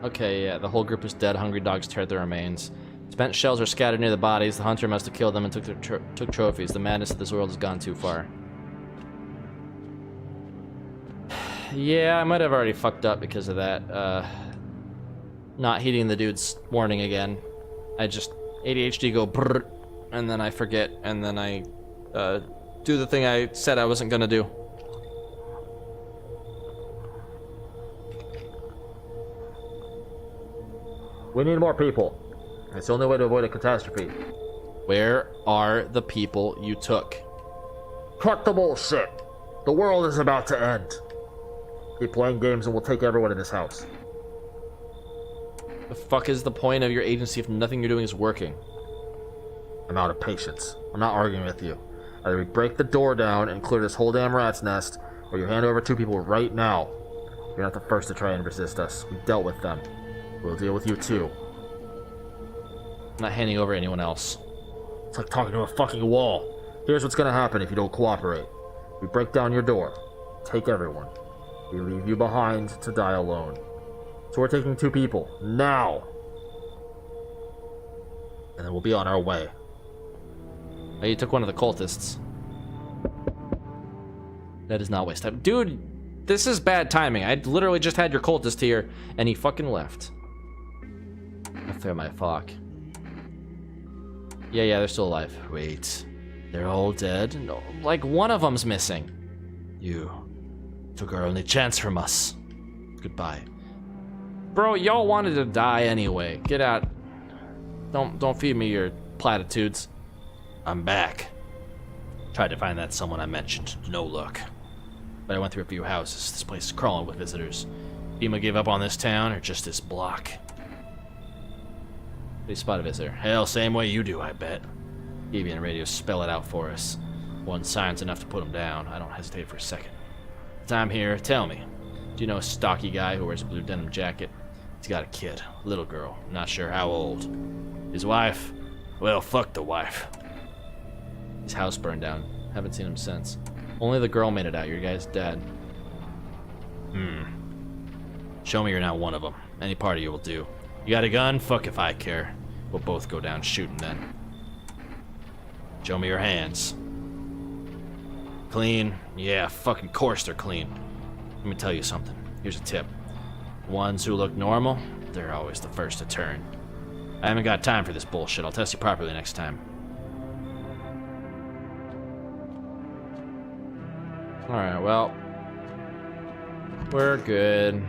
Okay, yeah, the whole group is dead. Hungry dogs tear at their remains. Spent shells are scattered near the bodies. The hunter must have killed them and took trophies. The madness of this world has gone too far. Yeah, I might have already fucked up because of that. Not heeding the dude's warning again. I just ADHD go brrr, and then I forget, and then I do the thing I said I wasn't gonna do. We need more people. It's the only way to avoid a catastrophe. Where are the people you took? Cut the bullshit. The world is about to end. Keep playing games and we'll take everyone in this house. The fuck is the point of your agency if nothing you're doing is working? I'm out of patience. I'm not arguing with you. Either we break the door down and clear this whole damn rat's nest, or you hand over 2 people right now. You're not the first to try and resist us. We dealt with them. We'll deal with you too. I'm not handing over anyone else. It's like talking to a fucking wall. Here's what's gonna happen if you don't cooperate. We break down your door. Take everyone. We leave you behind to die alone. So we're taking 2 people. Now! And then we'll be on our way. Oh, you took one of the cultists. That is not waste time. Dude, this is bad timing. I literally just had your cultist here, and he fucking left. I'll clear my flock. Yeah, they're still alive. Wait. They're all dead? No, like one of them's missing. You took our only chance from us. Goodbye. Bro, y'all wanted to die anyway. Get out. Don't feed me your platitudes. I'm back. Tried to find that someone I mentioned. No luck. But I went through a few houses. This place is crawling with visitors. FEMA gave up on this town, or just this block? They spot a visitor. Hell, same way you do, I bet. TV and radio spell it out for us. One sign's enough to put him down. I don't hesitate for a second. Since I'm here, tell me. Do you know a stocky guy who wears a blue denim jacket? He's got a kid. Little girl. Not sure how old. His wife? Well, fuck the wife. His house burned down. Haven't seen him since. Only the girl made it out. Your guy's dead. Show me you're not one of them. Any part of you will do. You got a gun? Fuck if I care. We'll both go down shooting then. Show me your hands. Clean? Yeah, fucking course they're clean. Let me tell you something. Here's a tip. Ones who look normal, they're always the first to turn. I haven't got time for this bullshit. I'll test you properly next time. Alright, well. We're good.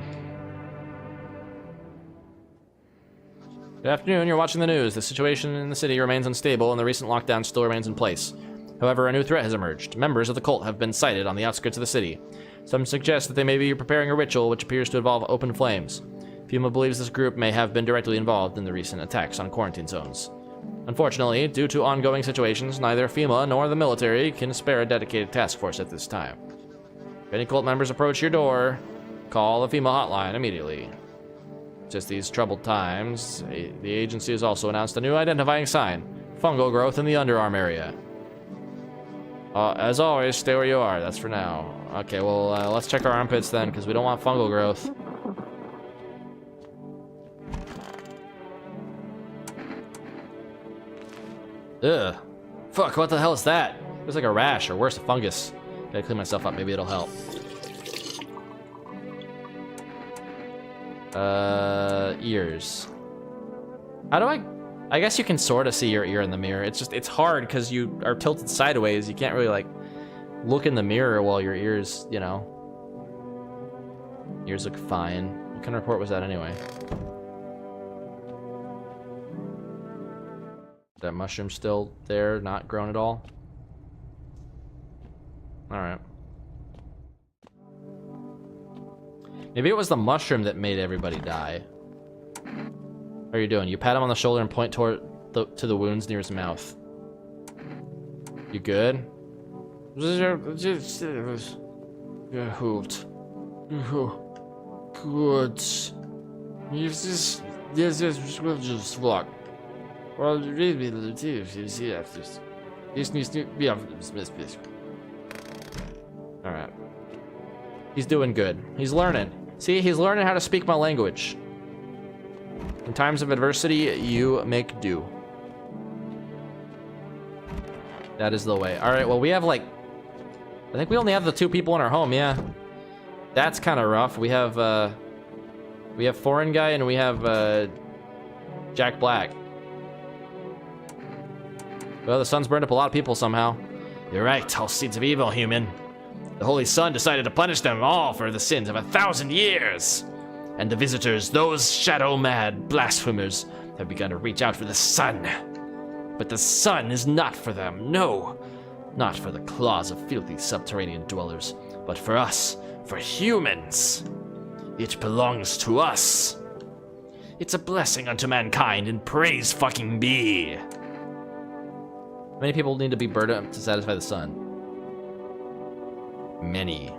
Good afternoon, you're watching the news. The situation in the city remains unstable and the recent lockdown still remains in place. However, a new threat has emerged. Members of the cult have been sighted on the outskirts of the city. Some suggest that they may be preparing a ritual which appears to involve open flames. FEMA believes this group may have been directly involved in the recent attacks on quarantine zones. Unfortunately, due to ongoing situations, neither FEMA nor the military can spare a dedicated task force at this time. If any cult members approach your door, call the FEMA hotline immediately. Just these troubled times, the agency has also announced a new identifying sign: fungal growth in the underarm area. As always, stay where you are. That's for now. Okay, well, let's check our armpits then, because we don't want fungal growth. Ugh. Fuck, what the hell is that? It's like a rash, or worse, a fungus. Gotta clean myself up, maybe it'll help. Ears. How do I guess you can sort of see your ear in the mirror. It's hard because you are tilted sideways. You can't really, like, look in the mirror while your ears, you know. Ears look fine. What kind of report was that anyway? That mushroom still there, not grown at all? Alright. Maybe it was the mushroom that made everybody die. How are you doing? You pat him on the shoulder and point toward to the wounds near his mouth. You good? You're hooked. Good. Just walk. Well, really, this needs to be. Alright. He's doing good. He's learning. See, he's learning how to speak my language. In times of adversity, you make do. That is the way. Alright, well, we have like... I think we only have the 2 people in our home, yeah. That's kind of rough. We have Foreign Guy and we have Jack Black. Well, the sun's burned up a lot of people somehow. You're right, all seeds of evil, human. The Holy Sun decided to punish them all for the sins of 1,000 years. And the visitors, those shadow-mad blasphemers, have begun to reach out for the sun. But the sun is not for them, no. Not for the claws of filthy subterranean dwellers, but for us, for humans. It belongs to us. It's a blessing unto mankind, and praise fucking be. How many people need to be burned up to satisfy the sun? Many.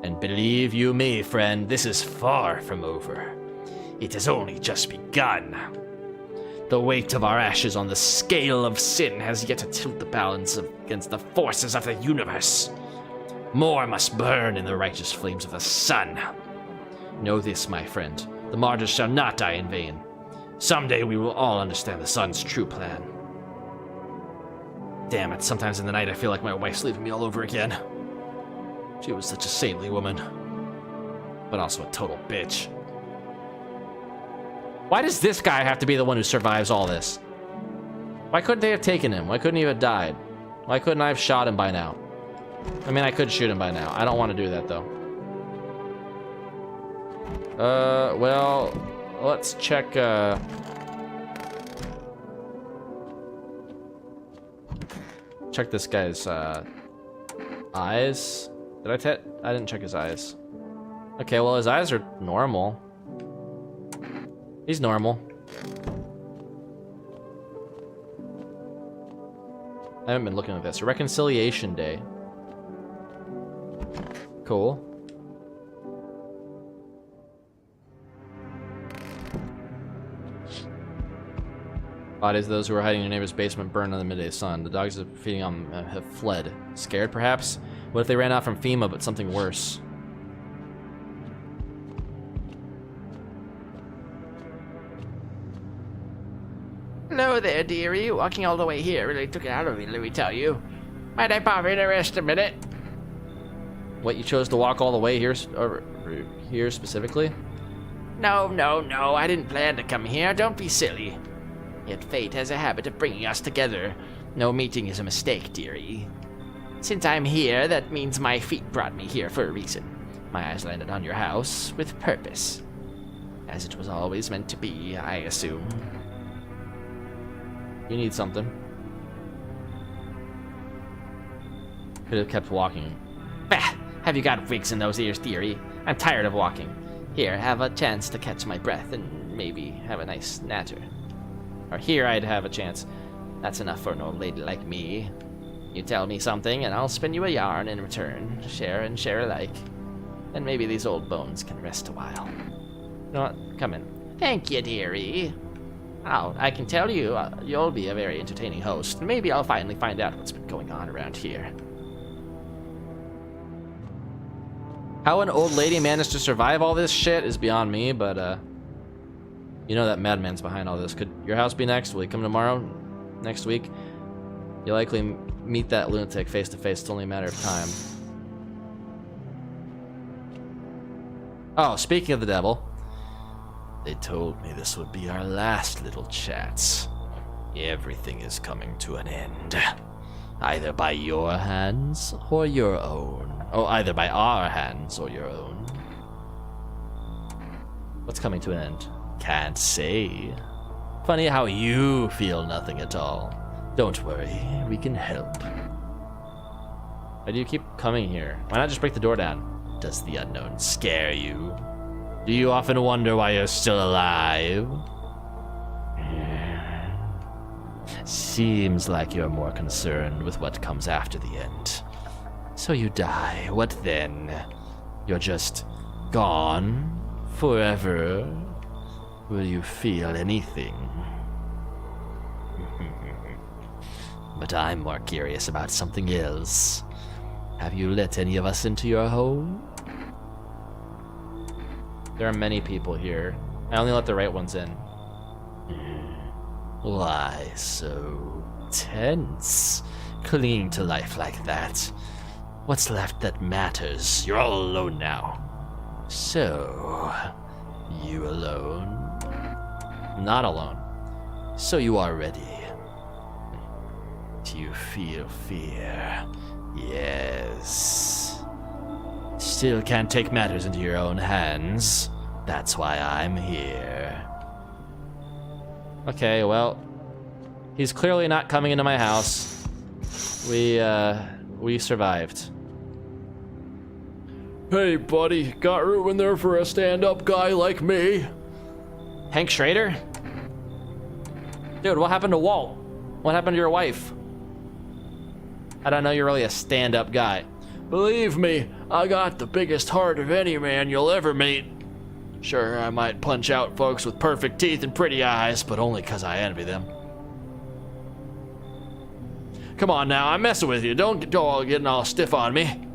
And believe you me, friend, this is far from over. It has only just begun. The weight of our ashes on the scale of sin has yet to tilt the balance against the forces of the universe. More must burn in the righteous flames of the sun. Know this, my friend, the martyrs shall not die in vain. Someday we will all understand the sun's true plan. Damn it, sometimes in the night I feel like my wife's leaving me all over again. She was such a saintly woman, but also a total bitch. Why does this guy have to be the one who survives all this? Why couldn't they have taken him? Why couldn't he have died? Why couldn't I have shot him by now? I mean, I could shoot him by now. I don't want to do that, though. Well, let's check, check this guy's, eyes. I didn't check his eyes. Okay, well, his eyes are normal. He's normal. I haven't been looking at this. Reconciliation Day. Cool. Bodies of those who were hiding in your neighbor's basement burned in the midday sun. The dogs feeding on them have fled. Scared, perhaps? What if they ran out from FEMA, but something worse? Hello there, dearie. Walking all the way here really took it out of me, let me tell you. Might I pop in and rest a minute? What, you chose to walk all the way here, here specifically? No, I didn't plan to come here. Don't be silly. Yet fate has a habit of bringing us together. No meeting is a mistake, dearie. Since I'm here, that means my feet brought me here for a reason. My eyes landed on your house with purpose. As it was always meant to be, I assume. You need something. Could have kept walking. Bah! Have you got wigs in those ears, dearie? I'm tired of walking. Here, have a chance to catch my breath and maybe have a nice natter. Or here I'd have a chance. That's enough for an old lady like me. You tell me something and I'll spin you a yarn in return. Share and share alike. And maybe these old bones can rest a while. You know what? Come in. Thank you, dearie. Oh, I can tell you, you'll be a very entertaining host. Maybe I'll finally find out what's been going on around here. How an old lady managed to survive all this shit is beyond me, but, you know that madman's behind all this. Could your house be next? Will he come tomorrow? Next week? You'll likely meet that lunatic face to face. It's only a matter of time. Oh, speaking of the devil. They told me this would be our last little chats. Everything is coming to an end. Either by your hands or your own. Oh, either by our hands or your own. What's coming to an end? Can't say. Funny how you feel nothing at all. Don't worry, we can help. Why do you keep coming here? Why not just break the door down? Does the unknown scare you? Do you often wonder why you're still alive? Seems like you're more concerned with what comes after the end. So you die. What then? You're just gone? Forever? Will you feel anything? But I'm more curious about something else. Have you let any of us into your home? There are many people here. I only let the right ones in. Why so tense? Clinging to life like that. What's left that matters? You're all alone now. So, you alone? Not alone. So you are ready. Do you feel fear? Yes. Still can't take matters into your own hands. That's why I'm here. Okay, well, he's clearly not coming into my house. We survived. Hey, buddy, got room in there for a stand-up guy like me? Hank Schrader? Dude, what happened to Walt? What happened to your wife? I don't know you're really a stand-up guy. Believe me, I got the biggest heart of any man you'll ever meet. Sure, I might punch out folks with perfect teeth and pretty eyes, but only 'cause I envy them. Come on now, I'm messing with you. Don't go all getting all stiff on me.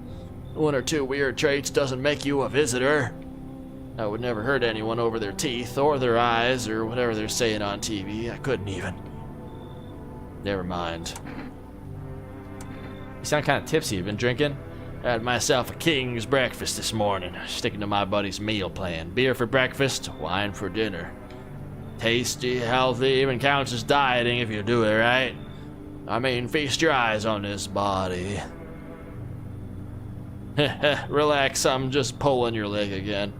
One or two weird traits doesn't make you a visitor. I would never hurt anyone over their teeth or their eyes or whatever they're saying on TV. I couldn't even. Never mind. You sound kind of tipsy. You been drinking? Had myself a king's breakfast this morning, sticking to my buddy's meal plan. Beer for breakfast, wine for dinner. Tasty, healthy, even counts as dieting if you do it right. I mean, feast your eyes on this body. Relax, I'm just pulling your leg again.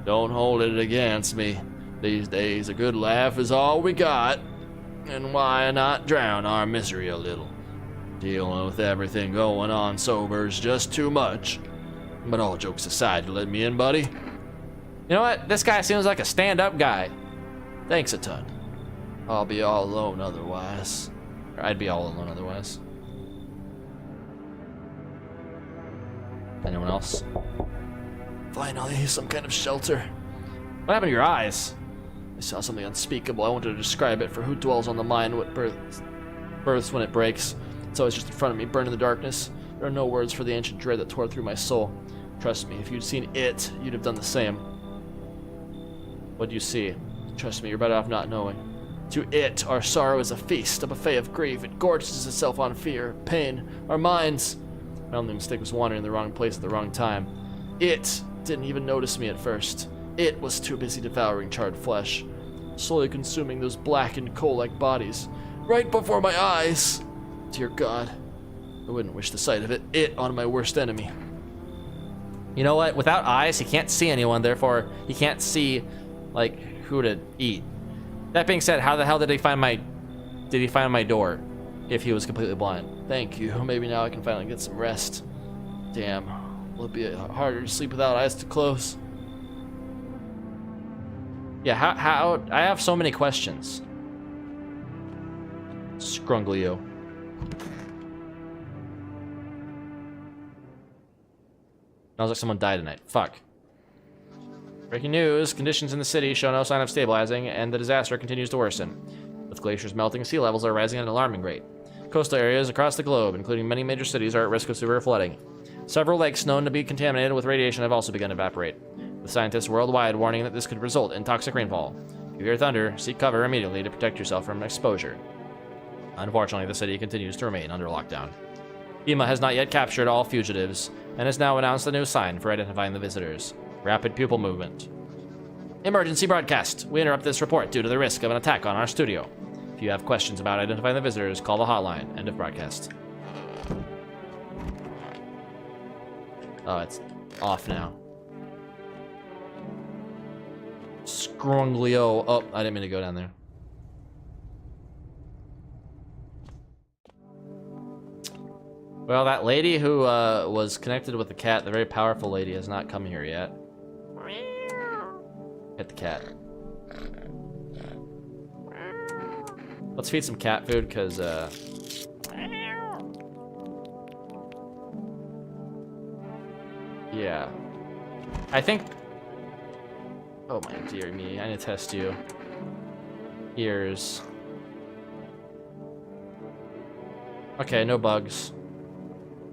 Don't hold it against me. These days, a good laugh is all we got. And why not drown our misery a little? Dealing with everything going on sober's just too much. But all jokes aside, you let me in, buddy? You know what? This guy seems like a stand-up guy. Thanks a ton. I'll be all alone otherwise. Or I'd be all alone otherwise. Anyone else? Finally, some kind of shelter. What happened to your eyes? I saw something unspeakable. I wanted to describe it, for who dwells on the mind what births when it breaks. It's always just in front of me, burned in the darkness. There are no words for the ancient dread that tore through my soul. Trust me, if you'd seen it, you'd have done the same. What'd you see? Trust me, you're better off not knowing. To it, our sorrow is a feast, a buffet of grief. It gorges itself on fear, pain, our minds. My only mistake was wandering in the wrong place at the wrong time. It didn't even notice me at first. It was too busy devouring charred flesh, slowly consuming those blackened coal-like bodies, right before my eyes. Dear God, I wouldn't wish the sight of it on my worst enemy. You know what? Without eyes, he can't see anyone, therefore he can't see, like, who to eat. That being said, how the hell did he find my door if he was completely blind? Thank you. Maybe now I can finally get some rest. Damn, will it be harder to sleep without eyes to close? Yeah, how I have so many questions. Scrunglio. Sounds like someone died tonight. Fuck. Breaking news, conditions in the city show no sign of stabilizing, and the disaster continues to worsen. With glaciers melting, sea levels are rising at an alarming rate. Coastal areas across the globe, including many major cities, are at risk of severe flooding. Several lakes known to be contaminated with radiation have also begun to evaporate, with scientists worldwide warning that this could result in toxic rainfall. If you hear thunder, seek cover immediately to protect yourself from exposure. Unfortunately, the city continues to remain under lockdown. FEMA has not yet captured all fugitives, and has now announced a new sign for identifying the visitors. Rapid pupil movement. Emergency broadcast. We interrupt this report due to the risk of an attack on our studio. If you have questions about identifying the visitors, call the hotline. End of broadcast. Oh, it's off now. Scrunglio. Oh, I didn't mean to go down there. Well, that lady who was connected with the cat, the very powerful lady, has not come here yet. Pet the cat. Let's feed some cat food, because, yeah. I think... Oh my dear me, I need to test you. Ears. Okay, no bugs.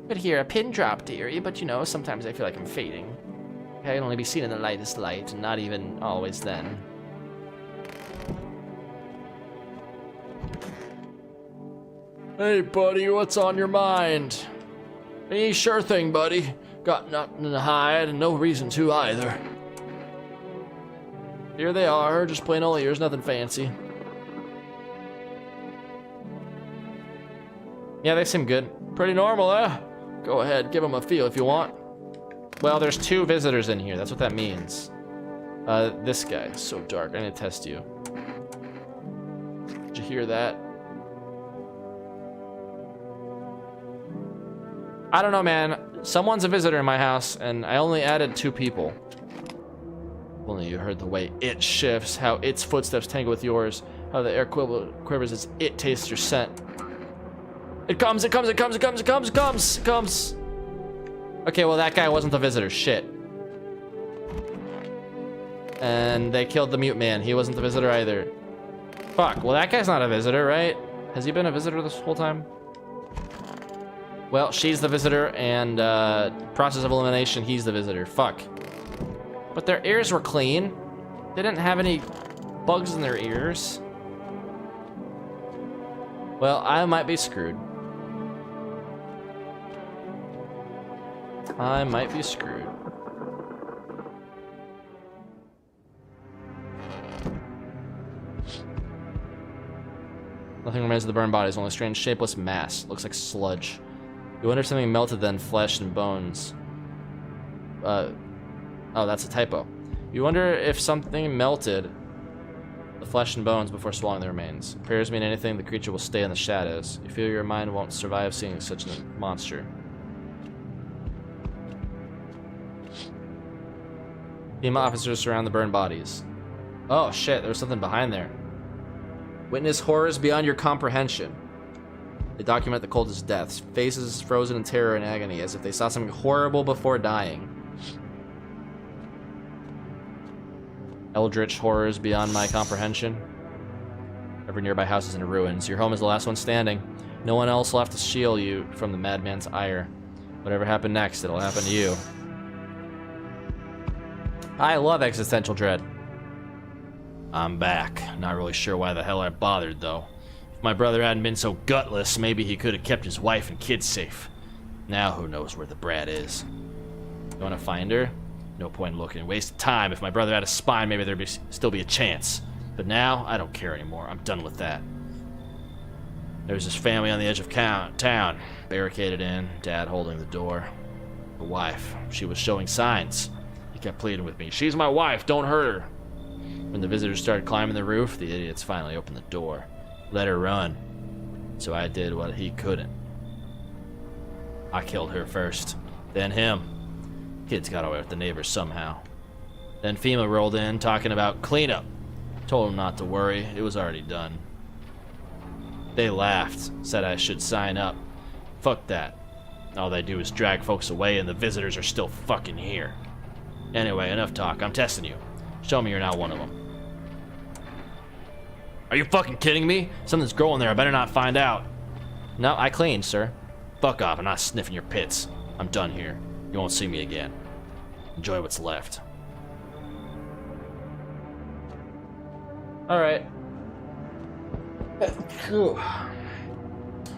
Could hear a pin drop, dearie, but you know, sometimes I feel like I'm fading. I can only be seen in the lightest light, and not even always then. Hey, buddy, what's on your mind? Sure thing, buddy. Got nothing to hide, and no reason to either. Here they are, just plain old ears, nothing fancy. Yeah, they seem good. Pretty normal, eh? Go ahead, give them a feel if you want. Well, there's 2 visitors in here, that's what that means. This guy is so dark, I need to test you. Did you hear that? I don't know, man. Someone's a visitor in my house, and I only added 2 people. If only you heard the way it shifts, how its footsteps tangle with yours, how the air quivers as it tastes your scent. It comes, it comes, it comes, it comes, it comes, it comes, it comes. Okay, well, that guy wasn't the visitor. Shit. And they killed the mute man. He wasn't the visitor either. Fuck. Well, that guy's not a visitor, right? Has he been a visitor this whole time? Well, she's the visitor, and process of elimination, he's the visitor. Fuck. But their ears were clean. They didn't have any bugs in their ears. Well, I might be screwed. I might be screwed. Nothing remains of the burned bodies, only a strange shapeless mass. Looks like sludge. You wonder if something melted then, flesh and bones. Oh, that's a typo. You wonder if something melted the flesh and bones before swallowing the remains. Prayers mean anything, the creature will stay in the shadows. You feel your mind won't survive seeing such a monster. FEMA officers surround the burned bodies. Oh shit, there's something behind there. Witness horrors beyond your comprehension. They document the coldest deaths, faces frozen in terror and agony, as if they saw something horrible before dying. Eldritch horrors beyond my comprehension. Every nearby house is in ruins. Your home is the last one standing. No one else left to shield you from the madman's ire. Whatever happened next, it'll happen to you. I love existential dread. I'm back. Not really sure why the hell I bothered, though. If my brother hadn't been so gutless, maybe he could have kept his wife and kids safe. Now who knows where the brat is. You want to find her? No point in looking. Waste of time. If my brother had a spine, maybe there'd still be a chance. But now, I don't care anymore. I'm done with that. There's this family on the edge of town, barricaded in, Dad holding the door. The wife, she was showing signs. He kept pleading with me. She's my wife, don't hurt her. When the visitors started climbing the roof, the idiots finally opened the door. Let her run. So I did what he couldn't. I killed her first, then him. Kids got away with the neighbors somehow. Then FEMA rolled in, talking about cleanup. Told them not to worry, it was already done. They laughed, said I should sign up. Fuck that. All they do is drag folks away and the visitors are still fucking here. Anyway, enough talk, I'm testing you. Show me you're not one of them. Are you fucking kidding me? Something's growing there, I better not find out. No, I cleaned, sir. Fuck off, I'm not sniffing your pits. I'm done here. You won't see me again. Enjoy what's left. Alright.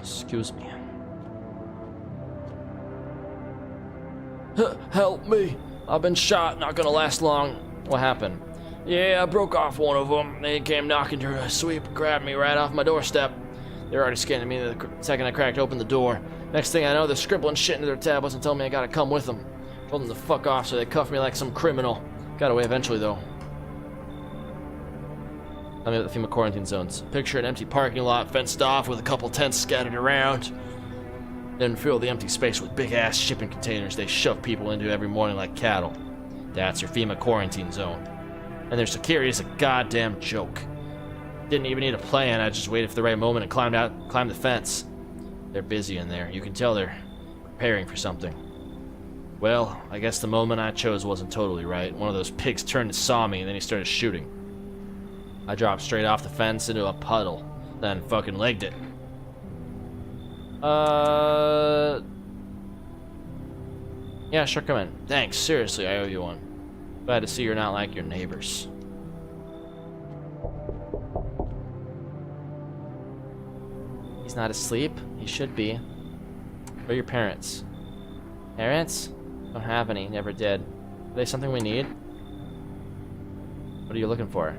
Excuse me. Help me. I've been shot, not gonna last long. What happened? Yeah, I broke off one of them. They came knocking to a sweep and grabbed me right off my doorstep. They're already scanning me the second I cracked open the door. Next thing I know, they're scribbling shit into their tablets and telling me I gotta come with them. Told them to fuck off, so they cuffed me like some criminal. Got away eventually, though. I'm at the FEMA quarantine zones. Picture an empty parking lot, fenced off with a couple tents scattered around. Then fill the empty space with big-ass shipping containers they shove people into every morning like cattle. That's your FEMA quarantine zone. And their security is a goddamn joke. Didn't even need a plan, I just waited for the right moment and climbed the fence. They're busy in there. You can tell they're preparing for something. Well, I guess the moment I chose wasn't totally right. One of those pigs turned and saw me, and then he started shooting. I dropped straight off the fence into a puddle, then fucking legged it. Yeah, sure, come in. Thanks, seriously, I owe you one. Glad to see you're not like your neighbors. He's not asleep? He should be. Where are your parents? Parents? Don't have any, never did. Are they something we need? What are you looking for?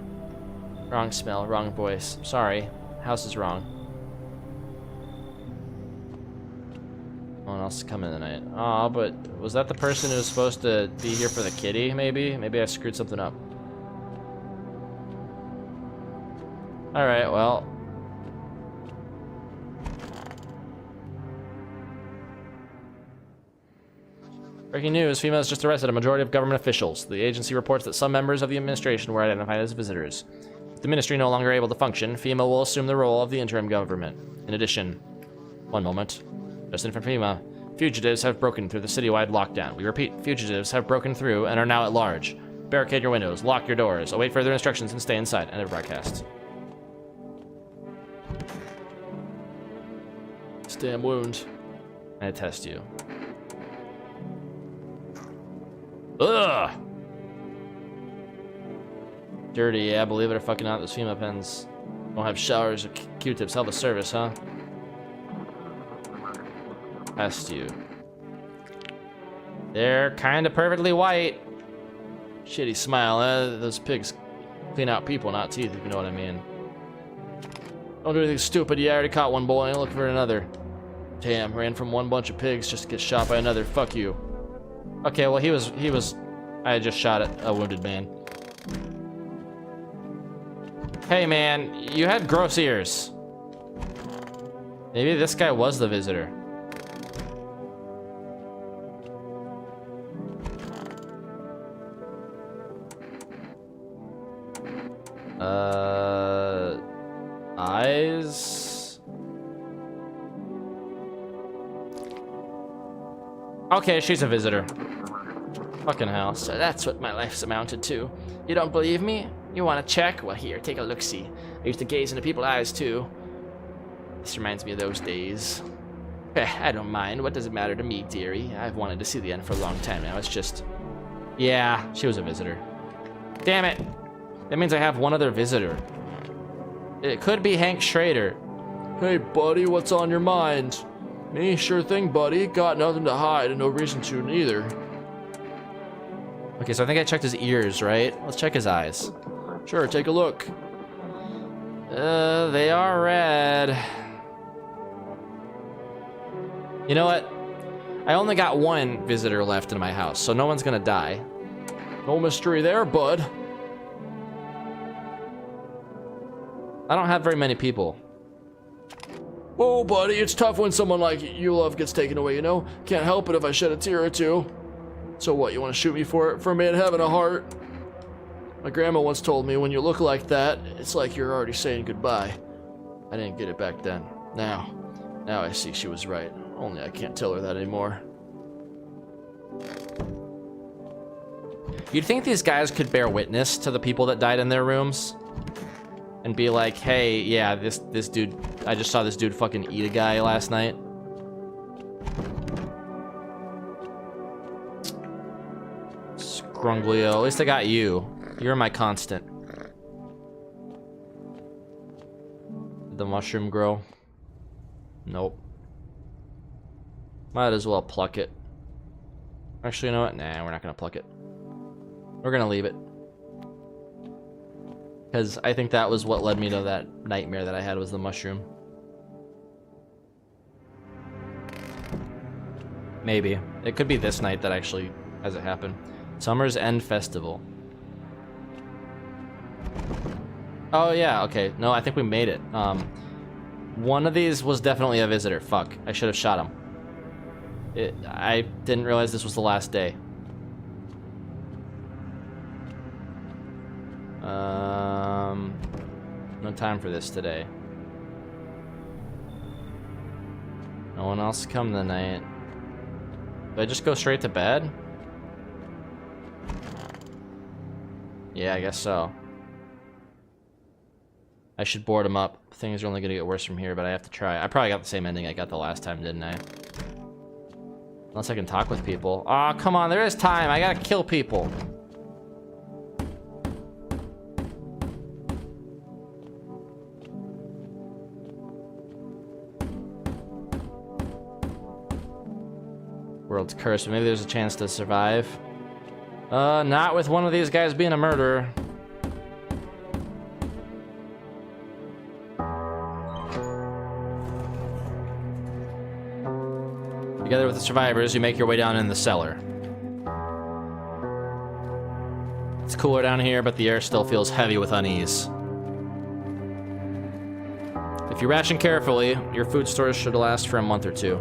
Wrong smell, wrong voice. Sorry, house is wrong. No one else is coming tonight. Aw, but was that the person who was supposed to be here for the kitty, maybe? Maybe I screwed something up. Alright, well. Breaking news, FEMA has just arrested a majority of government officials. The agency reports that some members of the administration were identified as visitors. With the ministry no longer able to function, FEMA will assume the role of the interim government. In addition, one moment. Just in from FEMA, fugitives have broken through the citywide lockdown. We repeat, fugitives have broken through and are now at large. Barricade your windows, lock your doors, await further instructions, and stay inside. End of broadcast. Stab wound. I test you. Ugh! Dirty, yeah, believe it or fucking not, those FEMA pens don't have showers or Q-tips. Hell of a service, huh? Test you. They're kinda perfectly white. Shitty smile, those pigs clean out people, not teeth, if you know what I mean. Don't do anything stupid, you already caught one boy, look for another. Damn, ran from one bunch of pigs just to get shot by another, fuck you. Okay, well he was, I just shot at a wounded man. Hey man, you had gross ears. Maybe this guy was the visitor. Eyes? Okay, she's a visitor. Fucking hell. So that's what my life's amounted to. You don't believe me? You want to check? Well, here, take a look-see. I used to gaze into people's eyes, too. This reminds me of those days. I don't mind. What does it matter to me, dearie? I've wanted to see the end for a long time now. It's just... Yeah, she was a visitor. Damn it. That means I have one other visitor. It could be Hank Schrader. Hey, buddy, what's on your mind? Me? Sure thing, buddy. Got nothing to hide and no reason to, neither. Okay, so I think I checked his ears, right? Let's check his eyes. Sure, take a look. They are red. You know what? I only got one visitor left in my house, so no one's gonna die. No mystery there, bud. I don't have very many people. Whoa, buddy, it's tough when someone like you love gets taken away, you know? Can't help it if I shed a tear or two. So what, you want to shoot me for it? For a man having a heart? My grandma once told me when you look like that, it's like you're already saying goodbye. I didn't get it back then. Now I see she was right. Only I can't tell her that anymore. You'd think these guys could bear witness to the people that died in their rooms? And be like, hey, yeah, this dude, I just saw this dude fucking eat a guy last night. Scrunglio, at least I got you. You're my constant. Did the mushroom grow? Nope. Might as well pluck it. Actually, you know what? Nah, we're not gonna pluck it. We're gonna leave it. Because I think that was what led me to that nightmare that I had, was the mushroom. Maybe. It could be this night that actually has it happen. Summer's End Festival. Oh yeah, okay. No, I think we made it. One of these was definitely a visitor. Fuck, I should have shot him. I didn't realize this was the last day. No time for this today. No one else come tonight. Do I just go straight to bed? Yeah, I guess so. I should board him up. Things are only gonna get worse from here, but I have to try. I probably got the same ending I got the last time, didn't I? Unless I can talk with people. Aw, oh, come on, there is time. I gotta kill people. World's cursed, but maybe there's a chance to survive. Not with one of these guys being a murderer. Together with the survivors, you make your way down in the cellar. It's cooler down here, but the air still feels heavy with unease. If you ration carefully, your food stores should last for a month or two.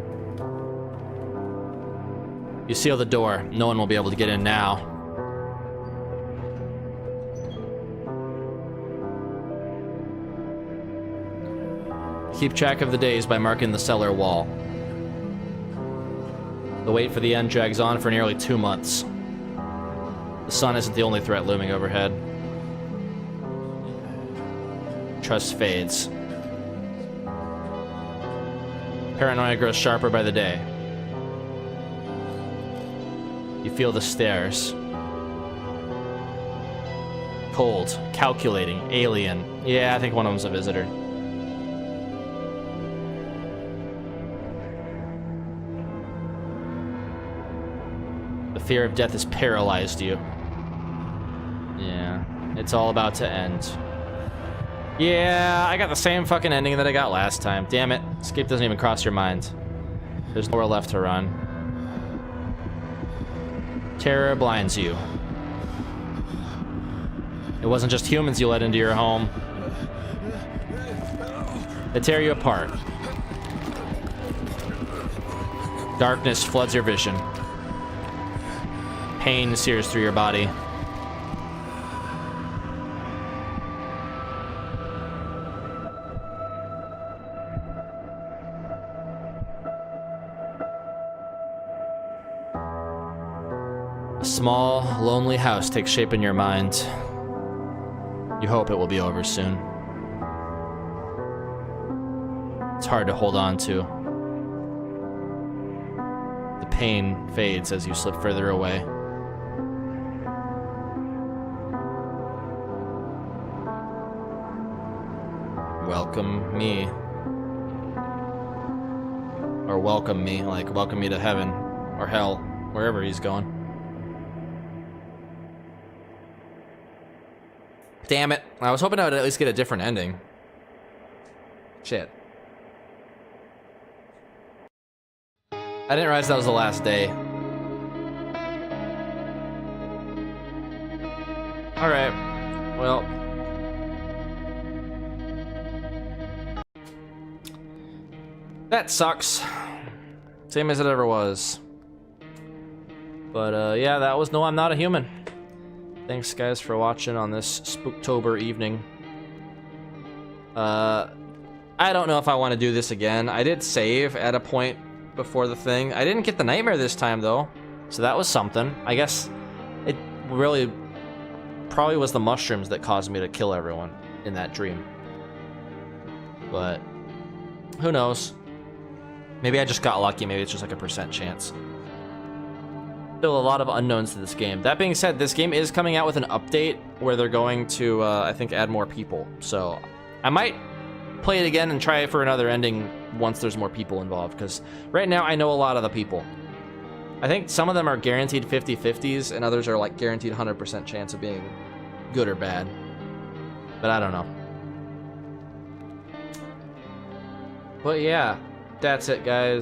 You seal the door. No one will be able to get in now. Keep track of the days by marking the cellar wall. The wait for the end drags on for nearly 2 months. The sun isn't the only threat looming overhead. Trust fades. Paranoia grows sharper by the day. You feel the stares. Cold, calculating, alien. Yeah, I think one of them's a visitor. The fear of death has paralyzed you. Yeah, it's all about to end. Yeah, I got the same fucking ending that I got last time. Damn it. Escape doesn't even cross your mind. There's nowhere left to run. Terror blinds you. It wasn't just humans you let into your home. They tear you apart. Darkness floods your vision. Pain sears through your body. A small, lonely house takes shape in your mind. You hope it will be over soon. It's hard to hold on to. The pain fades as you slip further away. Welcome me. Or welcome me, like welcome me to heaven or hell, wherever he's going. Damn it. I was hoping I would at least get a different ending. Shit. I didn't realize that was the last day. Alright. Well. That sucks. Same as it ever was. But, yeah, that was No, I'm Not a Human. Thanks, guys, for watching on this Spooktober evening. I don't know if I want to do this again. I did save at a point before the thing. I didn't get the nightmare this time, though. So that was something. I guess it really probably was the mushrooms that caused me to kill everyone in that dream. But who knows? Maybe I just got lucky. Maybe it's just like a % chance. Still a lot of unknowns to this game. That being said, this game is coming out with an update where they're going to, I think, add more people. So I might play it again and try it for another ending once there's more people involved. Because right now I know a lot of the people. I think some of them are guaranteed 50-50s and others are like guaranteed 100% chance of being good or bad. But I don't know. But yeah, that's it, guys.